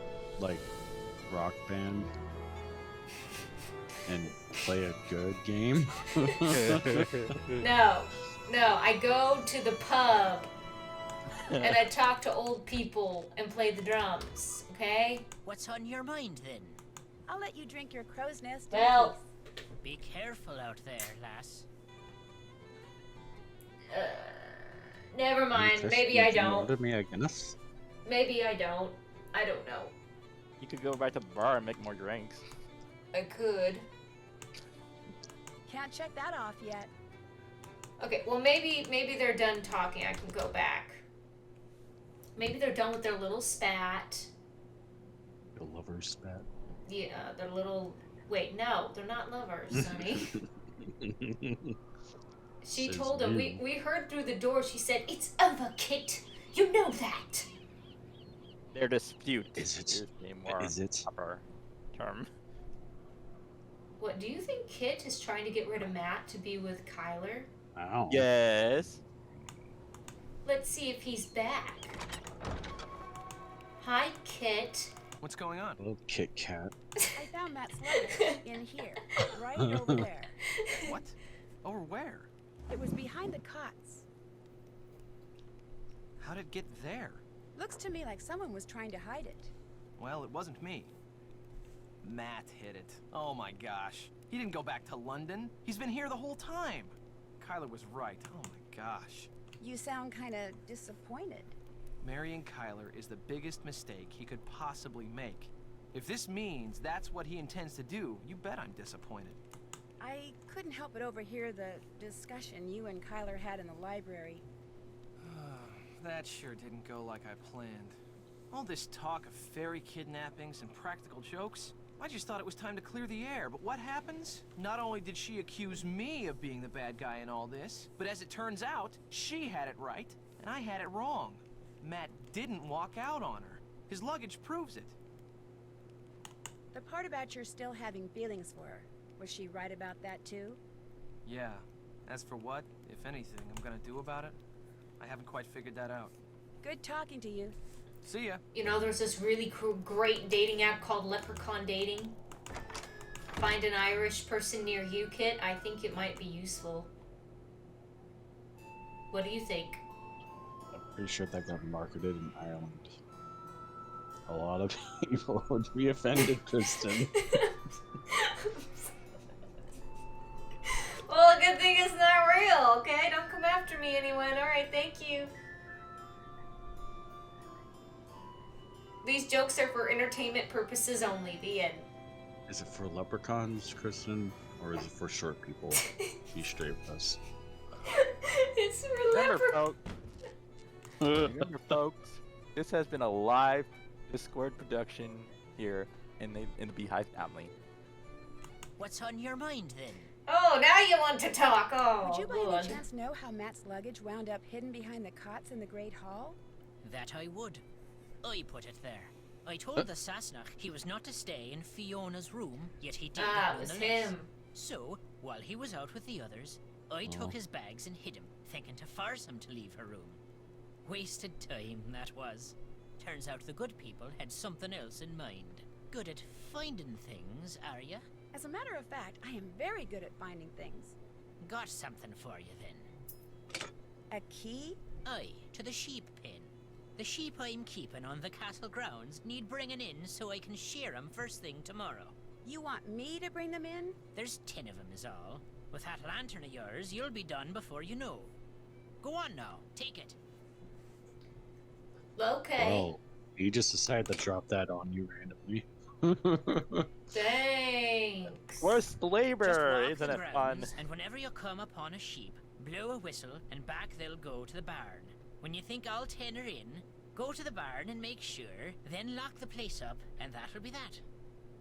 Rock Band and play a good game. No, I go to the pub and I talk to old people and play the drums, okay? What's on your mind, then? I'll let you drink your crow's nest. Well, be careful out there, lass. Never mind. Maybe I don't. Me, Maybe I don't. I don't know. You could go back to the bar and make more drinks. I could. Can't check that off yet. Okay, well maybe they're done talking. I can go back. Maybe they're done with their little spat. The lover spat. Yeah, their little... Wait, no, they're not lovers, honey. She told him, we heard through the door, she said, "It's over, Kit. You know that." Their dispute is a more proper term. What, do you think Kit is trying to get rid of Matt to be with Kyler? Wow. Yes. Let's see if he's back. Hi, Kit. What's going on? Little Kit Kat. I found Matt's luggage in here, right over there. What? Over where? It was behind the cots. How'd it get there? Looks to me like someone was trying to hide it. Well, it wasn't me. Matt hid it. Oh my gosh. He didn't go back to London. He's been here the whole time. Kyler was right. Oh my gosh. You sound kind of disappointed. Marrying Kyler is the biggest mistake he could possibly make. If this means that's what he intends to do, you bet I'm disappointed. I couldn't help but overhear the discussion you and Kyler had in the library. That sure didn't go like I planned. All this talk of fairy kidnappings and practical jokes, I just thought it was time to clear the air, but what happens? Not only did she accuse me of being the bad guy in all this, but as it turns out, she had it right, and I had it wrong. Matt didn't walk out on her. His luggage proves it. The part about your still having feelings for her, was she right about that too? Yeah. As for what, if anything, I'm gonna do about it, I haven't quite figured that out. Good talking to you. See ya. You know, there's this really great dating app called Leprechaun Dating. Find an Irish person near you, Kit. I think it might be useful. What do you think? I'm pretty sure that got marketed in Ireland. A lot of people would be offended, Kristen. Well, a good thing it's not real, okay? Don't come after me, anyone. Alright, thank you. These jokes are for entertainment purposes only. The end. Is it for leprechauns, Kristen? Or is it for short people? Be straight with us. It's for Remember, folks, this has been a live Discord production here in the Beehive family. What's on your mind, then? Oh, now you want to talk. Oh, Would you by good. any chance know how Matt's luggage wound up hidden behind the cots in the Great Hall? That I would. I put it there. I told the Sassenach he was not to stay in Fiona's room, yet he did it was nonetheless. him. So, while he was out with the others, I took his bags and hid him, thinking to force him to leave her room. Wasted time, that was. Turns out the good people had something else in mind. Good at finding things, are ya? As a matter of fact, I am very good at finding things. Got something for you then. A key? Aye, to the sheep pen. The sheep I'm keeping on the castle grounds need bringing in so I can shear 'em first thing tomorrow. You want me to bring them in? There's 10 of 'em is all. With that lantern of yours, you'll be done before you know. Go on now, take it. Okay. Oh, he just decided to drop that on you randomly. Thanks. Forced Just labor, walk isn't the it fun? grounds, and whenever you come upon a sheep, blow a whistle, and back they'll go to the barn. When you think all 10 are in, go to the barn and make sure, then lock the place up, and that'll be that.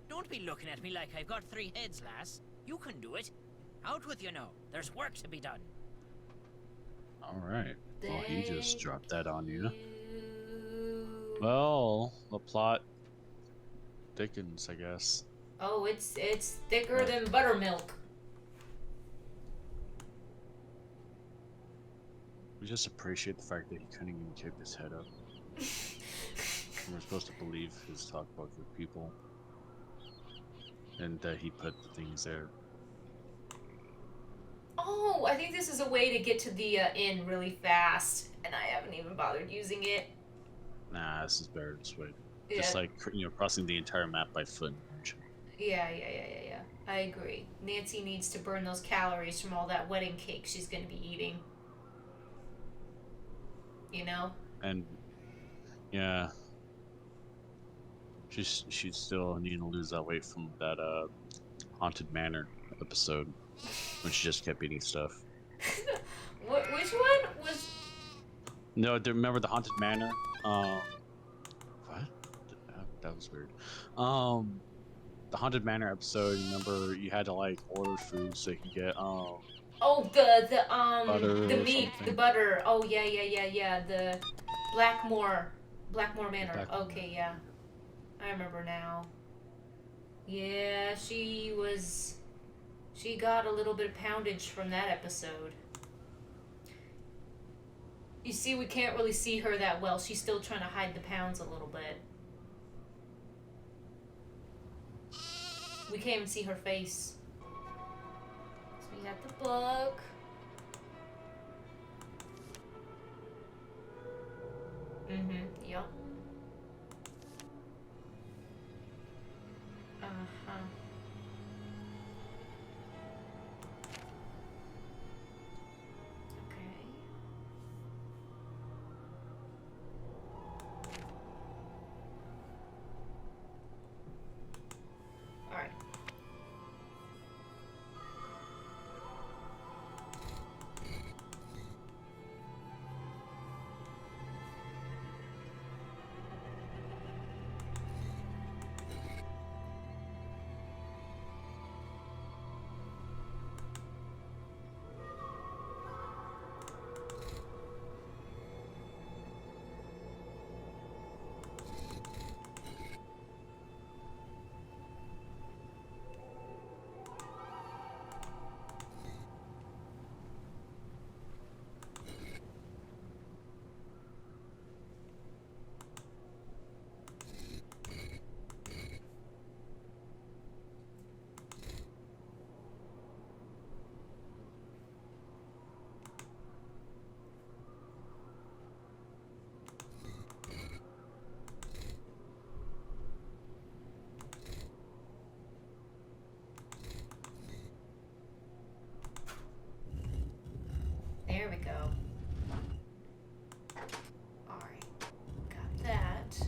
Don't be looking at me like I've got 3 heads, lass. You can do it. Out with you now. There's work to be done. Alright. Well, he just Thank dropped that on you. you. Well, the plot thickens, I guess. Oh, it's thicker than buttermilk. We just appreciate the fact that he couldn't even keep his head up. We're supposed to believe his talk about good people. And that he put the things there. Oh, I think this is a way to get to the inn really fast, and I haven't even bothered using it. Nah, this is better this way. Yeah. Just like, crossing the entire map by foot. Yeah. I agree. Nancy needs to burn those calories from all that wedding cake she's gonna be eating. You know? And, yeah. She's still needing to lose that weight from that, Haunted Manor episode. When she just kept eating stuff. Which one was... No, remember the Haunted Manor? What? That was weird. The Haunted Manor episode, remember you had to like order food so you could get Oh, butter the or meat, something. the butter. Oh, yeah. The Blackmore Manor. Blackmore. Okay, yeah. I remember now. Yeah, she got a little bit of poundage from that episode. You see, we can't really see her that well. She's still trying to hide the pounds a little bit. We can't even see her face. So we got the book. Yep. Uh-huh. Okay. All right. There we go. Alright. Got that.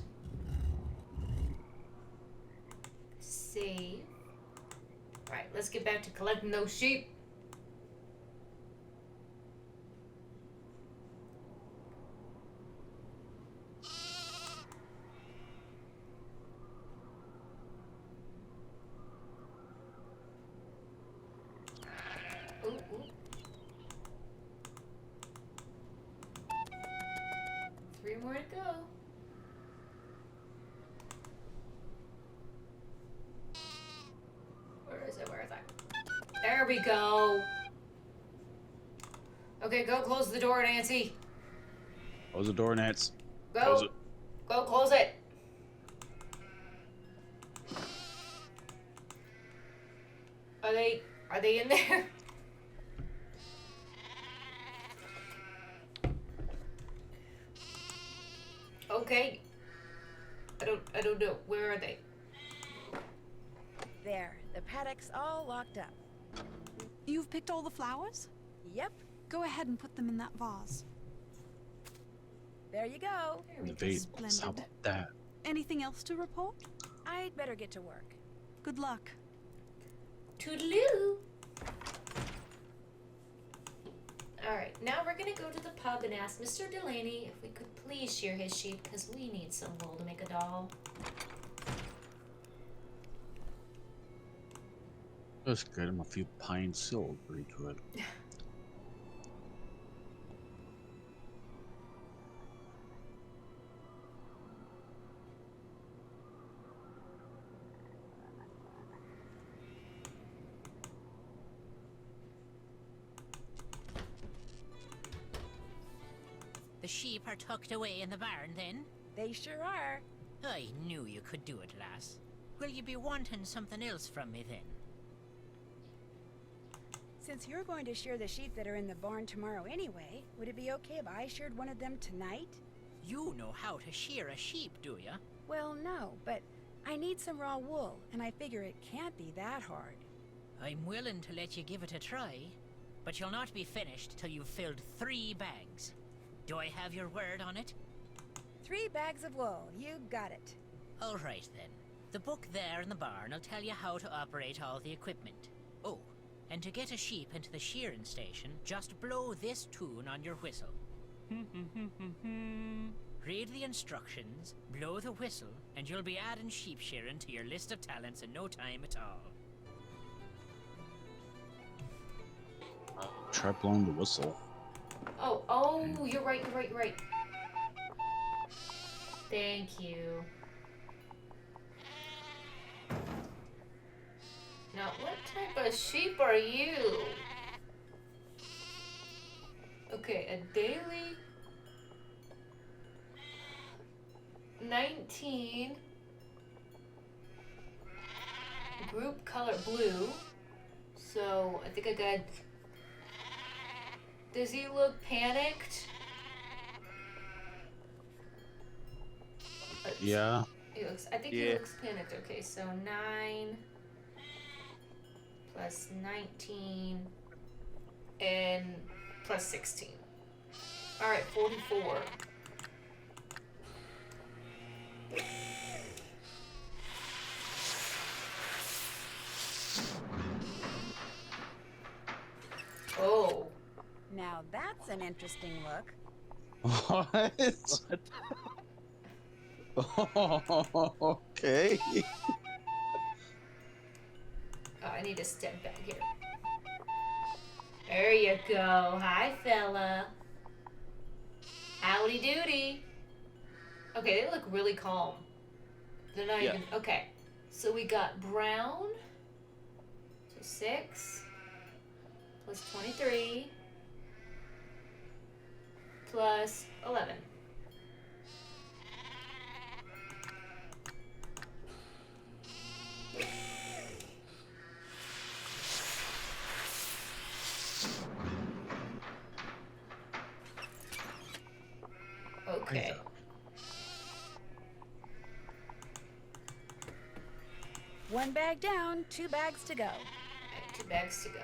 Save. Alright, let's get back to collecting those sheep. Ooh. 3 more to go. Where is it? There we go. Okay, go close the door, Nancy. Close the door, Nance. Go. Close it. Go close it. Are they in there? Okay. I don't know. Where are they? There, the paddock's all locked up. You've picked all the flowers? Yep, Go ahead and put them in that vase. there you go. There we The go. vase. Splendid. How about that? Anything else to report? I'd better get to work. Good luck. Toodaloo. Alright, now we're gonna go to the pub and ask Mr. Delaney if we could please shear his sheep because we need some wool to make a doll. Let's get him a few pine silk. Very good. The sheep are tucked away in the barn, then? They sure are. I knew you could do it, lass. Will you be wanting something else from me, then? Since you're going to shear the sheep that are in the barn tomorrow anyway, would it be okay if I sheared one of them tonight? You know how to shear a sheep, do ya? Well, no, but I need some raw wool, and I figure it can't be that hard. I'm willing to let you give it a try, but you'll not be finished till you've filled 3 bags. Do I have your word on it? 3 bags of wool, you got it. All right, then. The book there in the barn will tell you how to operate all the equipment. Oh, and to get a sheep into the shearing station, just blow this tune on your whistle. Read the instructions, blow the whistle, and you'll be adding sheep shearing to your list of talents in no time at all. Try blowing the whistle. Oh, you're right. Thank you. Now, what type of sheep are you? Okay, a daily 19 group color blue. So I think I got. Does he look panicked? Yeah. He looks. I think he looks panicked. Okay, so 9 plus 19 and plus 16. All right, 44. Oh. Now that's an interesting look. What? Okay. Oh, I need to step back here. There you go. Hi, fella. Howdy doody. Okay, they look really calm. They're not even. Okay. So we got brown. So 6 plus 23 plus 11. Okay. One bag down, 2 bags to go. Alright, 2 bags to go.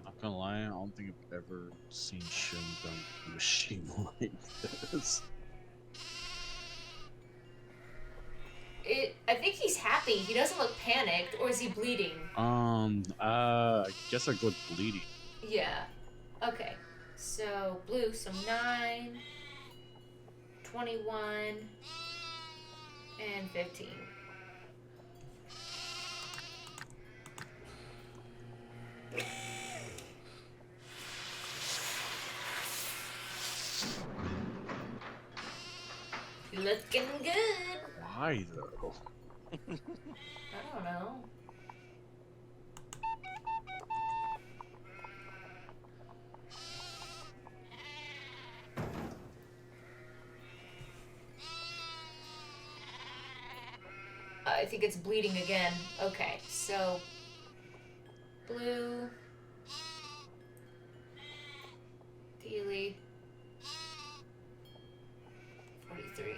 Not gonna lie, I don't think I've ever seen Shin done a machine like this. I think he's happy. He doesn't look panicked, or is he bleeding? I guess I'd go with bleeding. Yeah. Okay. So, blue, so 9, 21, and 15. Looking good. Why though? I don't know. I think it's bleeding again. Okay, so Blue. Dealey. 43.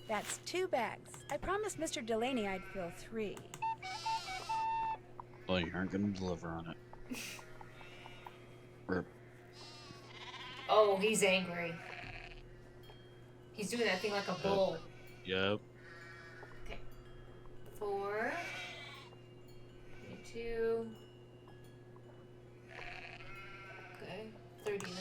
That's 2 bags. I promised Mr. Delaney I'd fill 3. Well, you aren't gonna deliver on it. Rip. Oh, he's angry. He's doing that thing like a bull. Yep. Okay. 4. 22. Okay. 39.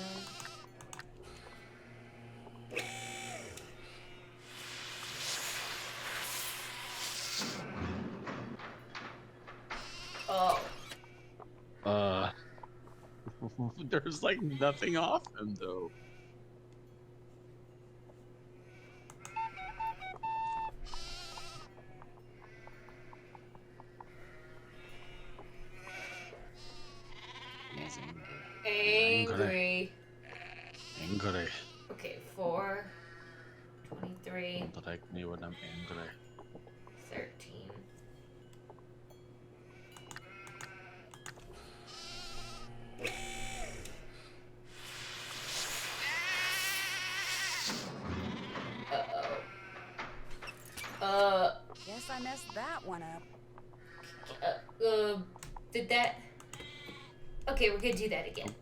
Oh. There's like nothing off him though. He's Angry. Angry. Okay, 4. 23. Don't like me when I'm angry. 13. Guess I messed that one up. Did that... Okay, we're gonna do that again.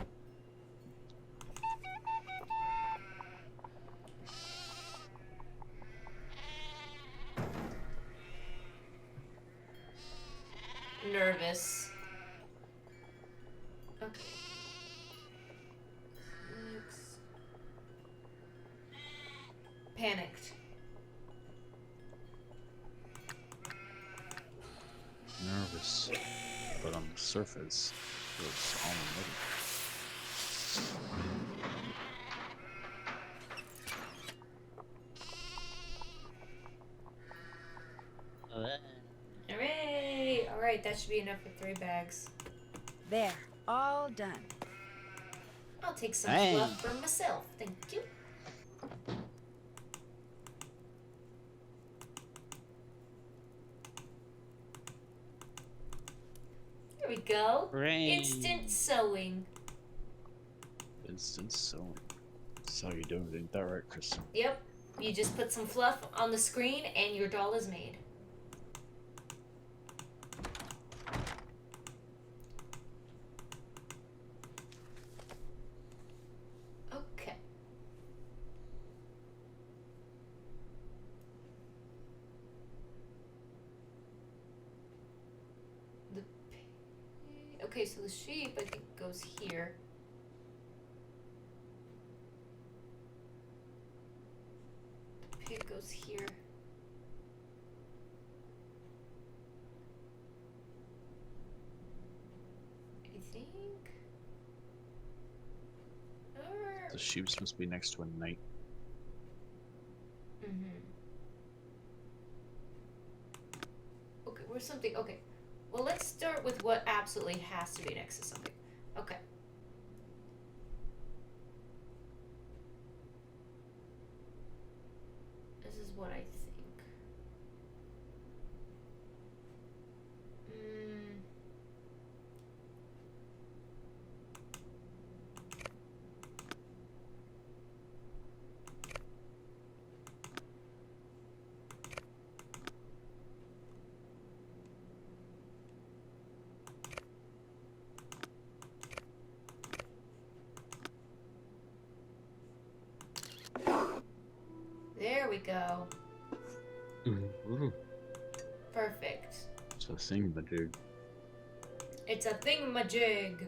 Nervous. Okay. 6. Panicked. Nervous, but on the surface, it's all ready. Hooray! Alright, that should be enough for 3 bags. There, all done. I'll take some Hey. fluff for myself. Thank you. There we go. Hooray. Instant sewing. Instant sewing. That's how you do it, ain't that right, Kristen? Yep. You just put some fluff on the screen and your doll is made. Okay. Okay, so the sheep, I think, goes here. The pig goes here. I think. The sheep's must be next to a knight. Okay, where's something? Okay. Well, let's start with what absolutely has to be next to something. Okay. This is what I think. There we go. Perfect. It's a thingamajig. It's a thingamajig.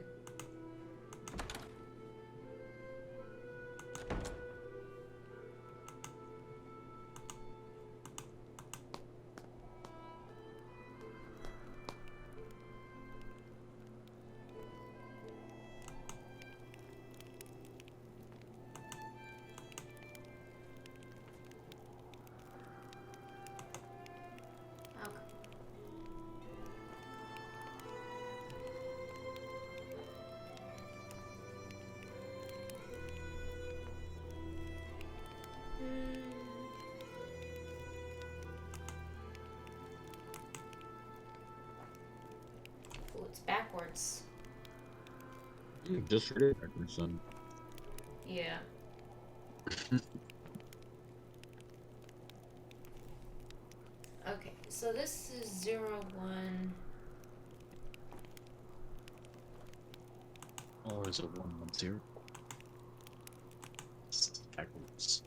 Oh, it's backwards. Just read it backwards, son. Yeah. Okay, so this is 01. Oh, is it 110? It's backwards.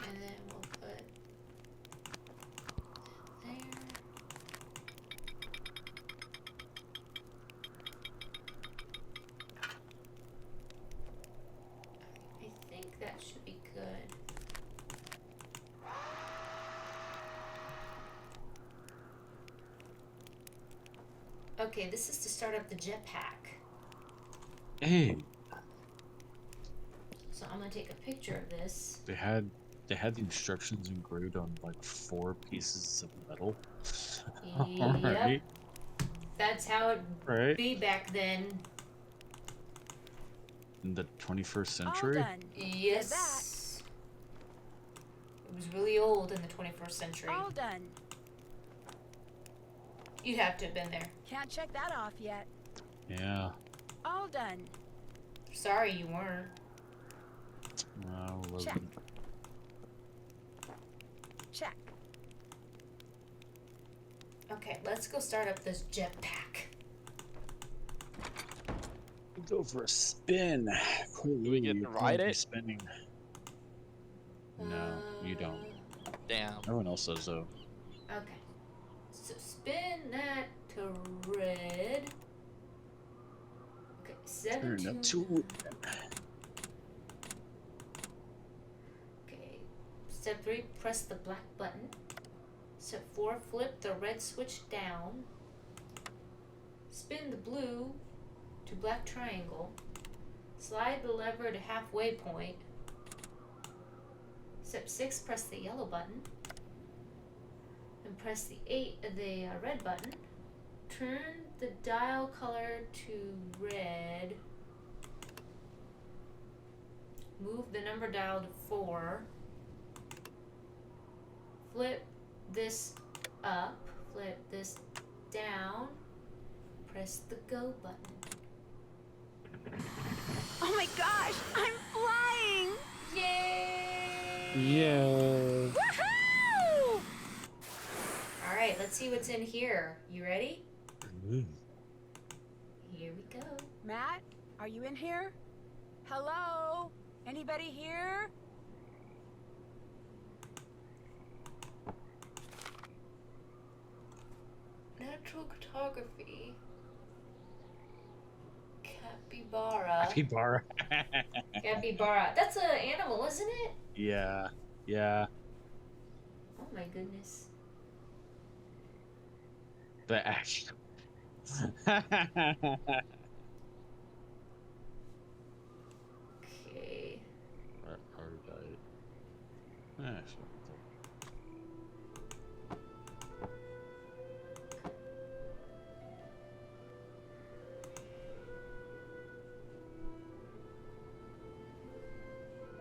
And then we'll put there. I think that should be good. Okay, this is to start up the jetpack. Hey, So I'm gonna take a picture of this. they had the instructions engraved on like 4 pieces of metal. Yep. Alright. That's how it Right. be back then. In the 21st All century? done. Yes. It was really old in the 21st century. All done. You'd have to have been there. Can't check that off yet. Yeah. All done. Sorry you weren't. Check. Check. Okay, let's go start up this jetpack. Go for a spin. Do we get to ride it? Spinning. No, you don't. Damn. Everyone else does though. Okay. So spin that to red. Okay, 7 Turn up to... to Okay. Step 3, press the black button. Step 4, flip the red switch down. Spin the blue to black triangle. Slide the lever to halfway point. Step 6, press the yellow button. And press the red button. Turn the dial color to red. Move the number dial to 4. Flip this up. Flip this down. Press the go button. Oh my gosh, I'm flying! Yay! Yeah. Woohoo! Alright, let's see what's in here. You ready? Mm. Here we go. Matt, are you in here? Hello? Anybody here? Natural photography. Can't Capybara. Capybara. Capybara. That's an animal, isn't it? Yeah. Yeah. Oh my goodness. The action. Okay. Hard died.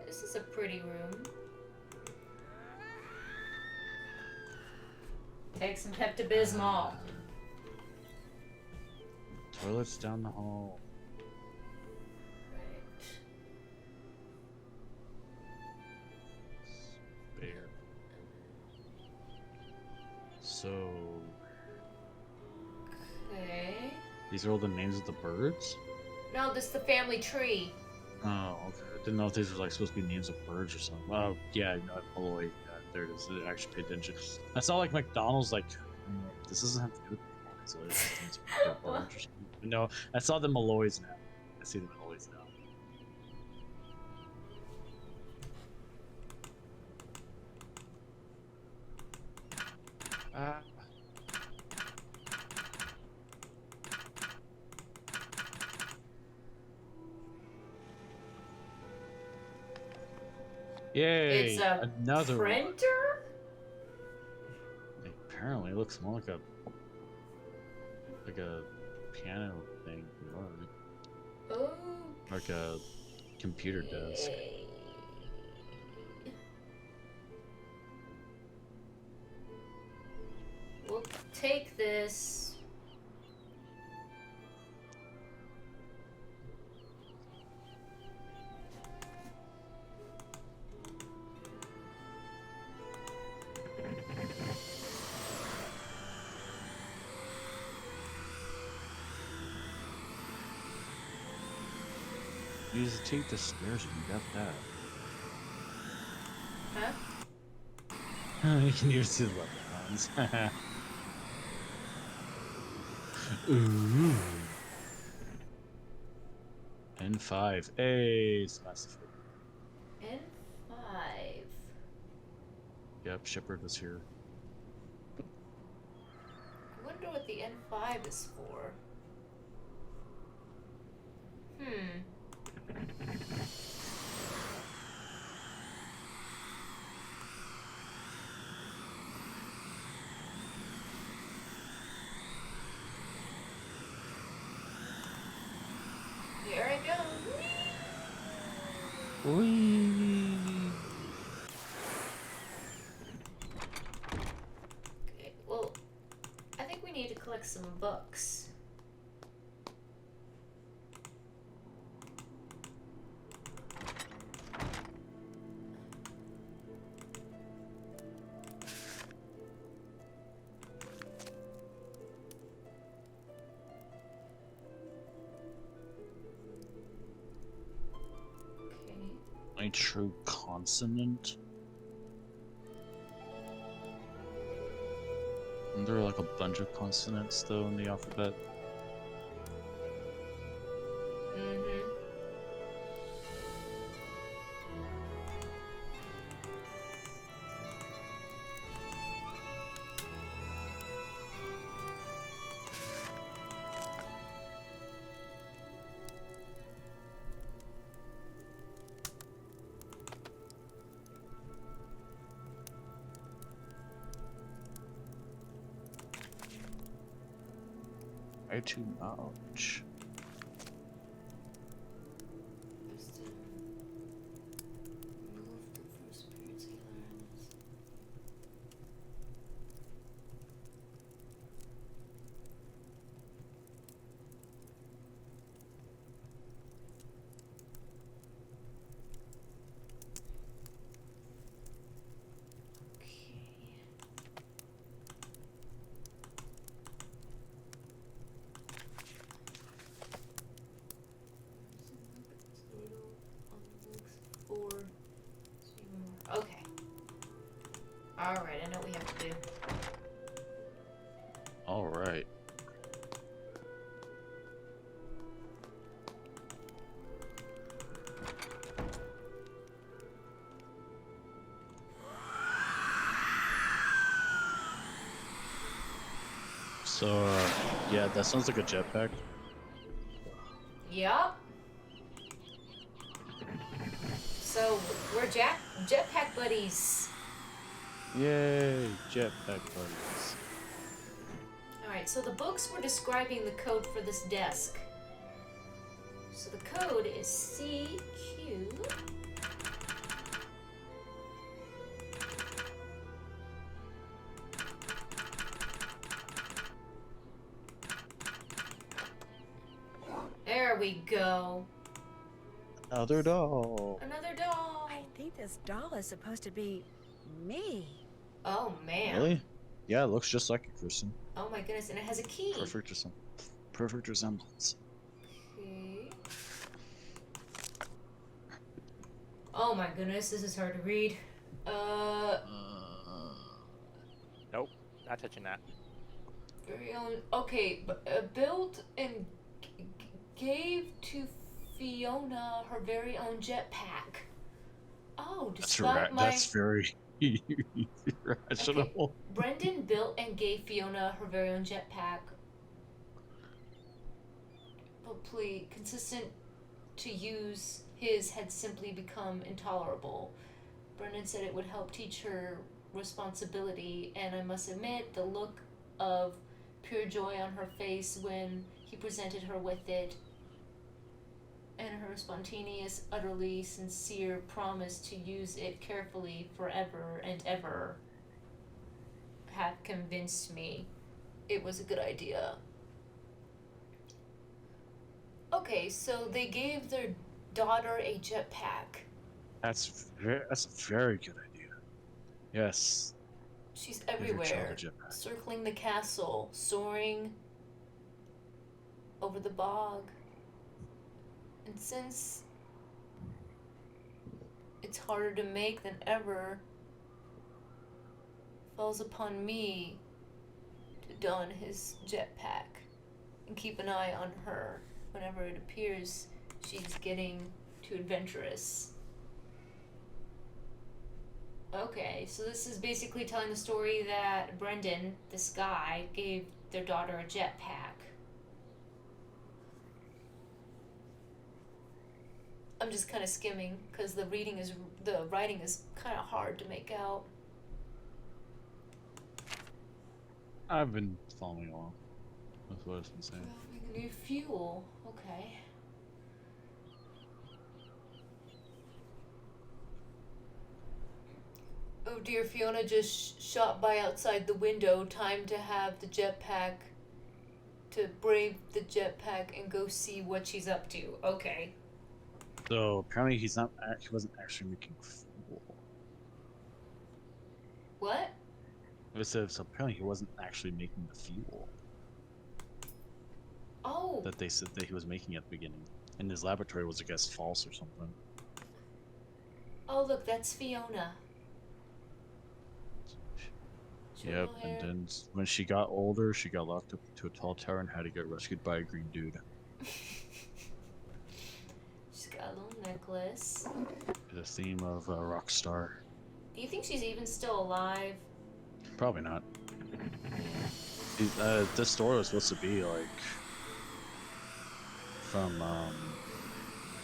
This is a pretty room. Take some Pepto-Bismol. Toilets down the hall. Spare. So. Okay. These are all the names of the birds? No, this is the family tree. Oh, okay. I didn't know if these were like supposed to be names of birds or something. Oh, yeah, no, Malloy. Yeah, there it is. I actually paid attention. I saw like McDonald's, like, this doesn't have to do with so it's birds or something. No, I saw the Malloys now. I see the Malloys now. Yay! It's a Another one. printer? Apparently, it looks more like a piano thing, Oh. like a computer desk. We'll take this. You just take the stairs and you got that. Huh? You can use his weapons. Ooh. N5. Hey, smash. N5. Yep, Shepard was here. I wonder what the N5 is for. Here I go. Whee! Okay, well, I think we need to collect some books. A true consonant. And there are like a bunch of consonants though in the alphabet. Way too much. So, yeah, that sounds like a jetpack. Yup. So we're jetpack buddies. Yay, jetpack buddies. Alright, so the books were describing the code for this desk. So the code is CQ. There we go. Another doll. Another doll. I think this doll is supposed to be me. Oh man. Really? Yeah, it looks just like a person. Oh my goodness, and it has a key. Perfect resemblance. Okay. Oh my goodness, this is hard to read. Nope, not touching that. Very own. Okay, built and gave to Fiona her very own jetpack. Oh, despite my... That's very rational. Okay. Brendan built and gave Fiona her very own jetpack. But please, consistent to use his had simply become intolerable. Brendan said it would help teach her responsibility, and I must admit, the look of pure joy on her face when he presented her with it, and her spontaneous, utterly sincere promise to use it carefully forever and ever have convinced me it was a good idea. Okay, so they gave their daughter a jetpack. That's a very good idea. Yes. She's Give your child everywhere, a jetpack. circling the castle, soaring over the bog. And since it's harder to make than ever, falls upon me to don his jetpack and keep an eye on her whenever it appears she's getting too adventurous. Okay, so this is basically telling the story that Brendan, this guy, gave their daughter a jetpack. I'm just kind of skimming because the writing is kind of hard to make out. I've been following along with what it's been saying. New fuel. Okay. Oh dear, Fiona just shot by outside the window. Time to have the jetpack, to brave the jetpack and go see what she's up to. Okay. So apparently he wasn't actually making fuel. What? So apparently he wasn't actually making the fuel Oh. that they said that he was making at the beginning. And his laboratory was, I guess, false or something. Oh look, that's Fiona. Yep, and then when she got older, she got locked up to a tall tower and had to get rescued by a green dude. She's got a little necklace. The theme of Rockstar. Do you think she's even still alive? Probably not. This story was supposed to be like from,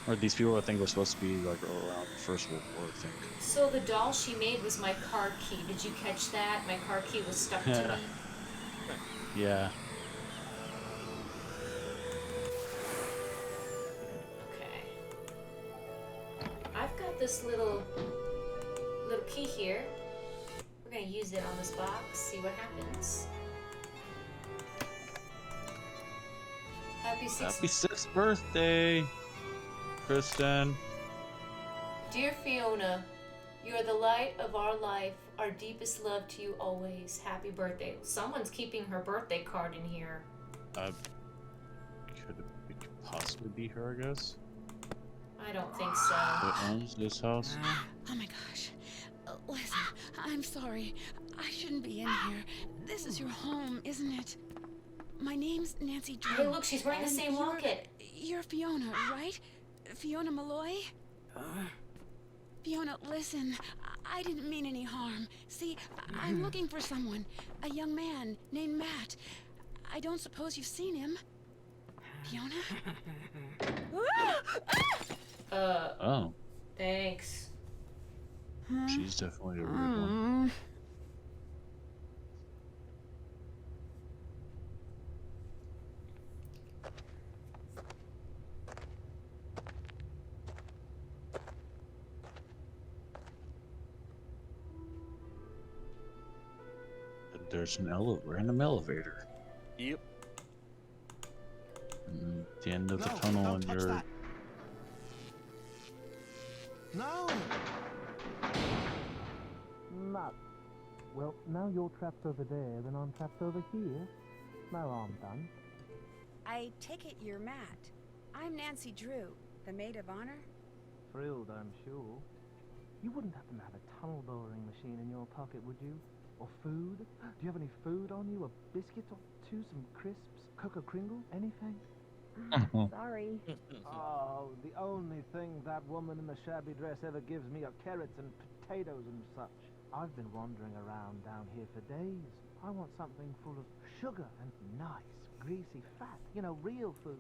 or these people I think were supposed to be like around the First World War, I think. So the doll she made was my car key. Did you catch that? My car key was stuck to me. Yeah. Okay. I've got this little key here. We're gonna use it on this box, see what happens. Happy 6th birthday, Kristen. Dear Fiona, you are the light of our life. Our deepest love to you always. Happy birthday. Someone's keeping her birthday card in here. Could it possibly be her, I guess? I don't think so. Who owns this house? Oh my gosh. Listen, I'm sorry. I shouldn't be in here. This is your home, isn't it? My name's Nancy Drew. Hey, look, she's wearing the same locket. You're Fiona, right? Fiona Malloy? Fiona, listen. I didn't mean any harm. See, I'm looking for someone. A young man named Matt. I don't suppose you've seen him. Fiona? Oh, Thanks. she's definitely a rude one. And there's an random elevator. Yep. And at the end of the No, tunnel, don't and touch you're. that. No! Nuts. Well, now you're trapped over there, and I'm trapped over here. No harm done. I take it you're Matt. I'm Nancy Drew, the maid of honor. Thrilled, I'm sure. You wouldn't happen to have a tunnel boring machine in your pocket, would you? Or food? Do you have any food on you? A biscuit or two? Some crisps? Cocoa Kringle? Anything? Sorry. Oh, the only thing that woman in the shabby dress ever gives me are carrots and potatoes and such. I've been wandering around down here for days. I want something full of sugar and nice, greasy fat. You know, real food.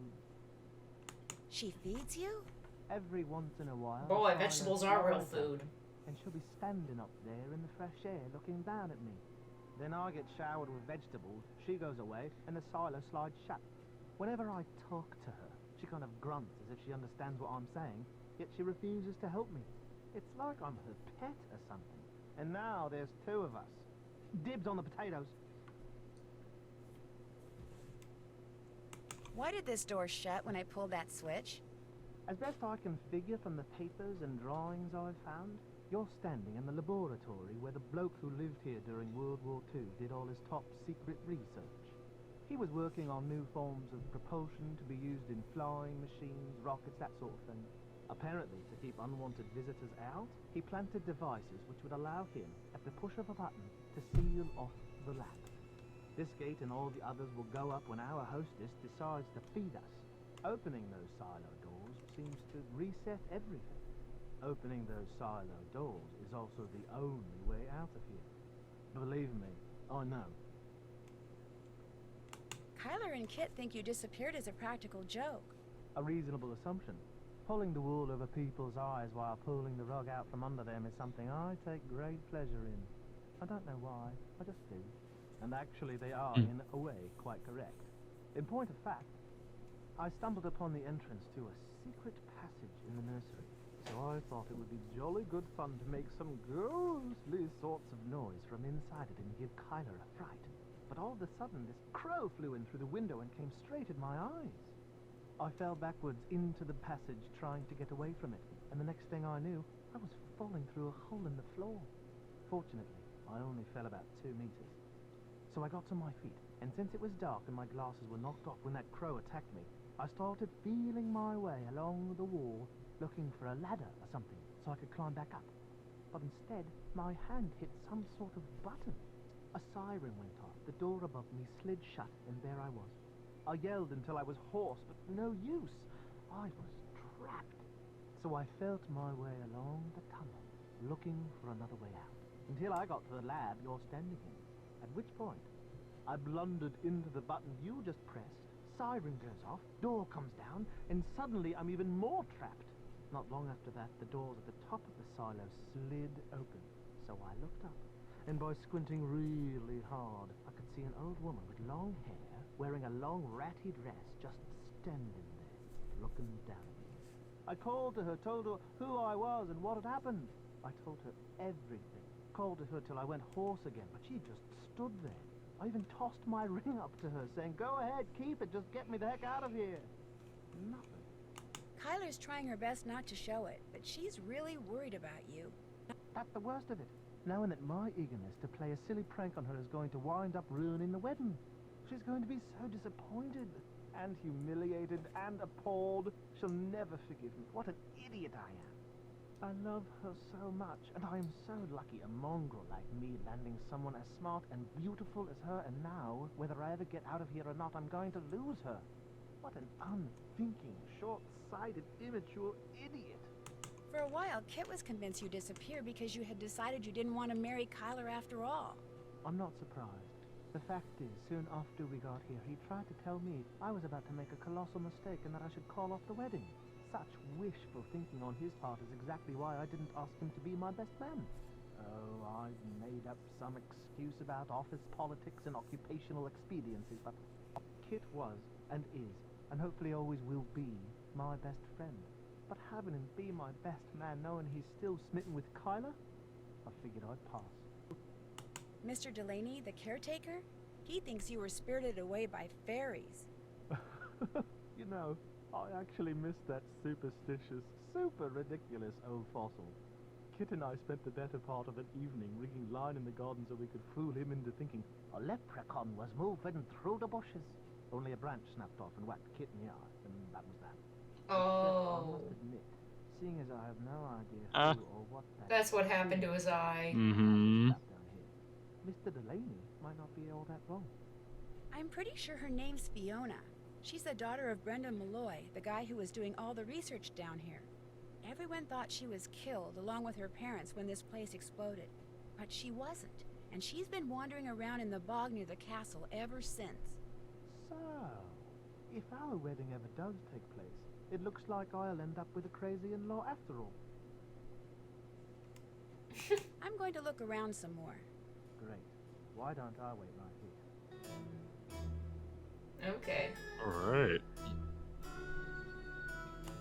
She feeds you? Every once in a while. Boy, a vegetables silent are real rider, food. And she'll be standing up there in the fresh air looking down at me. Then I get showered with vegetables, she goes away, and the silo slides shut. Whenever I talk to her, she kind of grunts as if she understands what I'm saying, yet she refuses to help me. It's like I'm her pet or something. And now there's two of us. Dibs on the potatoes. Why did this door shut when I pulled that switch? As best I can figure from the papers and drawings I've found, you're standing in the laboratory where the bloke who lived here during World War II did all his top secret research. He was working on new forms of propulsion to be used in flying machines, rockets, that sort of thing. Apparently, to keep unwanted visitors out, he planted devices which would allow him, at the push of a button, to seal off the lab. This gate and all the others will go up when our hostess decides to feed us. Opening those silo doors seems to reset everything. Opening those silo doors is also the only way out of here. Believe me, I know. Kyler and Kit think you disappeared as a practical joke. A reasonable assumption. Pulling the wool over people's eyes while pulling the rug out from under them is something I take great pleasure in. I don't know why, I just do. And actually they are, in a way, quite correct. In point of fact, I stumbled upon the entrance to a secret passage in the nursery. So I thought it would be jolly good fun to make some ghostly sorts of noise from inside it and give Kyler a fright. But all of a sudden, this crow flew in through the window and came straight at my eyes. I fell backwards into the passage trying to get away from it, and the next thing I knew, I was falling through a hole in the floor. Fortunately, I only fell about 2 meters. So I got to my feet, and since it was dark and my glasses were knocked off when that crow attacked me, I started feeling my way along the wall, looking for a ladder or something so I could climb back up. But instead, my hand hit some sort of button. A siren went off, the door above me slid shut, and there I was. I yelled until I was hoarse, but no use. I was trapped. So I felt my way along the tunnel, looking for another way out, until I got to the lab you're standing in, at which point I blundered into the button you just pressed, siren goes off, door comes down, and suddenly I'm even more trapped. Not long after that, the doors at the top of the silo slid open, so I looked up. And by squinting really hard, I could see an old woman with long hair, wearing a long ratty dress, just standing there, looking down at me. I called to her, told her who I was and what had happened. I told her everything. Called to her till I went hoarse again, but she just stood there. I even tossed my ring up to her, saying, "Go ahead, keep it, just get me the heck out of here." Nothing. Kyler's trying her best not to show it, but she's really worried about you. That's the worst of it. Knowing that my eagerness to play a silly prank on her is going to wind up ruining the wedding. She's going to be so disappointed and humiliated and appalled. She'll never forgive me. What an idiot I am. I love her so much, and I am so lucky a mongrel like me landing someone as smart and beautiful as her, and now, whether I ever get out of here or not, I'm going to lose her. What an unthinking, short-sighted, immature idiot. For a while, Kit was convinced you disappeared because you had decided you didn't want to marry Kyler after all. I'm not surprised. The fact is, soon after we got here, he tried to tell me I was about to make a colossal mistake and that I should call off the wedding. Such wishful thinking on his part is exactly why I didn't ask him to be my best man. Oh, I've made up some excuse about office politics and occupational expediencies, but Kit was and is, and hopefully always will be, my best friend. But having him be my best man knowing he's still smitten with Kyler, I figured I'd pass. Mr. Delaney, the caretaker? He thinks you were spirited away by fairies. You know, I actually missed that superstitious, super ridiculous old fossil. Kit and I spent the better part of an evening rigging line in the garden so we could fool him into thinking a leprechaun was moving through the bushes. Only a branch snapped off and whacked Kit in the eye, and that was that. Oh. I must admit, seeing as I have no idea who or what that That's what happened to his eye. Mm-hmm. Mr. Delaney might not be all that wrong. I'm pretty sure her name's Fiona. She's the daughter of Brendan Malloy, the guy who was doing all the research down here. Everyone thought she was killed along with her parents when this place exploded. But she wasn't, and she's been wandering around in the bog near the castle ever since. So, if our wedding ever does take place, it looks like I'll end up with a crazy in-law after all. I'm going to look around some more. Great. Why don't I wait right here? Okay. Alright.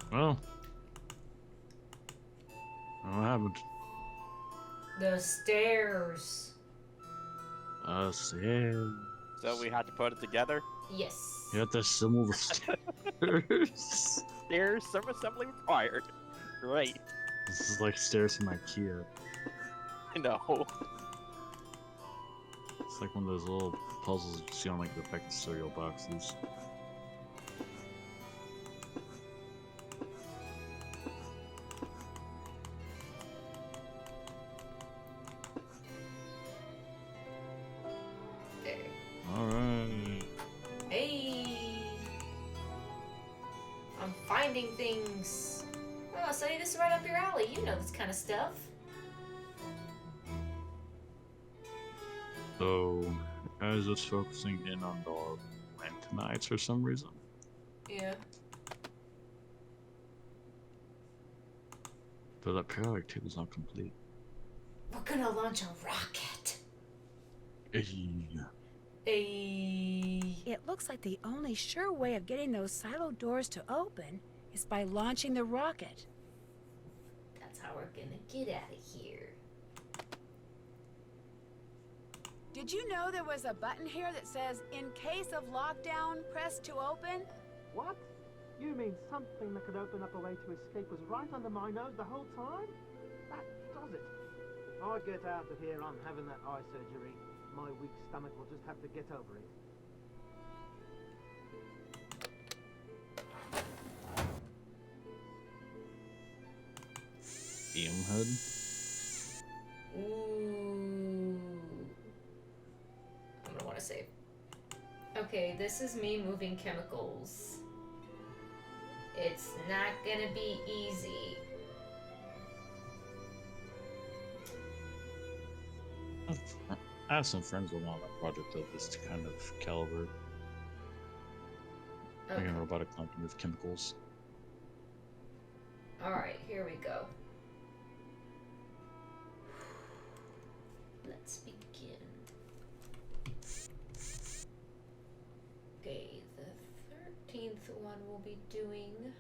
Well. What happened? The stairs. Stairs. So we had to put it together? Yes. You have to assemble the stairs. Stairs, some assembly required. Great. This is like stairs from IKEA. I know. It's like one of those little puzzles you see on like the pack of cereal boxes. Alright. Hey. I'm finding things. Oh, Sonny, this is right up your alley. You know this kind of stuff. So, guys, it's focusing in on the lantanites for some reason. Yeah. But that periodic table's not complete. We're gonna launch a rocket. Hey. Hey. It looks like the only sure way of getting those silo doors to open is by launching the rocket. That's how we're gonna get out of here. Did you know there was a button here that says, in case of lockdown, press to open? What? You mean something that could open up a way to escape was right under my nose the whole time? That does it. If I get out of here, I'm having that eye surgery. My weak stomach will just have to get over it. Beam hood. Ooh. I'm gonna want to save. Okay, this is me moving chemicals. It's not gonna be easy. I have some friends working on that project of this kind of caliber. Okay. Making a robotic company with chemicals. Alright, here we go. Let's begin. Okay, the 13th one we'll be doing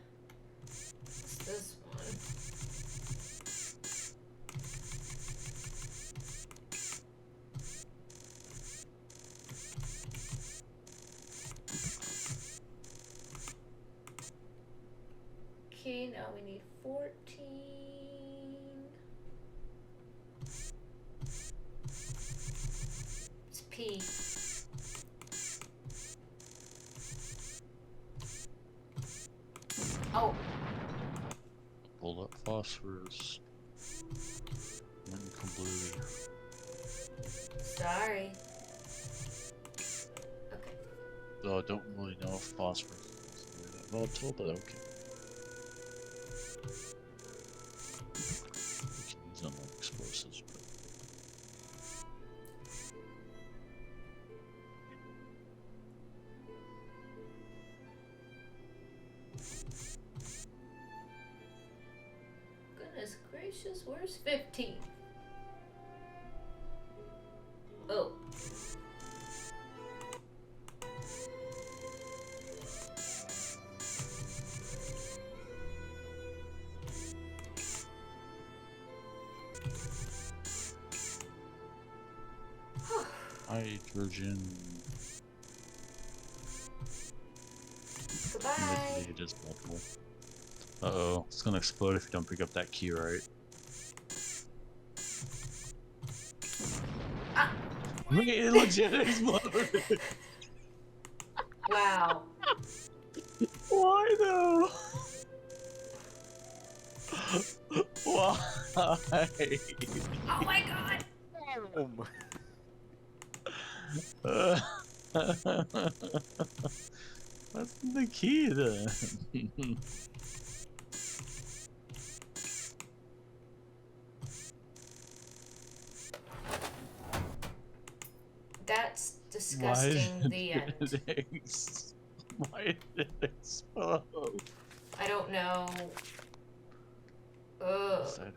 this one. Okay, now we need 14. It's P. Oh. Pull up phosphorus. And blue. Sorry. Okay. Though I don't really know if phosphorus is that volatile, but okay. We can use them like explosives, but... gracious, where's 15? Oh. Hydrogen. Goodbye. It is multiple. Uh-oh, it's gonna explode if you don't pick up that key right. Ah. It legit exploded. Wow. Why though? Why? Oh my god! What's the key then? That's disgusting. The end. Why did it explode? I don't know. Ugh.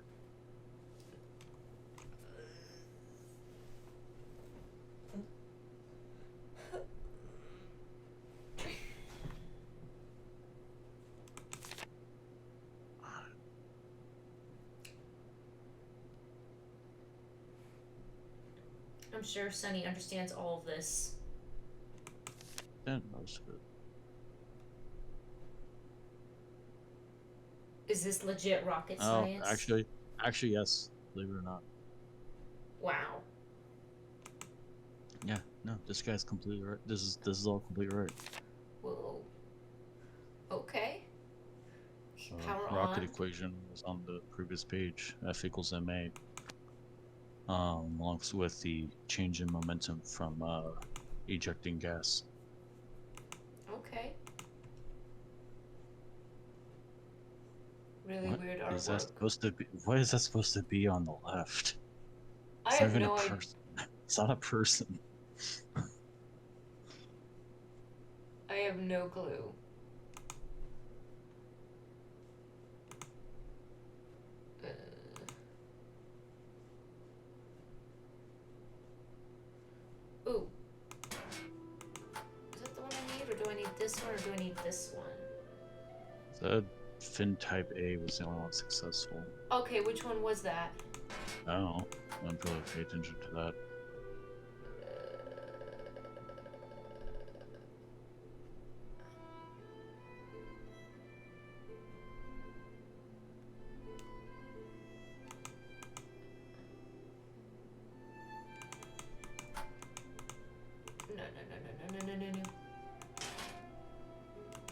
I'm sure Sunny understands all of this. Yeah, most of it. Is this legit rocket science? Actually, yes. Believe it or not. Wow. Yeah, no, this guy's completely right. This is all completely right. Whoa. Okay. Power Rocket on. equation was on the previous page. F equals ma. Along with the change in momentum from ejecting gas. Okay. Really What weird is that artwork. supposed to be? What is that supposed to be on the left? I It's have not even no a idea. person. It's not a person. I have no clue. Ooh. Is that the one I need, or do I need this one, or do I need this one? The fin type A was the only one successful. Okay, which one was that? I don't know. I don't really pay attention to that. No.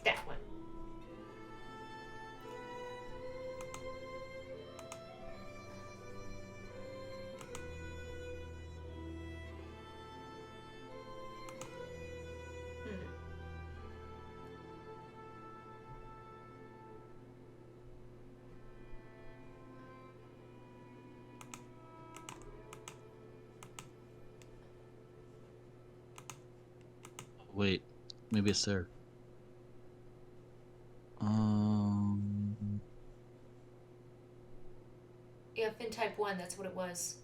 That one. Wait, maybe it's there. Yeah, fin type 1, that's what it was.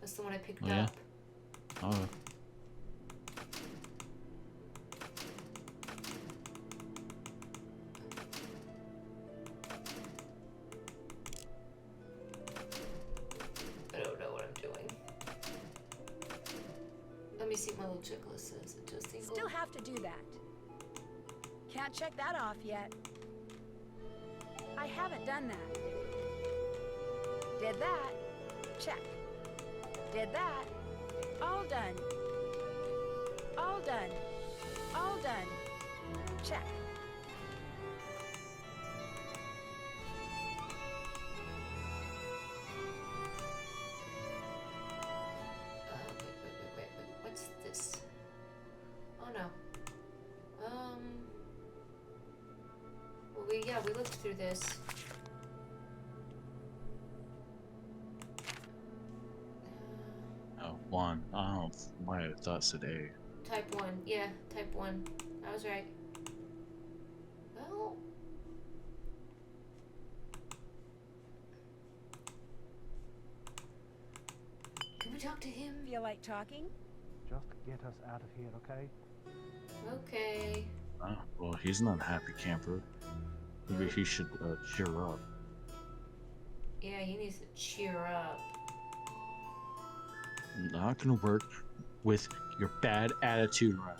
That's the one I picked Oh, yeah? up. Oh. I don't know what I'm doing. Let me see what my little checklist says. Adjusting. Still have to do that. Can't check that off yet. I haven't done that. Did that. Check. Did that. All done. All done. All done. Check. Wait. What's this? Oh no. Well, we looked through this. Oh, 1. I don't know why I thought it said A. Type 1. Yeah, type 1. I was right. Well... talk to him? Feel like talking? Just get us out of here, okay? Okay. Well, he's not a happy camper. Maybe he should cheer up. Yeah, he needs to cheer up. Not gonna work with your bad attitude around.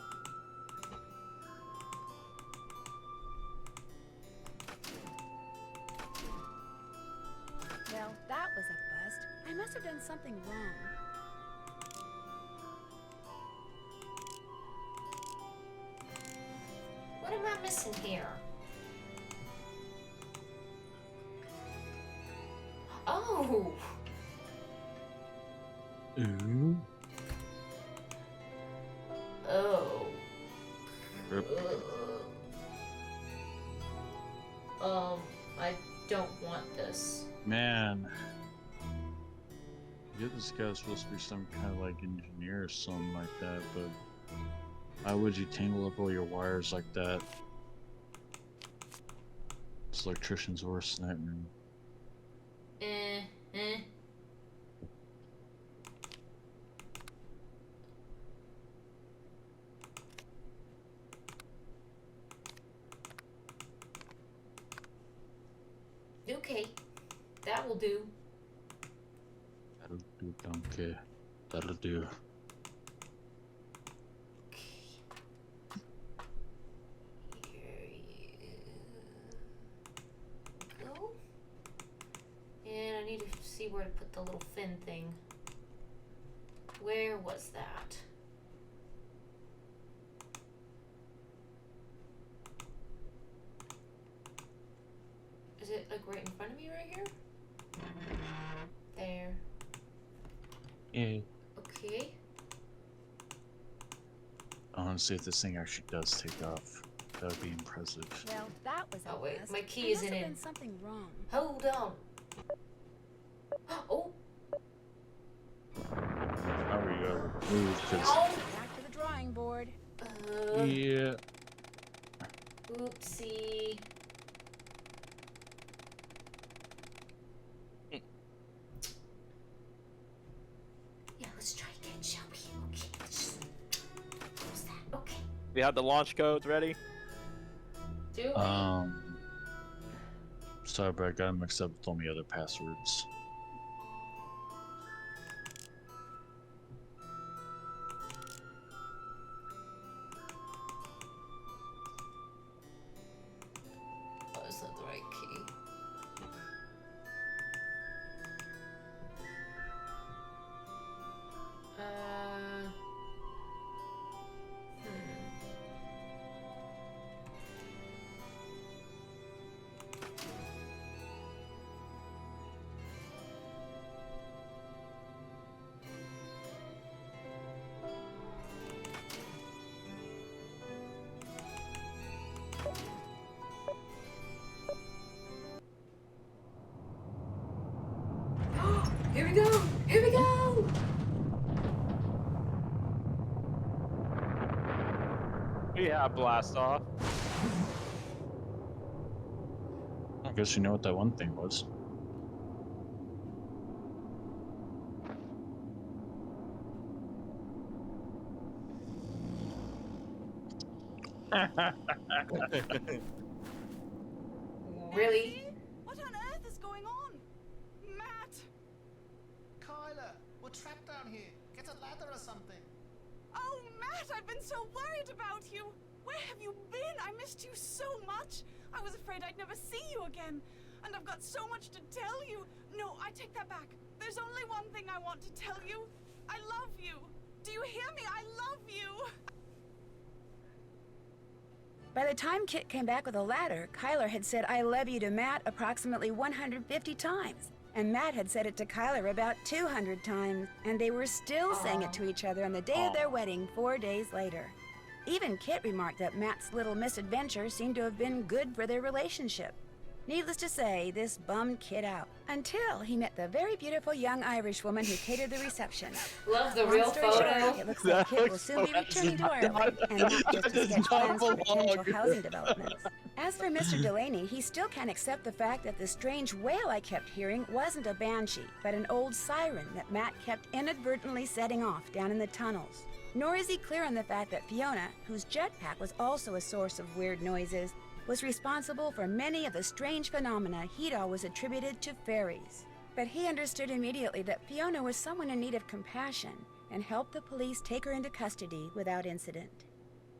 Well, that was a bust. I must have done something wrong. What am I missing here? Oh! Ooh. Oh. I don't want this. Man. Yeah, this guy's supposed to be some kind of like engineer or something like that, but why would you tangle up all your wires like that? This electrician's worst nightmare. Okay, that will do. That'll do, donkey. That'll do. Here you go. And I need to see where to put the little fin thing. Where was that? Is it like right in front of me right here? There. Yeah. Okay. I want to see if this thing actually does take off. That would be impressive. Well, that was a Oh wait, bust. my key There isn't must have in. been something wrong. Hold on. Oh. How are you ever move? Back to the drawing board. Yeah. Oopsie. Yeah, let's try again, shall we? Okay, let's just close that. Okay. We have the launch codes ready? Do we? Sorry, but I got them mixed up with all my other passwords. Oh, that's not the right key. Here we go! Here we go! We have blast off. I guess you know what that one thing was. Really? What on earth is going on? Matt! Kyler, we're trapped down here. Get a ladder or something. Oh, Matt, I've been so worried about you. Where have you been? I missed you so much. I was afraid I'd never see you again. And I've got so much to tell you. No, I take that back. There's only one thing I want to tell you. I love you. Do you hear me? I love you. By the time Kit came back with a ladder, Kyler had said I love you to Matt approximately 150 times. And Matt had said it to Kyler about 200 times. And they were still saying it to each other on the day of their wedding 4 days later. Even Kit remarked that Matt's little misadventure seemed to have been good for their relationship. Needless to say, this bummed Kid out. Until he met the very beautiful young Irish woman who catered the reception. Love the Long real story photo. short, it looks like Kid will soon be returning to Ireland, and not just to sketch plans for potential housing developments. As for Mr. Delaney, he still can't accept the fact that the strange wail I kept hearing wasn't a banshee, but an old siren that Matt kept inadvertently setting off down in the tunnels. Nor is he clear on the fact that Fiona, whose jetpack was also a source of weird noises, was responsible for many of the strange phenomena he'd always attributed to fairies. But he understood immediately that Fiona was someone in need of compassion and helped the police take her into custody without incident.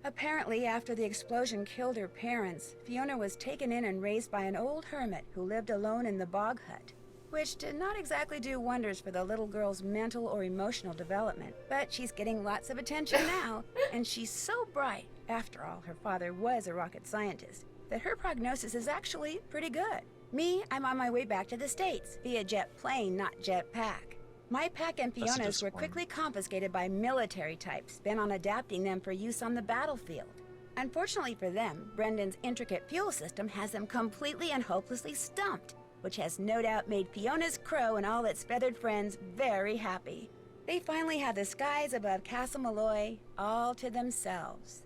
Apparently, after the explosion killed her parents, Fiona was taken in and raised by an old hermit who lived alone in the bog hut, which did not exactly do wonders for the little girl's mental or emotional development. But she's getting lots of attention now, and she's so bright, after all, her father was a rocket scientist, that her prognosis is actually pretty good. Me, I'm on my way back to the States, via jet plane, not jetpack. My pack and Fiona's were quickly confiscated by military types bent on adapting them for use on the battlefield. Unfortunately for them, Brendan's intricate fuel system has them completely and hopelessly stumped, which has no doubt made Fiona's crow and all its feathered friends very happy. They finally have the skies above Castle Malloy all to themselves.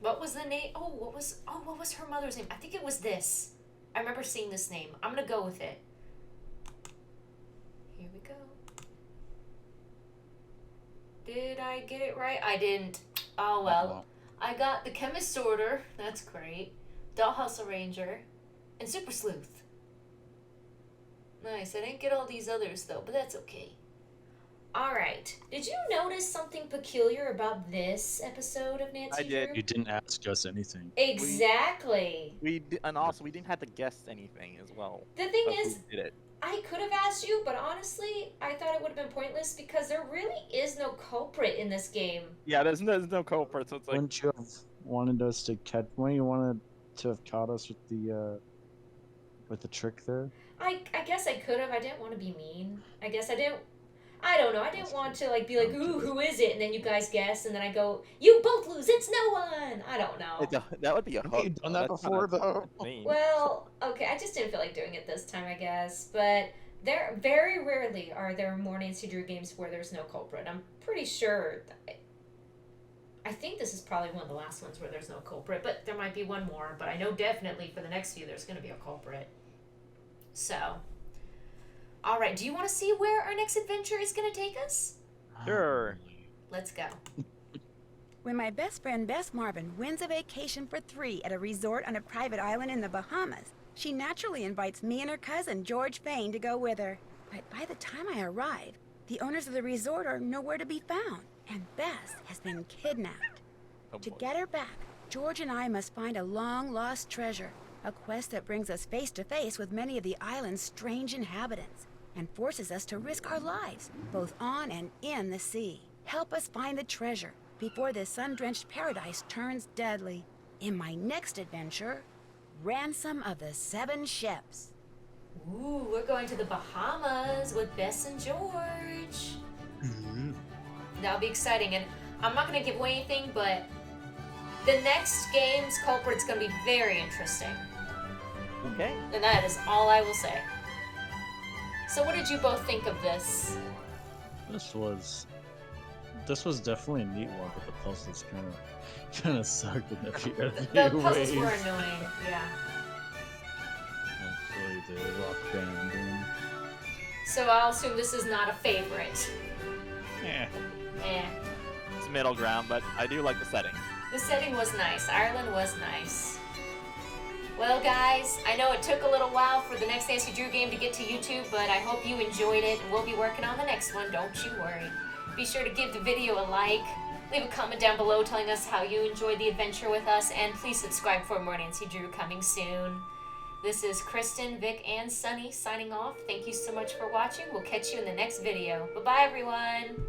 What was the name? What was her mother's name? I think it was this. I remember seeing this name. I'm gonna go with it. Here we go. Did I get it right? I didn't. Oh well. I got the Chemist Sorter. That's great. Dollhouse Arranger. And Super Sleuth. Nice. I didn't get all these others though, but that's okay. Alright. Did you notice something peculiar about this episode of Nancy I did. Drew? You didn't ask us anything. Exactly. And also we didn't have to guess anything as well. The thing of who is, did it. I could have asked you, but honestly, I thought it would have been pointless because there really is no culprit in this game. Yeah, there's no culprit, so it's like. Wouldn't you have wanted us to catch? Wouldn't you wanted to have caught us with the trick there? I guess I could have. I didn't want to be mean. I guess I didn't. I don't know. I didn't want to be like, ooh, who is it? And then you guys guess, and then I go, you both lose. It's no one. I don't know. That would be a hook. You've done that before, though. Well, okay. I just didn't feel like doing it this time, I guess. But there, very rarely are there more Nancy Drew games where there's no culprit. I'm pretty sure. I think this is probably one of the last ones where there's no culprit, but there might be one more. But I know definitely for the next few there's going to be a culprit. So. All right, do you want to see where our next adventure is going to take us? Sure. Let's go. When my best friend Bess Marvin wins a vacation for 3 at a resort on a private island in the Bahamas, she naturally invites me and her cousin, George Fain, to go with her. But by the time I arrive, the owners of the resort are nowhere to be found, and Bess has been kidnapped. To get her back, George and I must find a long-lost treasure, a quest that brings us face to face with many of the island's strange inhabitants, and forces us to risk our lives, both on and in the sea. Help us find the treasure before this sun-drenched paradise turns deadly. In my next adventure, Ransom of the 7 Ships. Ooh, we're going to the Bahamas with Bess and George. Mm-hmm. That'll be exciting, and I'm not going to give away anything, but the next game's culprit's going to be very interesting. Okay. And that is all I will say. So what did you both think of this? This was definitely a neat one, but the puzzles kind of sucked in a few ways. The puzzles were annoying, yeah. Actually, the rock band. So I'll assume this is not a favorite. Yeah. Eh. It's middle ground, but I do like the setting. The setting was nice. Ireland was nice. Well, guys, I know it took a little while for the next Nancy Drew game to get to YouTube, but I hope you enjoyed it, and we'll be working on the next one, don't you worry. Be sure to give the video a like, leave a comment down below telling us how you enjoyed the adventure with us, and please subscribe for more Nancy Drew coming soon. This is Kristen, Vic, and Sunny signing off. Thank you so much for watching. We'll catch you in the next video. Bye-bye, everyone!